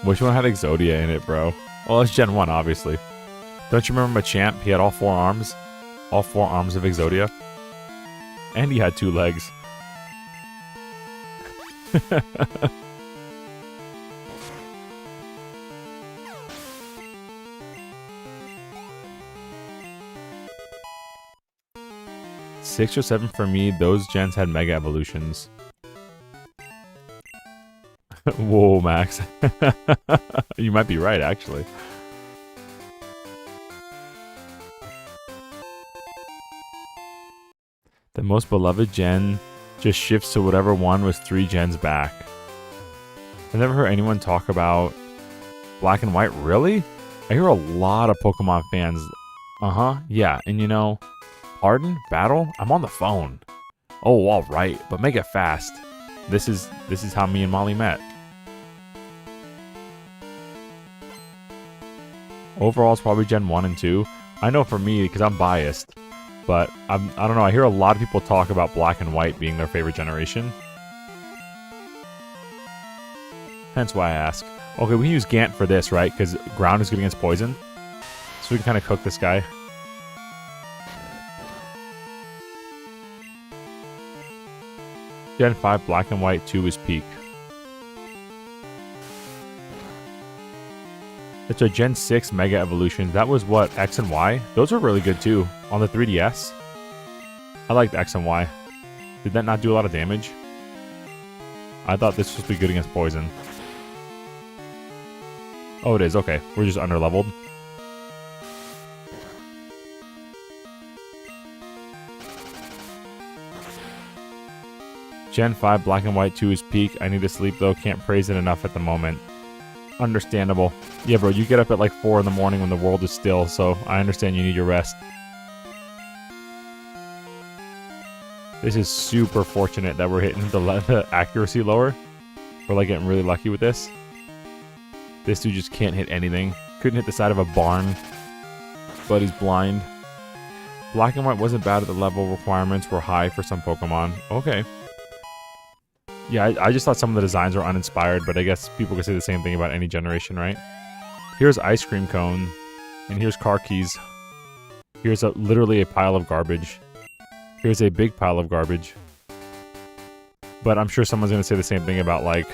Which one had Exodia in it, bro? Well, it's Gen 1, obviously. Don't you remember Machamp? He had all 4 arms. All 4 arms of Exodia. And he had 2 legs. Six or 7 for me. Those gens had Mega Evolutions. Whoa, Max. You might be right, actually. The most beloved gen just shifts to whatever one was 3 gens back. I've never heard anyone talk about Black and White. Really? I hear a lot of Pokemon fans. Yeah, and you know, pardon? Battle? I'm on the phone. Oh, alright, but make it fast. This is how me and Molly met. Overall, it's probably Gen 1 and 2. I know for me, because I'm biased. But, I don't know, I hear a lot of people talk about Black and White being their favorite generation. Hence why I ask. Okay, we can use Gant for this, right? Because ground is good against poison. So we can kind of cook this guy. Gen 5 Black and White 2 is peak. It's a Gen 6 Mega Evolution. That was what, X and Y? Those were really good too on the 3DS. I liked X and Y. Did that not do a lot of damage? I thought this was supposed to be good against poison. Oh, it is. Okay. We're just under-leveled. Gen 5 Black and White 2 is peak. I need to sleep though. Can't praise it enough at the moment. Understandable. Yeah, bro, you get up at like 4 in the morning when the world is still, so I understand you need your rest. This is super fortunate that we're hitting the accuracy lower. We're like getting really lucky with this. This dude just can't hit anything. Couldn't hit the side of a barn, but he's blind. Black and White wasn't bad at the level. Requirements were high for some Pokemon. Okay. Yeah, I just thought some of the designs were uninspired, but I guess people could say the same thing about any generation, right? Here's Ice Cream Cone, and here's car keys. Here's literally a pile of garbage. Here's a big pile of garbage. But I'm sure someone's going to say the same thing about, like,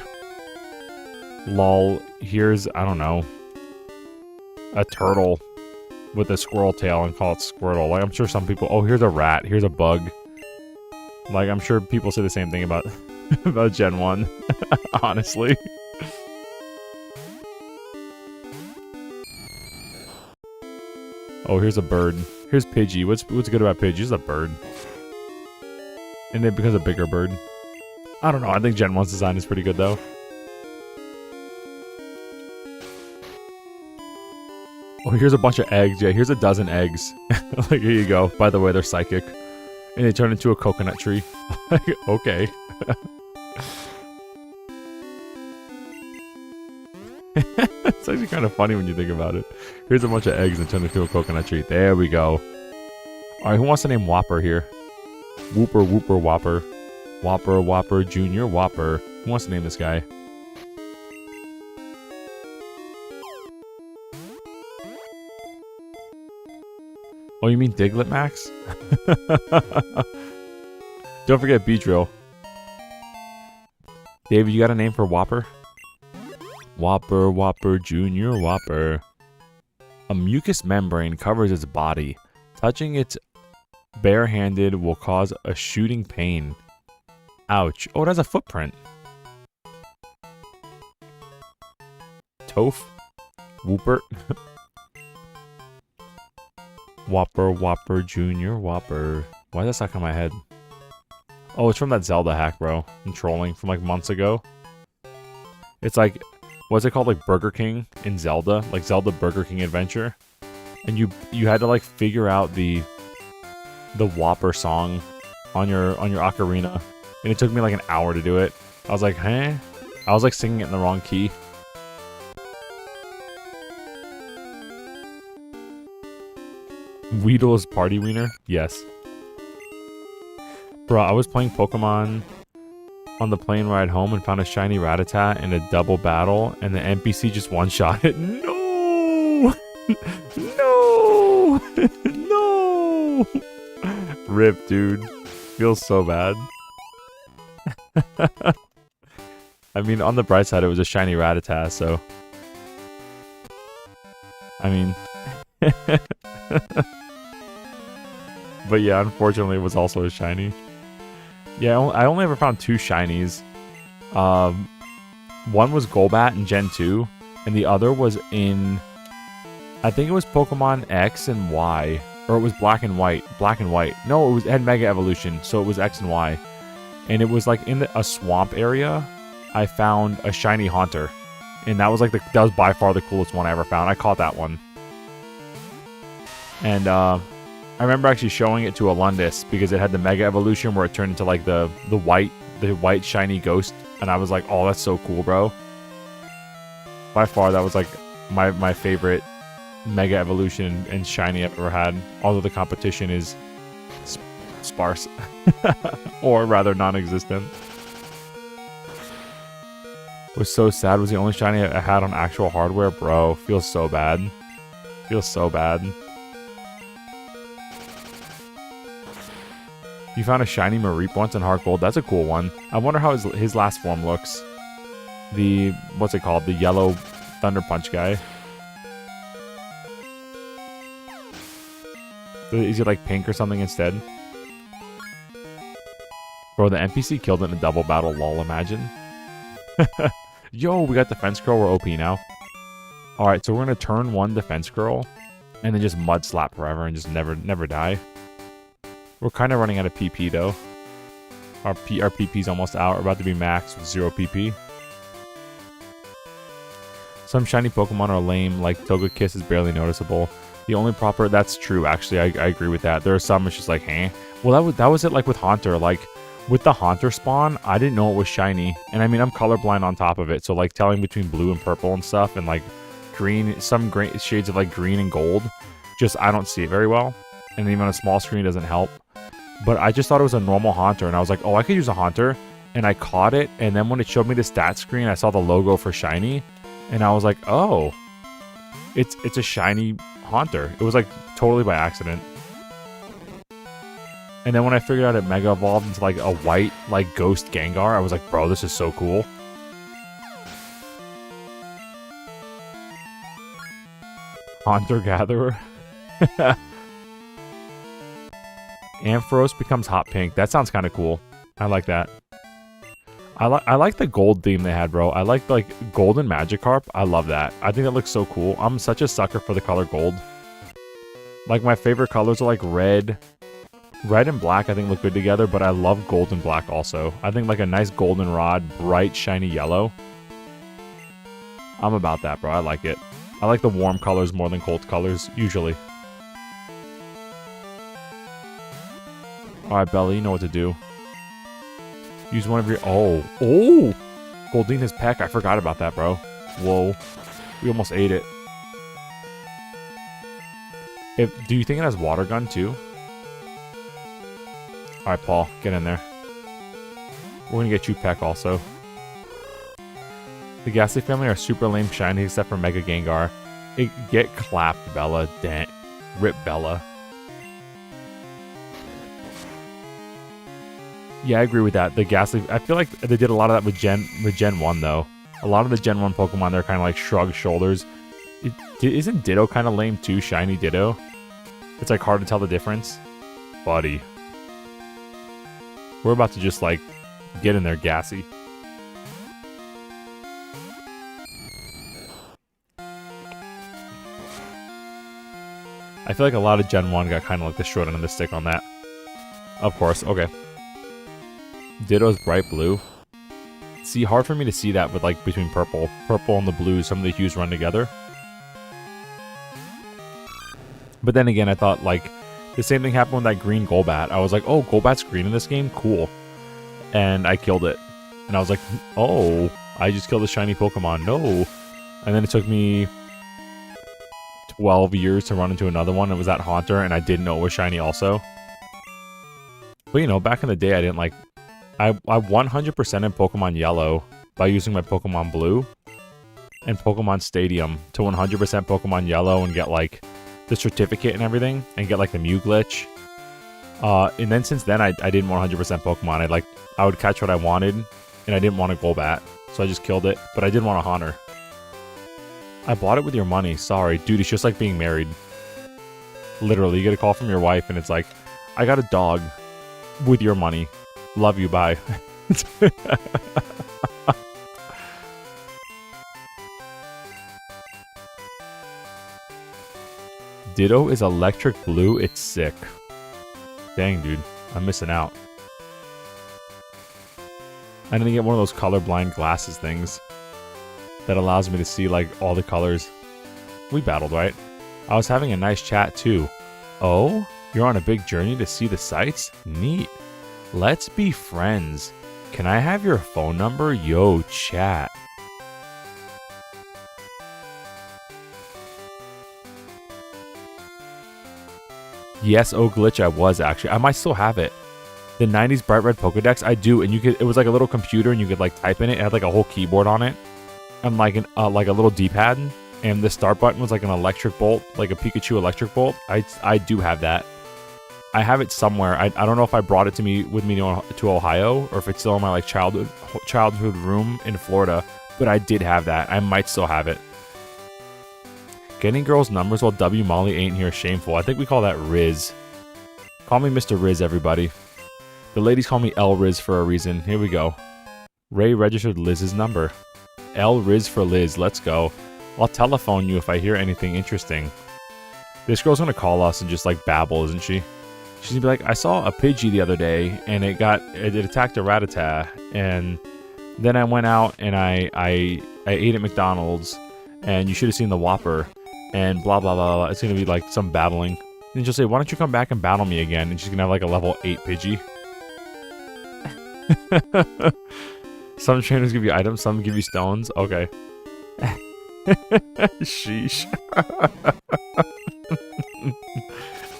lol, here's, I don't know, a turtle with a squirrel tail and call it Squirtle. Like, I'm sure some people, oh, here's a rat, here's a bug. Like, I'm sure people say the same thing about... about Gen 1, honestly. Oh, here's a bird. Here's Pidgey. What's good about Pidgey? He's a bird. And it becomes a bigger bird. I don't know. I think Gen 1's design is pretty good, though. Oh, here's a bunch of eggs. Yeah, here's a dozen eggs. Like, here you go. By the way, they're psychic. And they turn into a coconut tree. Like, okay. It's actually kind of funny when you think about it. Here's a bunch of eggs and turn into a coconut tree. There we go. Alright, who wants to name Whopper here? Whooper, Whooper, Whopper. Whopper, Whopper, Junior, Whopper. Who wants to name this guy? Oh, you mean Diglett Max? Don't forget Beedrill. David, you got a name for Whopper? Whopper, Whopper, Junior, Whopper. A mucous membrane covers its body. Touching it barehanded will cause a shooting pain. Ouch. Oh, it has a footprint. Toph? Whooper? Whopper, Whopper, Junior, Whopper. Why is that stuck in my head? Oh, it's from that Zelda hack, bro. I'm trolling from like months ago. It's like, what's it called? Like Burger King in Zelda? Like Zelda Burger King Adventure. And you had to like figure out the Whopper song on your ocarina. And it took me like an hour to do it. I was like, huh? I was like singing it in the wrong key. Weedle's Party Wiener? Yes. Bro, I was playing Pokemon on the plane ride home and found a shiny Rattata in a double battle, and the NPC just one-shot it. No! No! No! Rip, dude. Feels so bad. I mean, on the bright side, it was a shiny Rattata, so... I mean... But yeah, unfortunately, it was also a shiny. Yeah, I only ever found 2 shinies. One was Golbat in Gen 2, and the other was in... I think it was Pokemon X and Y. Or it was Black and White. Black and White. No, it had Mega Evolution, so it was X and Y. And it was like in a swamp area, I found a shiny Haunter. And that was like that was by far the coolest one I ever found. I caught that one. And I remember actually showing it to Alundis because it had the Mega Evolution where it turned into like the white shiny ghost, and I was like, oh, that's so cool, bro. By far, that was like my favorite Mega Evolution and shiny I've ever had, although the competition is sparse. Or rather non-existent. Was so sad. Was the only shiny I had on actual hardware, bro. Feels so bad. Feels so bad. You found a shiny Mareep once in Heart Gold. That's a cool one. I wonder how his last form looks. The, what's it called? The yellow Thunder Punch guy. Is it like pink or something instead? Bro, the NPC killed it in a double battle, lol, imagine. Yo, we got Defense Girl, we're OP now. Alright, so we're gonna turn 1 Defense Girl, and then just mud slap forever and just never die. We're kind of running out of PP though. Our PP's almost out. We're about to be max with 0 PP. Some shiny Pokemon are lame, like Togekiss is barely noticeable. The only proper... That's true, actually. I agree with that. There are some it's just like, eh. Well, that was it like with Haunter. Like, with the Haunter spawn, I didn't know it was shiny. And I mean, I'm colorblind on top of it. So, like, telling between blue and purple and stuff, and, like, green... Some shades of, like, green and gold. Just, I don't see it very well. And even on a small screen doesn't help. But I just thought it was a normal Haunter. And I was like, oh, I could use a Haunter. And I caught it. And then when it showed me the stat screen, I saw the logo for shiny. And I was like, oh, it's a shiny Haunter. It was like totally by accident. And then when I figured out it Mega Evolved into like a white, like Ghost Gengar, I was like, bro, this is so cool. Haunter Gatherer. Ampharos becomes hot pink. That sounds kind of cool. I like that. I like the gold theme they had, bro. I like golden Magikarp. I love that. I think that looks so cool. I'm such a sucker for the color gold. Like, my favorite colors are like red. Red and black I think look good together, but I love gold and black also. I think like a nice goldenrod, bright, shiny yellow. I'm about that, bro. I like it. I like the warm colors more than cold colors, usually. Alright, Bella, you know what to do. Use one of your... Oh! Goldina's Peck. I forgot about that, bro. Whoa. We almost ate it. Do you think it has Water Gun, too? Alright, Paul. Get in there. We're gonna get you Peck, also. The Ghastly family are super lame shiny, except for Mega Gengar. Get clapped, Bella. Dang. Rip Bella. Yeah, I agree with that. The Ghastly... I feel like they did a lot of that with Gen 1, though. A lot of the Gen 1 Pokemon, they're kind of like shrug shoulders. Isn't Ditto kind of lame, too? Shiny Ditto? It's like hard to tell the difference. Buddy. We're about to just, like, get in there, Gassy. I feel like a lot of Gen 1 got kind of like the short end of the stick on that. Of course, okay. Ditto's bright blue. See, hard for me to see that with like between purple. Purple and the blue, some of the hues run together. But then again, I thought like the same thing happened with that green Golbat. I was like, oh, Golbat's green in this game? Cool. And I killed it. And I was like, oh, I just killed a shiny Pokemon. No. And then it took me 12 years to run into another one. It was that Haunter, and I didn't know it was shiny also. But you know, back in the day, I didn't like... I 100% in Pokemon Yellow by using my Pokemon Blue and Pokemon Stadium to 100% Pokemon Yellow and get like the certificate and everything and get like the Mew glitch. And then since then I didn't want 100% Pokemon. I would catch what I wanted and I didn't want a Golbat, so I just killed it. But I did want a Haunter. I bought it with your money. Sorry, dude. It's just like being married. Literally, you get a call from your wife and it's like, I got a dog with your money. Love you, bye. Ditto is electric blue. It's sick. Dang, dude. I'm missing out. I need to get one of those colorblind glasses things that allows me to see, like, all the colors. We battled, right? I was having a nice chat, too. Oh? You're on a big journey to see the sights? Neat. Let's be friends. Can I have your phone number? Yo, chat. Yes, oh glitch, I was actually. I might still have it. The 90s Bright Red Pokedex, I do, and you could. It was like a little computer, and you could like type in it. It had like a whole keyboard on it, and like a little D-pad, and the start button was like an electric bolt, like a Pikachu electric bolt. I do have that. I have it somewhere. I don't know if I brought it with me to Ohio or if it's still in my like childhood room in Florida, but I did have that. I might still have it. Getting girls' numbers while W Molly ain't here shameful. I think we call that Riz. Call me Mr. Riz, everybody. The ladies call me L Riz for a reason. Here we go. Ray registered Liz's number. L Riz for Liz. Let's go. I'll telephone you if I hear anything interesting. This girl's gonna call us and just like babble, isn't she? She's gonna be like, I saw a Pidgey the other day and it attacked a Rattata, and then I went out and I ate at McDonald's, and you should have seen the Whopper, and blah blah blah blah. It's gonna be like some babbling. And she'll say, why don't you come back and battle me again? And she's gonna have like a level 8 Pidgey. Some trainers give you items, some give you stones. Okay. Sheesh.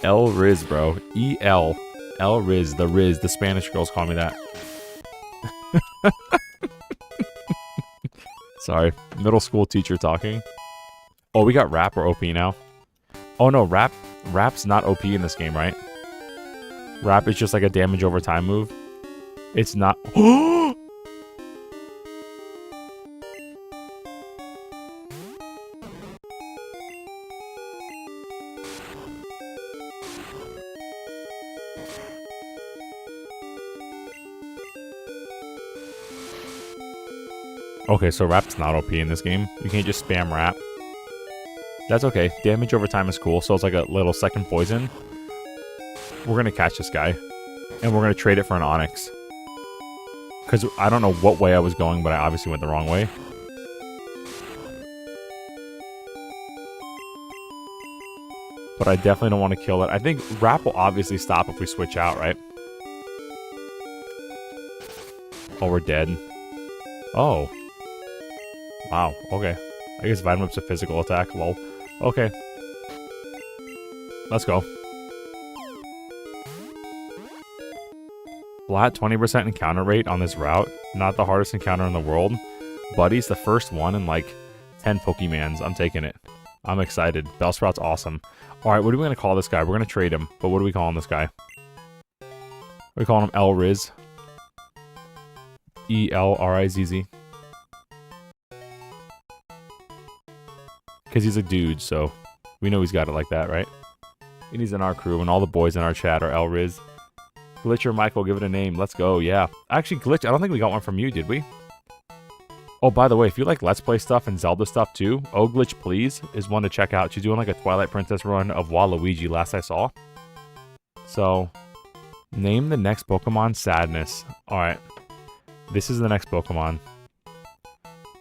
L Riz, bro. E-L. L Riz. The Riz. The Spanish girls call me that. Sorry. Middle school teacher talking. Oh, we got Rap or OP now. Oh no, Rap's not OP in this game, right? Rap is just like a damage over time move. It's not. Okay, so Rap's not OP in this game. You can't just spam Rap. That's okay. Damage over time is cool, so it's like a little second poison. We're going to catch this guy, and we're going to trade it for an Onyx. Because I don't know what way I was going, but I obviously went the wrong way. But I definitely don't want to kill it. I think Rap will obviously stop if we switch out, right? Oh, we're dead. Oh. Wow, okay. I guess Vitamin Whip's a physical attack, lol. Okay. Let's go. Flat 20% encounter rate on this route. Not the hardest encounter in the world. Buddy's the first one in like 10 Pokemans. I'm taking it. I'm excited. Bellsprout's awesome. Alright, what are we going to call this guy? We're going to trade him, but what are we calling this guy? We're calling him L Riz. E-L-R-I-Z-Z. Because he's a dude, so we know he's got it like that, right? And he's in our crew, and all the boys in our chat are El Riz. Glitch or Michael, give it a name. Let's go, yeah. Actually, Glitch, I don't think we got one from you, did we? Oh, by the way, if you like Let's Play stuff and Zelda stuff too, Oh Glitch Please is one to check out. She's doing like a Twilight Princess run of Waluigi last I saw. So, name the next Pokemon Sadness. Alright. This is the next Pokemon.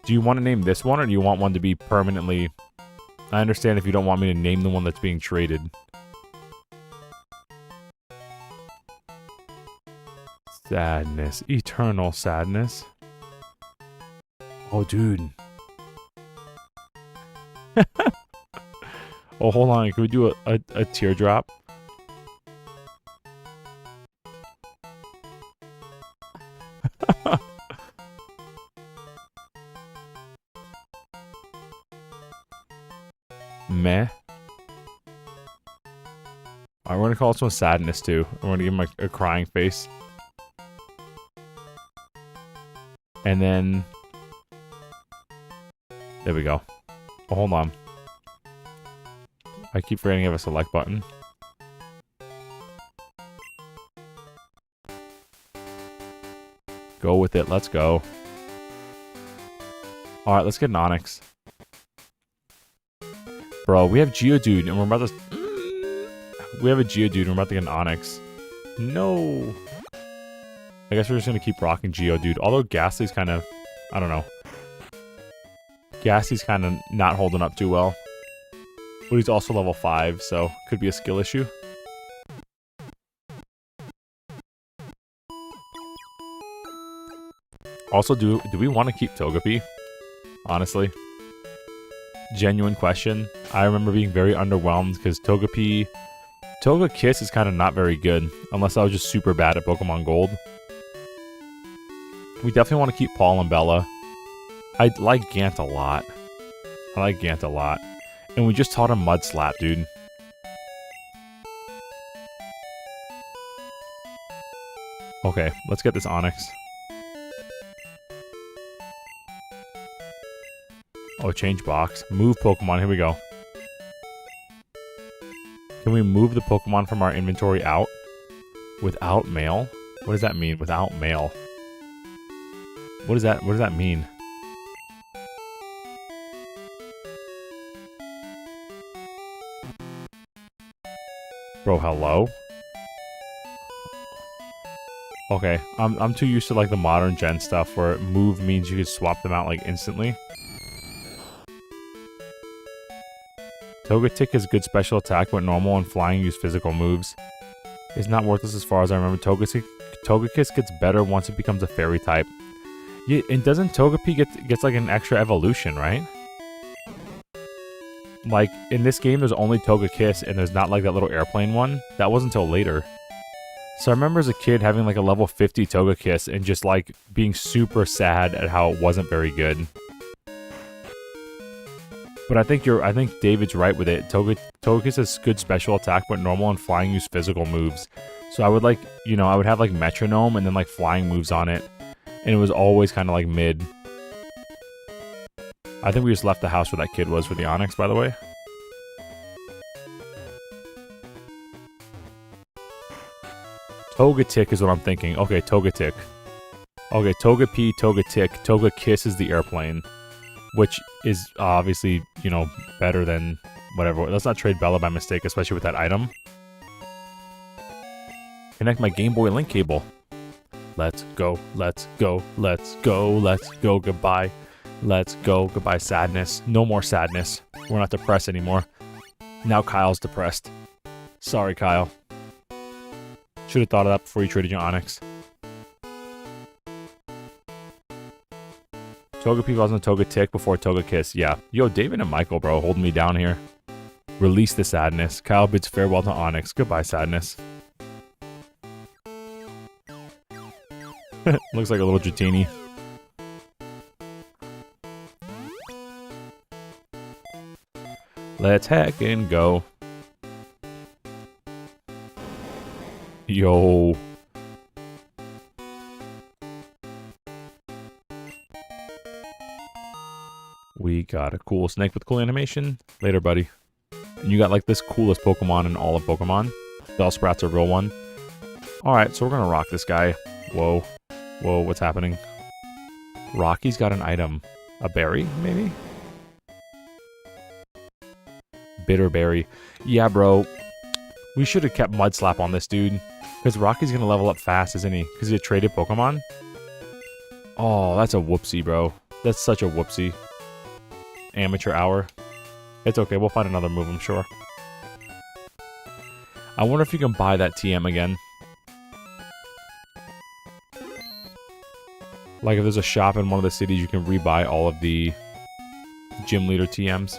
Do you want to name this one, or do you want one to be permanently... I understand if you don't want me to name the one that's being traded. Sadness. Eternal sadness. Oh, dude. Oh, hold on. Can we do a teardrop? Meh. Alright, we're gonna call this one Sadness too. We're gonna give him a crying face. And then... there we go. Oh, hold on. I keep forgetting to have a select button. Go with it. Let's go. Alright, let's get an Onyx. Bro, we have Geodude, and we're about to... we have a Geodude, and we're about to get an Onyx. No. I guess we're just going to keep rocking Geodude. Although Ghastly's kind of... I don't know. Ghastly's kind of not holding up too well. But he's also level 5, so could be a skill issue. Also, do we want to keep Togepi? Honestly. Genuine question. I remember being very underwhelmed because Togepi... Togekiss is kind of not very good. Unless I was just super bad at Pokemon Gold. We definitely want to keep Paul and Bella. I like Gant a lot. I like Gant a lot. And we just taught him Mud Slap, dude. Okay, let's get this Onyx. Oh, change box. Move Pokemon. Here we go. Can we move the Pokemon from our inventory out? Without mail? What does that mean? Without mail. What does that mean? Bro, hello? Okay, I'm too used to like the modern gen stuff where move means you could swap them out like instantly. Togetic has good special attack, but normal and flying use physical moves. It's not worthless as far as I remember. Togekiss gets better once it becomes a fairy type. Yeah, and doesn't Togepi gets like an extra evolution, right? Like, in this game, there's only Togekiss, and there's not like that little airplane one. That wasn't until later. So I remember as a kid having like a level 50 Togekiss and just like being super sad at how it wasn't very good. But I think David's right with it. Togekiss has good special attack, but normal and flying use physical moves. So I would like, you know, I would have like metronome and then like flying moves on it. And it was always kind of like mid. I think we just left the house where that kid was for the Onix, by the way. Togetic is what I'm thinking. Okay, Togetic. Okay, Togepi, Togetic. Togekiss is the airplane. Which is obviously, you know, better than whatever. Let's not trade Bella by mistake, especially with that item. Connect my Game Boy Link cable. Let's go, let's go, let's go, let's go, goodbye. Let's go, goodbye sadness. No more sadness. We're not depressed anymore. Now Kyle's depressed. Sorry, Kyle. Should have thought of that before you traded your Onix. Togepi wasn't Togetic before Togekiss. Yeah. Yo, David and Michael, bro, holding me down here. Release the sadness. Kyle bids farewell to Onix. Goodbye, sadness. Looks like a little Dratini. Let's heck and go. Yo. We got a cool snake with cool animation. Later, buddy. And you got like this coolest Pokemon in all of Pokemon. Bellsprout's a real one. Alright, so we're gonna rock this guy. Whoa. Whoa, what's happening? Rocky's got an item. A berry, maybe? Bitter berry. Yeah, bro. We should have kept Mud Slap on this dude. Because Rocky's gonna level up fast, isn't he? Because he traded Pokemon? Oh, that's a whoopsie, bro. That's such a whoopsie. Amateur hour. It's okay, we'll find another move, I'm sure. I wonder if you can buy that TM again. Like if there's a shop in one of the cities, you can rebuy all of the gym leader TMs.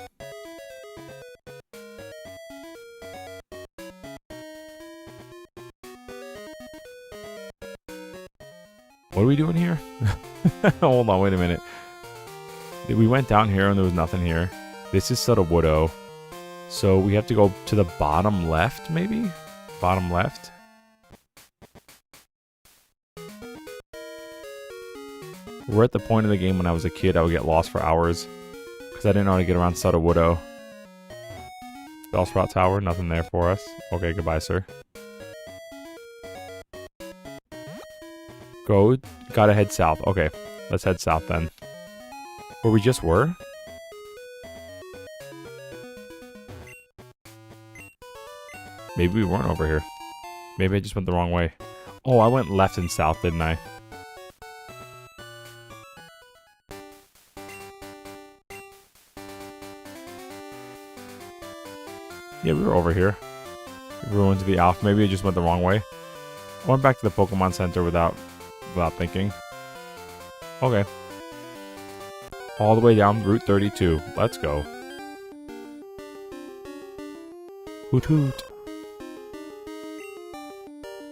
What are we doing here? Hold on, wait a minute. We went down here and there was nothing here. This is Sudowoodo. So we have to go to the bottom left, maybe? Bottom left? We're at the point of the game when I was a kid I would get lost for hours. Because I didn't know how to get around Sudowoodo. Bellsprout Tower, nothing there for us. Okay, goodbye, sir. Go. Gotta head south. Okay, let's head south then. Where we just were? Maybe we weren't over here. Maybe I just went the wrong way. Oh, I went left and south, didn't I? Yeah, we were over here. Ruins of the Alph. Maybe I just went the wrong way. I went back to the Pokemon Center without thinking. Okay. All the way down Route 32. Let's go. Hoot hoot.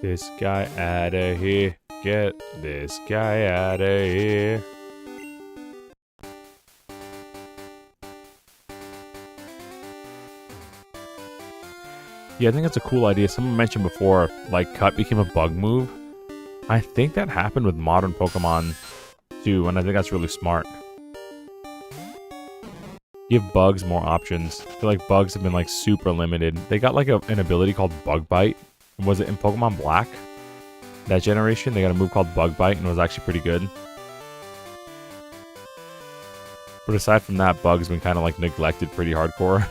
This guy out of here. Get this guy out of here. Yeah, I think that's a cool idea. Someone mentioned before, like, Cut became a bug move. I think that happened with modern Pokemon too, and I think that's really smart. Give bugs more options. I feel like bugs have been like super limited. They got like an ability called Bug Bite. Was it in Pokemon Black? That generation, they got a move called Bug Bite and it was actually pretty good. But aside from that, bugs been kind of like neglected pretty hardcore.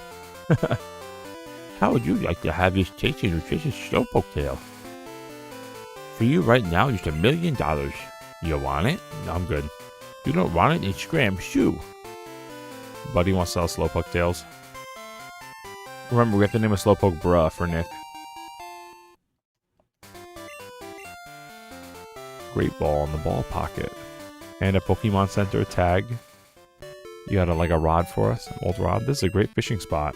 How would you like to have this tasty, nutritious Slowpoke tail? For you right now, just $1 million. You want it? No, I'm good. You don't want it? Then scram shoo. Buddy wants to sell Slowpoke tails. Remember, we have to name a Slowpoke Bruh for Nick. Great ball in the ball pocket. And a Pokemon Center tag. You got like a rod for us? An old rod? This is a great fishing spot.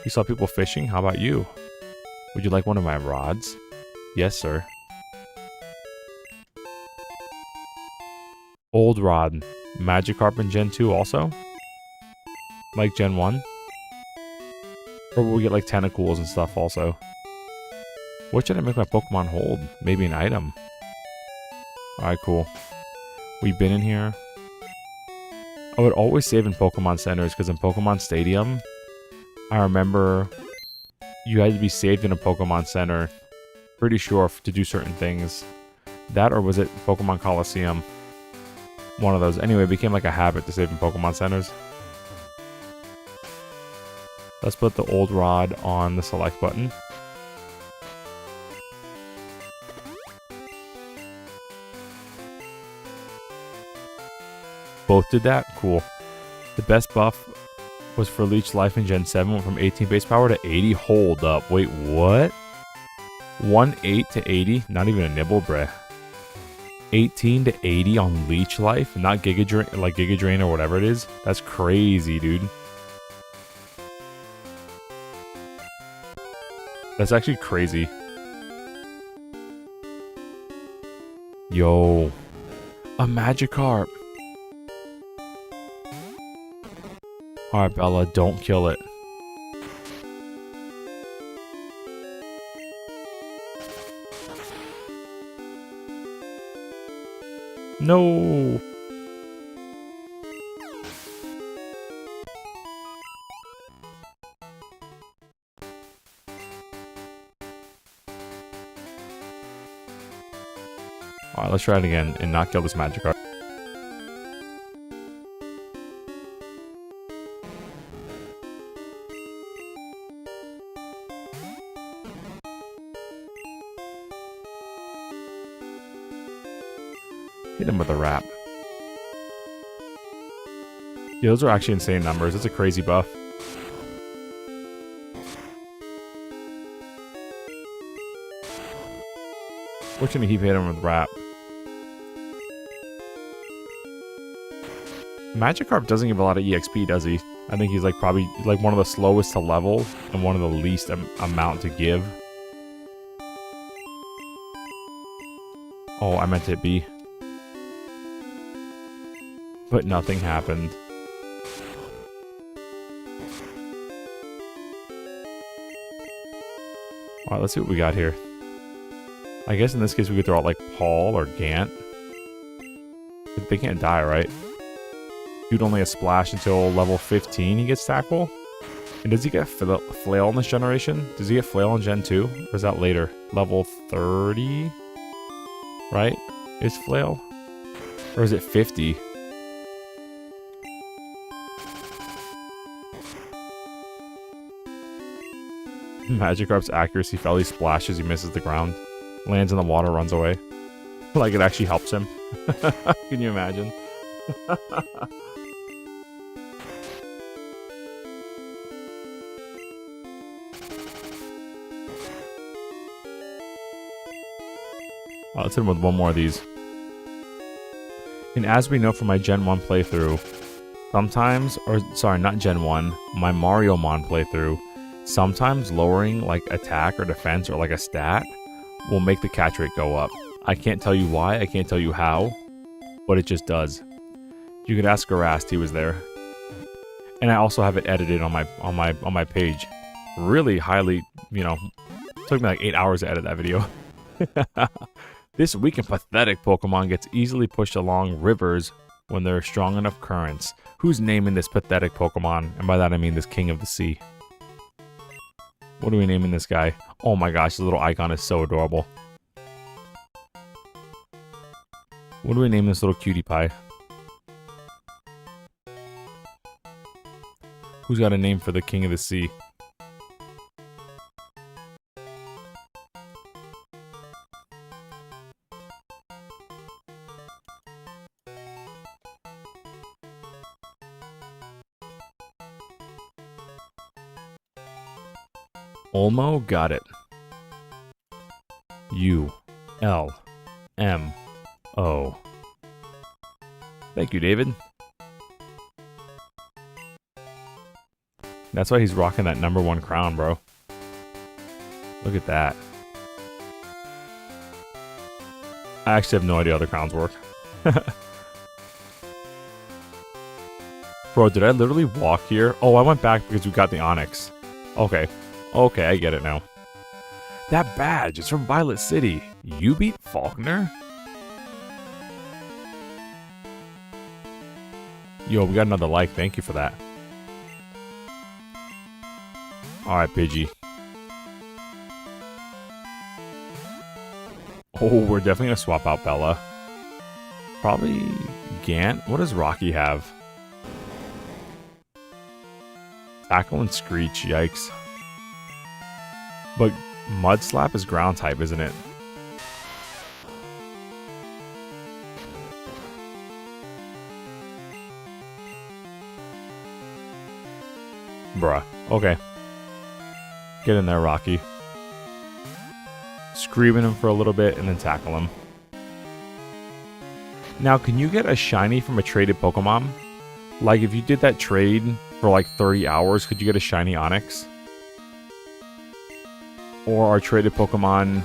You saw people fishing? How about you? Would you like one of my rods? Yes, sir. Old rod. Magikarp in Gen 2 also? Like Gen 1? Or will we get like tentacles and stuff also? What should I make my Pokemon hold? Maybe an item. Alright, cool. We've been in here. I would always save in Pokemon Centers because in Pokemon Stadium, I remember you had to be saved in a Pokemon Center. Pretty sure to do certain things. That or was it Pokemon Coliseum? One of those. Anyway, it became like a habit to save in Pokemon Centers. Let's put the old rod on the select button. Both did that? Cool. The best buff was for Leech Life in Gen 7, went from 18 base power to 80. Hold up. Wait, what? 1-8 to 80? Not even a nibble, bruh. 18 to 80 on Leech Life? Not Giga Drain, like Giga Drain or whatever it is? That's crazy, dude. That's actually crazy. Yo. A Magikarp. Alright, Bella, don't kill it. No. Alright, let's try it again and not kill this Magikarp. Hit him with a wrap. Yeah, those are actually insane numbers. It's a crazy buff. Fortunately, he hit him with wrap. Magikarp doesn't give a lot of EXP, does he? I think he's like probably like one of the slowest to level and one of the least amount to give. Oh, I meant to hit B. But nothing happened. Alright, let's see what we got here. I guess in this case we could throw out like Paul or Gant. They can't die, right? Dude only has Splash until level 15 he gets Tackle. And does he get Flail in this generation? Does he get Flail in Gen 2? Or is that later? Level 30? Right? Is Flail? Or is it 50? Magikarp's accuracy fell. He splashes, he misses the ground. Lands in the water, runs away. Like it actually helps him. Can you imagine? Let's hit him with one more of these. And as we know from my Gen 1 playthrough, sometimes, or sorry, not Gen 1, my Mario Mon playthrough, sometimes lowering like attack or defense or like a stat will make the catch rate go up. I can't tell you why, I can't tell you how, but it just does. You could ask Garast, he was there. And I also have it edited on my page. Really highly, you know, took me like 8 hours to edit that video. This weak and pathetic Pokemon gets easily pushed along rivers when there are strong enough currents. Who's naming this pathetic Pokemon? And by that I mean this king of the sea. What are we naming this guy? Oh my gosh, the little icon is so adorable. What do we name this little cutie pie? Who's got a name for the king of the sea? Olmo, got it. U-L-M-O. Thank you, David. That's why he's rocking that #1 crown, bro. Look at that. I actually have no idea how the crowns work. Bro, did I literally walk here? Oh, I went back because we got the Onyx. Okay. Okay, I get it now. That badge is from Violet City. You beat Faulkner? Yo, we got another like. Thank you for that. Alright, Pidgey. Oh, we're definitely going to swap out Bella. Probably Gant. What does Rocky have? Tackle and Screech. Yikes. But Mud Slap is ground type, isn't it? Bruh. Okay. Get in there, Rocky. Screaming him for a little bit and then tackle him. Now, can you get a shiny from a traded Pokemon? Like, if you did that trade for like 30 hours, could you get a shiny Onix? Or are traded Pokemon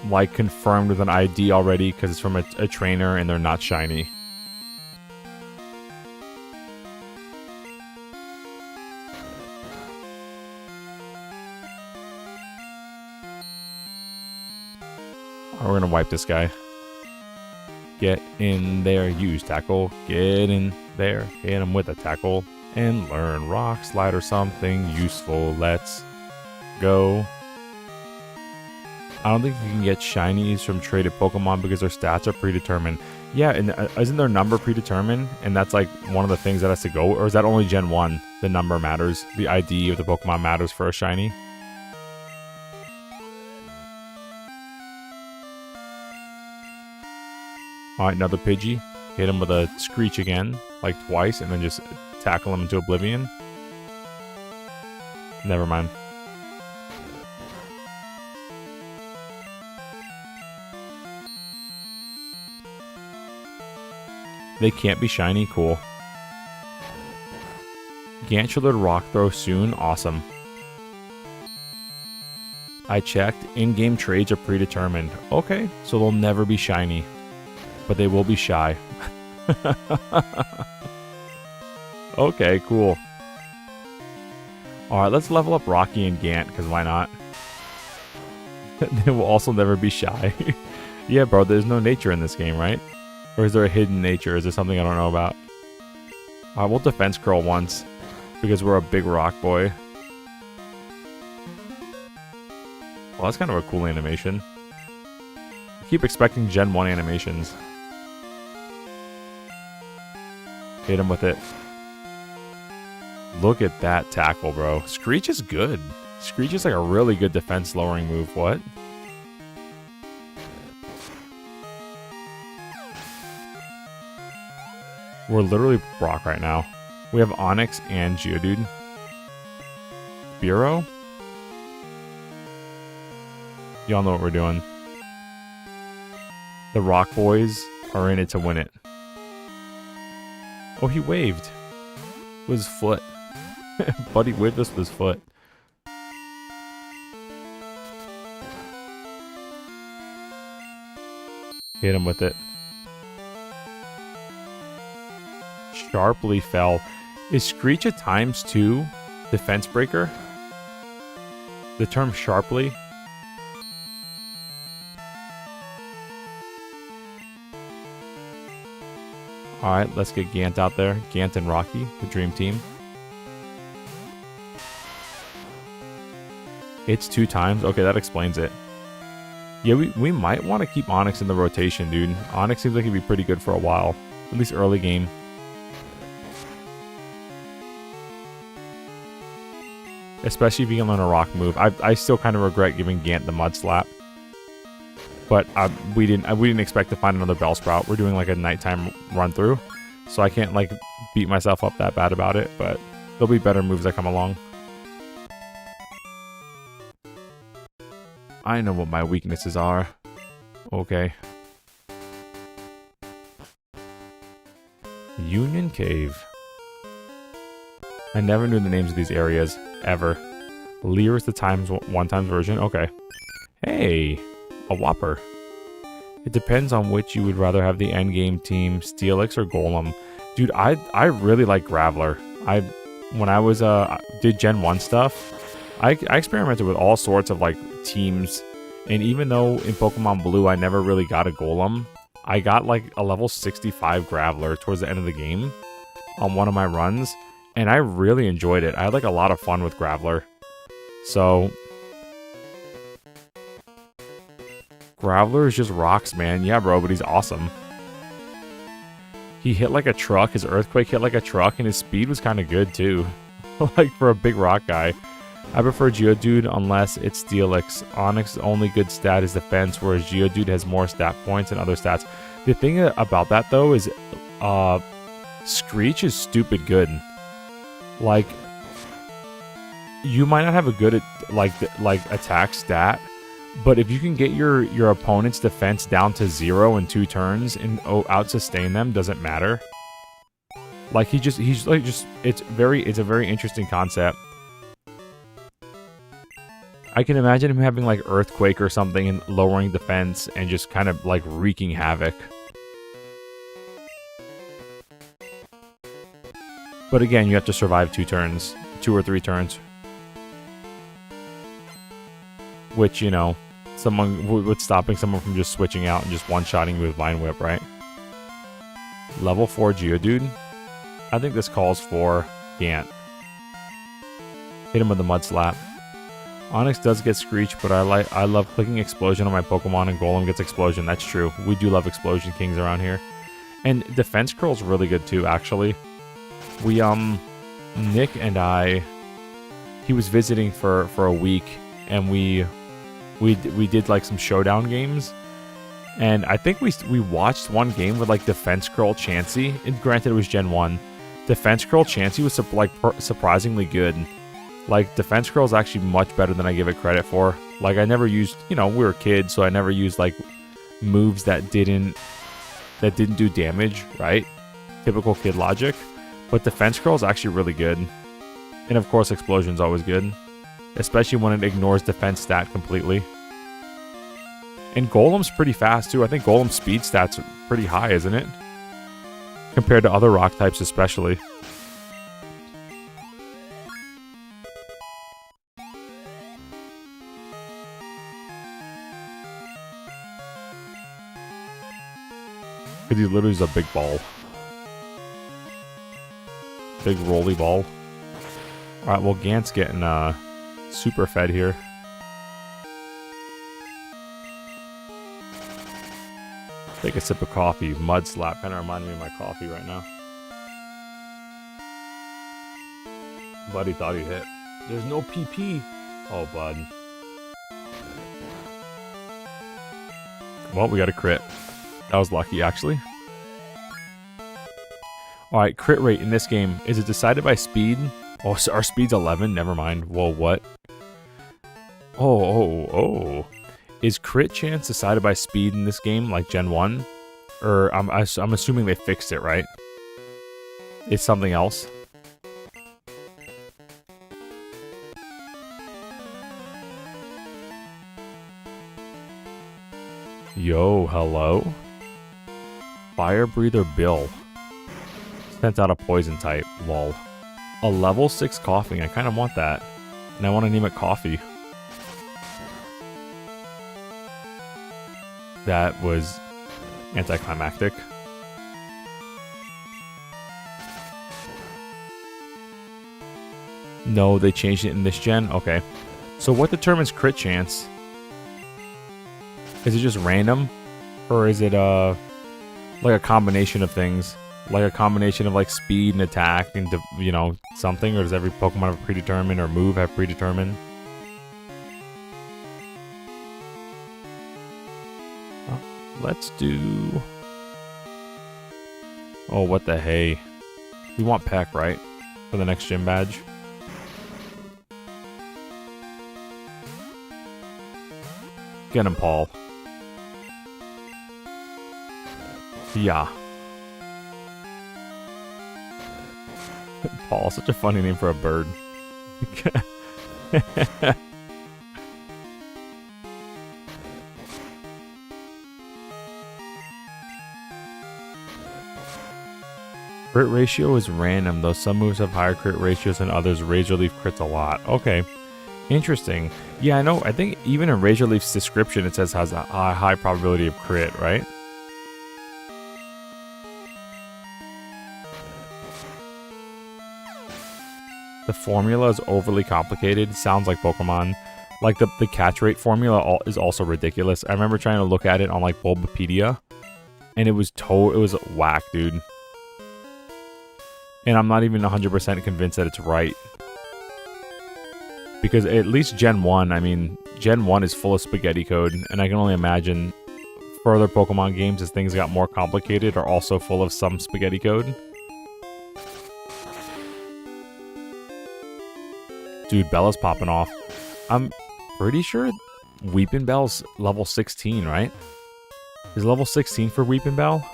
like confirmed with an ID already because it's from a trainer and they're not shiny? Alright, we're gonna wipe this guy. Get in there, use tackle. Get in there, hit him with a tackle. And learn Rock Slide or something useful. Let's go. I don't think you can get shinies from traded Pokemon because their stats are predetermined. Yeah, and isn't their number predetermined? And that's like one of the things that has to go? Or is that only Gen 1? The number matters. The ID of the Pokemon matters for a shiny? Alright, another Pidgey. Hit him with a Screech again, like twice, and then just tackle him into oblivion. Never mind. They can't be shiny? Cool. Gant should learn Rock Throw soon? Awesome. I checked. In-game trades are predetermined. Okay, so they'll never be shiny. But they will be shy. Okay, cool. Alright, let's level up Rocky and Gant, because why not? They will also never be shy. Yeah, bro, there's no nature in this game, right? Or is there a hidden nature? Is there something I don't know about? Alright, we'll defense curl once. Because we're a big rock boy. Well, that's kind of a cool animation. I keep expecting Gen 1 animations. Hit him with it. Look at that tackle, bro. Screech is good. Screech is like a really good defense lowering move. What? We're literally Brock right now. We have Onix and Geodude. Bureau? Y'all know what we're doing. The Rock Boys are in it to win it. Oh, he waved. With his foot. Buddy waved us with his foot. Hit him with it. Sharply fell. Is Screech a ×2 defense breaker? The term sharply? Alright, let's get Gant out there. Gant and Rocky, the dream team. It's 2 times? Okay, that explains it. Yeah, we might want to keep Onix in the rotation, dude. Onix seems like he'd be pretty good for a while. At least early game. Especially if you can learn a rock move. I still kind of regret giving Gant the Mud Slap. But we didn't expect to find another Bellsprout. We're doing like a nighttime run through. So I can't like beat myself up that bad about it. But there'll be better moves that come along. I know what my weaknesses are. Okay. Union Cave. I never knew the names of these areas, ever. Lear is the one times version? Okay. Hey, a Whopper. It depends on which you would rather have the endgame team, Steelix or Golem. Dude, I really like Graveler. When I was did Gen 1 stuff, I experimented with all sorts of like teams, and even though in Pokemon Blue I never really got a Golem, I got like a level 65 Graveler towards the end of the game on one of my runs, and I really enjoyed it. I had like a lot of fun with Graveler. So Graveler is just rocks, man. Yeah, bro, but he's awesome. He hit like a truck. His Earthquake hit like a truck, and his speed was kind of good too. Like for a big rock guy. I prefer Geodude unless it's Steelix. Onix's only good stat is defense, whereas Geodude has more stat points and other stats. The thing about that though is Screech is stupid good. Like, you might not have a good like attack stat, but if you can get your opponent's defense down to 0 in 2 turns and out sustain them, doesn't matter. Like it's a very interesting concept. I can imagine him having like Earthquake or something and lowering defense and just kind of like wreaking havoc. But again, you have to survive 2 turns, 2 or 3 turns. Which, you know, with stopping someone from just switching out and just one-shotting you with Vine Whip, right? Level 4 Geodude. I think this calls for Gant. Hit him with the Mud Slap. Onix does get Screech, but I love clicking Explosion on my Pokemon, and Golem gets Explosion. That's true. We do love Explosion Kings around here. And Defense Curl's really good too, actually. We, Nick and I, he was visiting for a week, and we did like some showdown games. And I think we watched one game with like Defense Curl Chansey, and granted it was Gen 1. Defense Curl Chansey was surprisingly good. Like, Defense Curl is actually much better than I give it credit for. Like, I never used, you know, we were kids, so I never used, like, moves that didn't do damage, right? Typical kid logic. But Defense Curl is actually really good. And, of course, Explosion's always good. Especially when it ignores defense stat completely. And Golem's pretty fast, too. I think Golem's speed stat's pretty high, isn't it? Compared to other rock types, especially. Because he literally is a big ball. Big rolly ball. Alright, well, Gant's getting super fed here. Take a sip of coffee. Mud Slap. Kind of reminded me of my coffee right now. Buddy thought he hit. There's no PP. Oh, bud. Well, we got a crit. That was lucky, actually. Alright, crit rate in this game. Is it decided by speed? Oh, so our speed's 11? Never mind. Whoa, what? Oh. Is crit chance decided by speed in this game, like Gen 1? Or I'm assuming they fixed it, right? It's something else? Yo, hello? Fire Breather Bill. Sent out a poison type, lol. A level 6 coughing, I kind of want that. And I want to name it Coffee. That was anticlimactic. No, they changed it in this gen? Okay. So what determines crit chance? Is it just random? Or is it like a combination of things? Like a combination of like speed and attack and, you know, something? Or does every Pokemon have predetermined or move have predetermined? Let's do... Oh, what the hey. We want Peck, right? For the next gym badge. Get him, Paul. Yeah. Paul, such a funny name for a bird. Crit ratio is random, though some moves have higher crit ratios than others. Razor Leaf crits a lot. Okay. Interesting. Yeah, I know. I think even in Razor Leaf's description, it says has a high probability of crit, right? The formula is overly complicated. Sounds like Pokemon. Like the catch rate formula is also ridiculous. I remember trying to look at it on like Bulbapedia, and it was whack, dude. And I'm not even 100% convinced that it's right. Because at least Gen 1, I mean, Gen 1 is full of spaghetti code, and I can only imagine further Pokemon games as things got more complicated are also full of some spaghetti code. Dude, Bella's popping off. I'm pretty sure Weeping Bell's level 16, right? Is level 16 for Weeping Bell?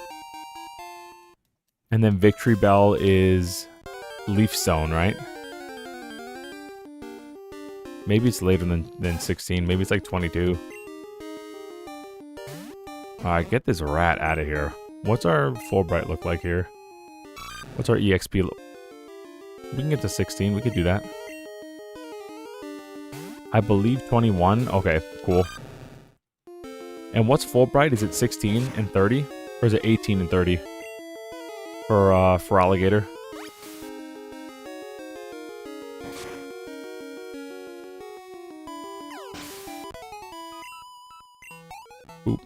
And then Victory Bell is Leaf Stone, right? Maybe it's later than 16. Maybe it's like 22. Alright, get this rat out of here. What's our Fulbright look like here? What's our EXP? We can get to 16. We could do that. I believe 21. Okay, cool. And what's Fulbright? Is it 16 and 30? Or is it 18 and 30? For Alligator? Oop.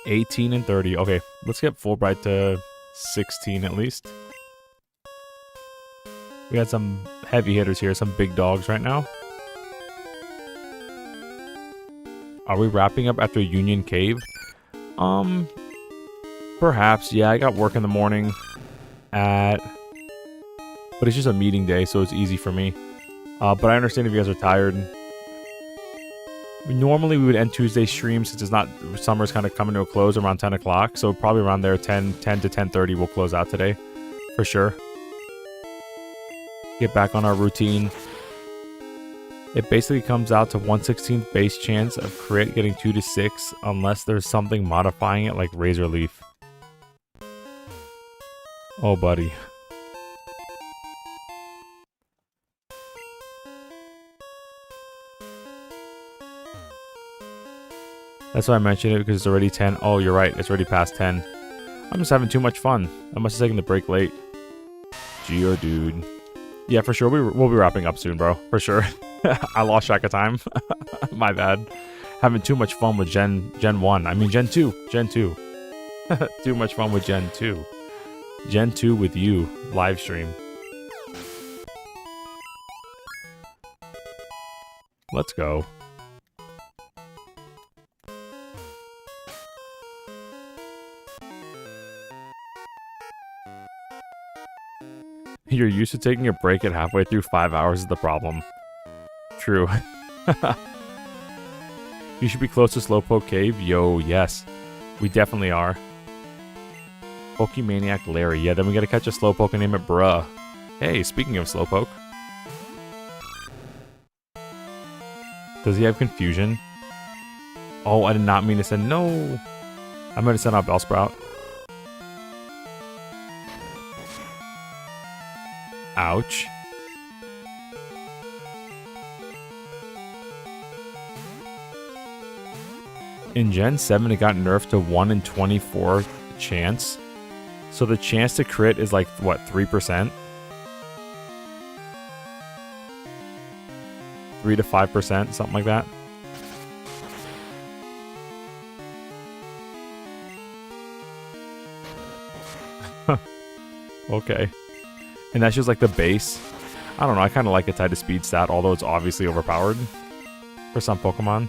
18 and 30. Okay, let's get Fulbright to 16 at least. We got some heavy hitters here, some big dogs right now. Are we wrapping up after Union Cave? Perhaps. Yeah, I got work in the morning but it's just a meeting day, so it's easy for me. But I understand if you guys are tired. Normally we would end Tuesday streams since it's not, summer's kind of coming to a close around 10 o'clock. So probably around there, 10 to 10:30 we'll close out today. For sure. Get back on our routine. It basically comes out to 1/16th base chance of crit getting 2 to 6 unless there's something modifying it like Razor Leaf. Oh, buddy. That's why I mentioned it, because it's already 10. Oh, you're right. It's already past 10. I'm just having too much fun. I must have taken the break late. Geo, dude. Yeah, for sure. We'll be wrapping up soon, bro. For sure. I lost track of time. My bad. Having too much fun with Gen 1. I mean, Gen 2. Gen 2. Too much fun with Gen 2. Gen 2 with you. Live stream. Let's go. You're used to taking a break at halfway through 5 hours is the problem. True. You should be close to Slowpoke Cave. Yo, yes. We definitely are. Pokemaniac Larry. Yeah, then we gotta catch a Slowpoke and name it Bruh. Hey, speaking of Slowpoke. Does he have confusion? Oh, I did not mean to send... No! I meant to send out Bellsprout. Ouch. In Gen 7, it got nerfed to 1 in 24 chance. So the chance to crit is like, what, 3%? 3 to 5%, something like that. Okay. And that's just like the base. I don't know, I kind of like it tied to speed stat, although it's obviously overpowered for some Pokemon.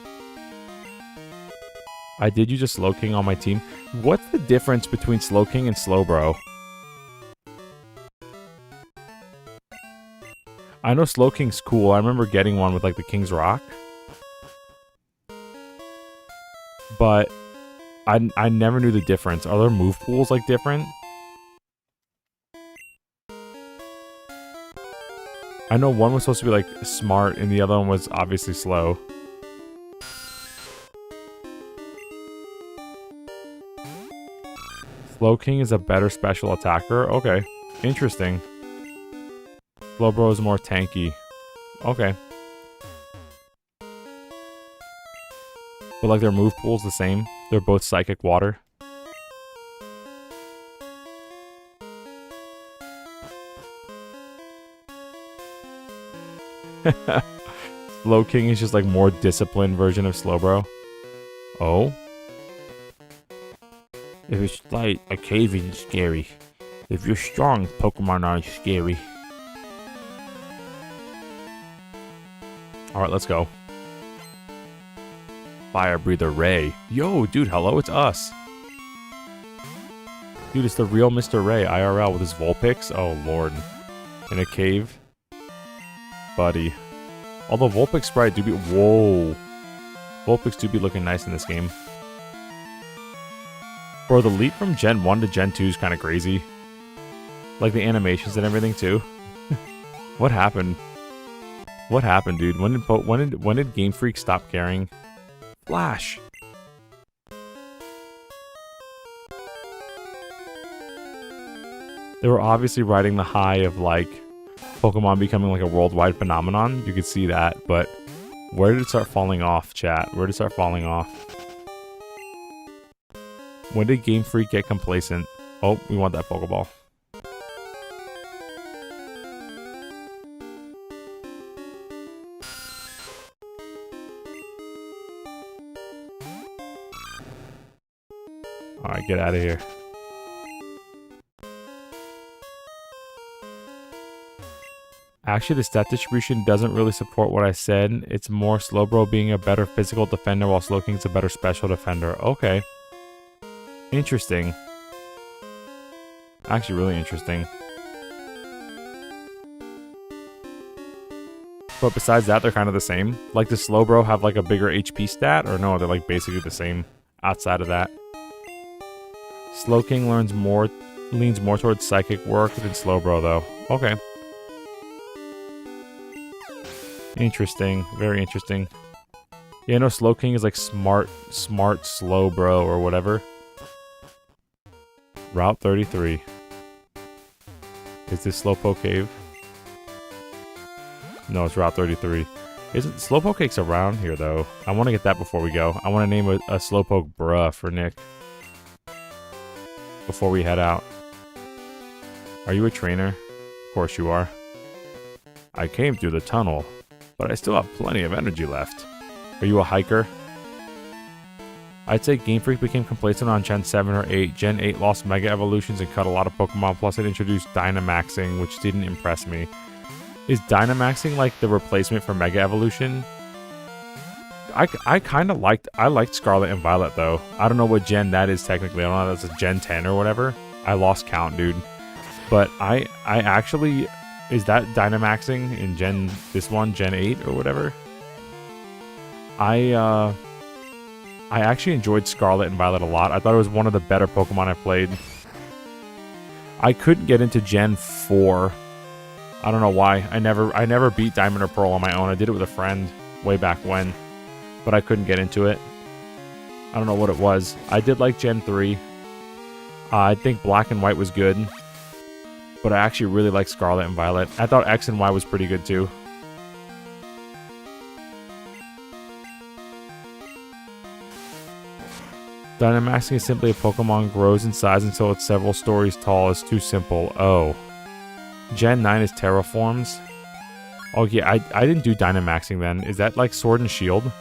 I did use a Slowking on my team. What's the difference between Slowking and Slowbro? I know Slowking's cool. I remember getting one with like the King's Rock. But I never knew the difference. Are their move pools like different? I know one was supposed to be like smart and the other one was obviously slow. Slowking is a better special attacker. Okay. Interesting. Slowbro is more tanky. Okay. But like their move pool's the same. They're both Psychic Water. Slowking is just like more disciplined version of Slowbro. Oh? If it's light, a cave isn't scary. If you're strong, Pokemon aren't scary. Alright, let's go. Fire Breather Ray. Yo, dude, hello, it's us. Dude, it's the real Mr. Ray, IRL, with his Vulpix. Oh, lord. In a cave. Buddy. Although Vulpix sprite do be... Whoa. Vulpix do be looking nice in this game. Bro, the leap from Gen 1 to Gen 2 is kind of crazy. Like the animations and everything, too. What happened? What happened, dude? When did Game Freak stop caring? Flash! They were obviously riding the high of, like, Pokemon becoming, like, a worldwide phenomenon. You could see that, but where did it start falling off, chat? Where did it start falling off? When did Game Freak get complacent? Oh, we want that Pokeball. Alright, get out of here. Actually, the stat distribution doesn't really support what I said. It's more Slowbro being a better physical defender while Slowking's a better special defender. Okay. Interesting. Actually, really interesting. But besides that, they're kind of the same. Like, does Slowbro have, like, a bigger HP stat? Or no, they're, like, basically the same outside of that. Slowking leans more towards psychic work than Slowbro, though. Okay. Interesting. Very interesting. Yeah, no, Slowking is, like, smart Slowbro or whatever. Route 33. Is this Slowpoke Cave? No, it's Route 33. Isn't Slowpoke Cake's around here, though? I want to get that before we go. I want to name a Slowpoke Bruh for Nick. Before we head out. Are you a trainer? Of course you are. I came through the tunnel, but I still have plenty of energy left. Are you a hiker? I'd say Game Freak became complacent on Gen 7 or 8. Gen 8 lost Mega Evolutions and cut a lot of Pokemon, plus it introduced Dynamaxing, which didn't impress me. Is Dynamaxing like the replacement for Mega Evolution? I kind of liked Scarlet and Violet, though. I don't know what gen that is technically. I don't know if that's a Gen 10 or whatever. I lost count, dude. But I actually... Is that Dynamaxing in Gen 8 or whatever? I actually enjoyed Scarlet and Violet a lot. I thought it was one of the better Pokemon I played. I couldn't get into Gen 4. I don't know why. I never beat Diamond or Pearl on my own. I did it with a friend way back when. But I couldn't get into it. I don't know what it was. I did like Gen 3. I think Black and White was good. But I actually really like Scarlet and Violet. I thought X and Y was pretty good too. Dynamaxing is simply a Pokemon grows in size until it's several stories tall. It's too simple. Oh. Gen 9 is Terraforms. Oh, yeah, I didn't do Dynamaxing then. Is that like Sword and Shield?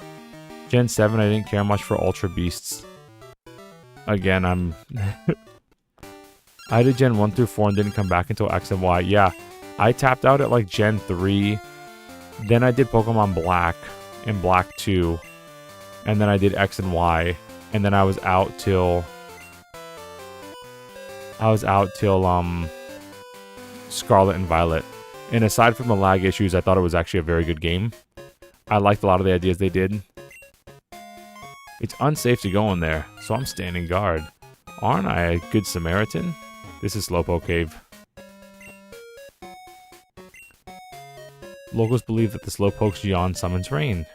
Gen 7, I didn't care much for Ultra Beasts. Again, I did Gen 1 through 4 and didn't come back until X and Y. Yeah, I tapped out at like Gen 3. Then I did Pokemon Black and Black 2. And then I did X and Y. And then I was out till Scarlet and Violet. And aside from the lag issues, I thought it was actually a very good game. I liked a lot of the ideas they did. It's unsafe to go in there, so I'm standing guard. Aren't I a good Samaritan? This is Slowpoke Cave. Locals believe that the Slowpoke's yawn summons rain.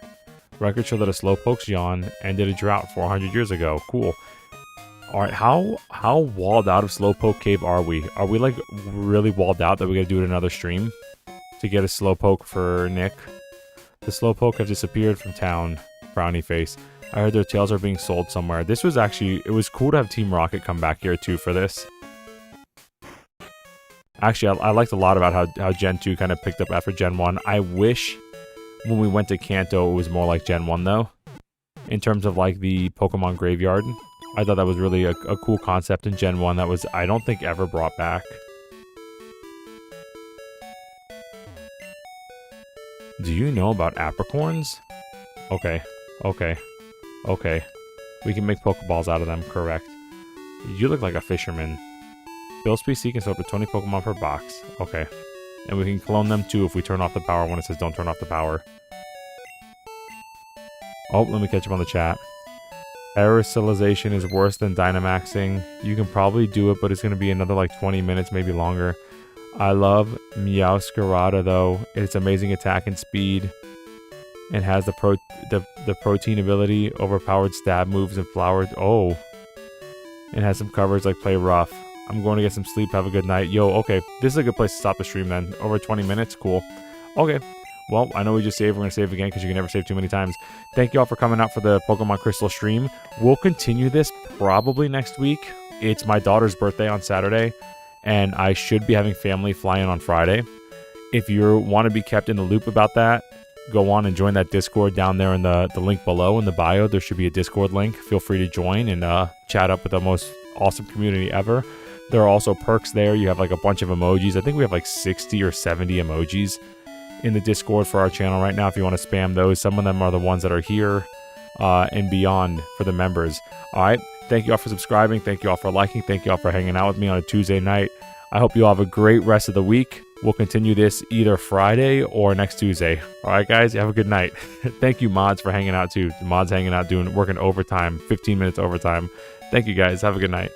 Records show that a Slowpoke's yawn ended a drought 400 years ago. Cool. Alright, how walled out of Slowpoke Cave are we? Are we like really walled out that we gotta do it another stream to get a Slowpoke for Nick? The Slowpoke have disappeared from town. Frowny face. I heard their tails are being sold somewhere. This was actually, it was cool to have Team Rocket come back here too for this. Actually, I liked a lot about how Gen 2 kind of picked up after Gen 1. I wish when we went to Kanto it was more like Gen 1 though. In terms of like the Pokemon Graveyard. I thought that was really a cool concept in Gen 1 that was, I don't think, ever brought back. Do you know about apricorns? Okay. We can make Pokeballs out of them, correct. You look like a fisherman. Bill's PC can store up to 20 Pokemon per box. Okay. And we can clone them too if we turn off the power when it says don't turn off the power. Oh, let me catch up on the chat. Aerosolization is worse than Dynamaxing. You can probably do it, but it's going to be another like 20 minutes, maybe longer. I love Meowscarada though. It's amazing attack and speed. And has the protein ability, overpowered stab moves, and flowered. Oh. And has some coverage like play rough. I'm going to get some sleep. Have a good night. Yo, okay. This is a good place to stop the stream then. Over 20 minutes. Cool. Okay. Well, I know we just saved. We're going to save again because you can never save too many times. Thank you all for coming out for the Pokemon Crystal stream. We'll continue this probably next week. It's my daughter's birthday on Saturday. And I should be having family fly in on Friday. If you want to be kept in the loop about that, go on and join that Discord down there in the link below in the bio. There should be a Discord link. Feel free to join and chat up with the most awesome community ever. There are also perks there. You have like a bunch of emojis. I think we have like 60 or 70 emojis in the Discord for our channel right now if you want to spam those. Some of them are the ones that are here and beyond for the members. All right. Thank you all for subscribing. Thank you all for liking. Thank you all for hanging out with me on a Tuesday night. I hope you all have a great rest of the week. We'll continue this either Friday or next Tuesday. All right, guys, have a good night. Thank you, mods, for hanging out too. The mods hanging out, working overtime, 15 minutes overtime. Thank you, guys. Have a good night.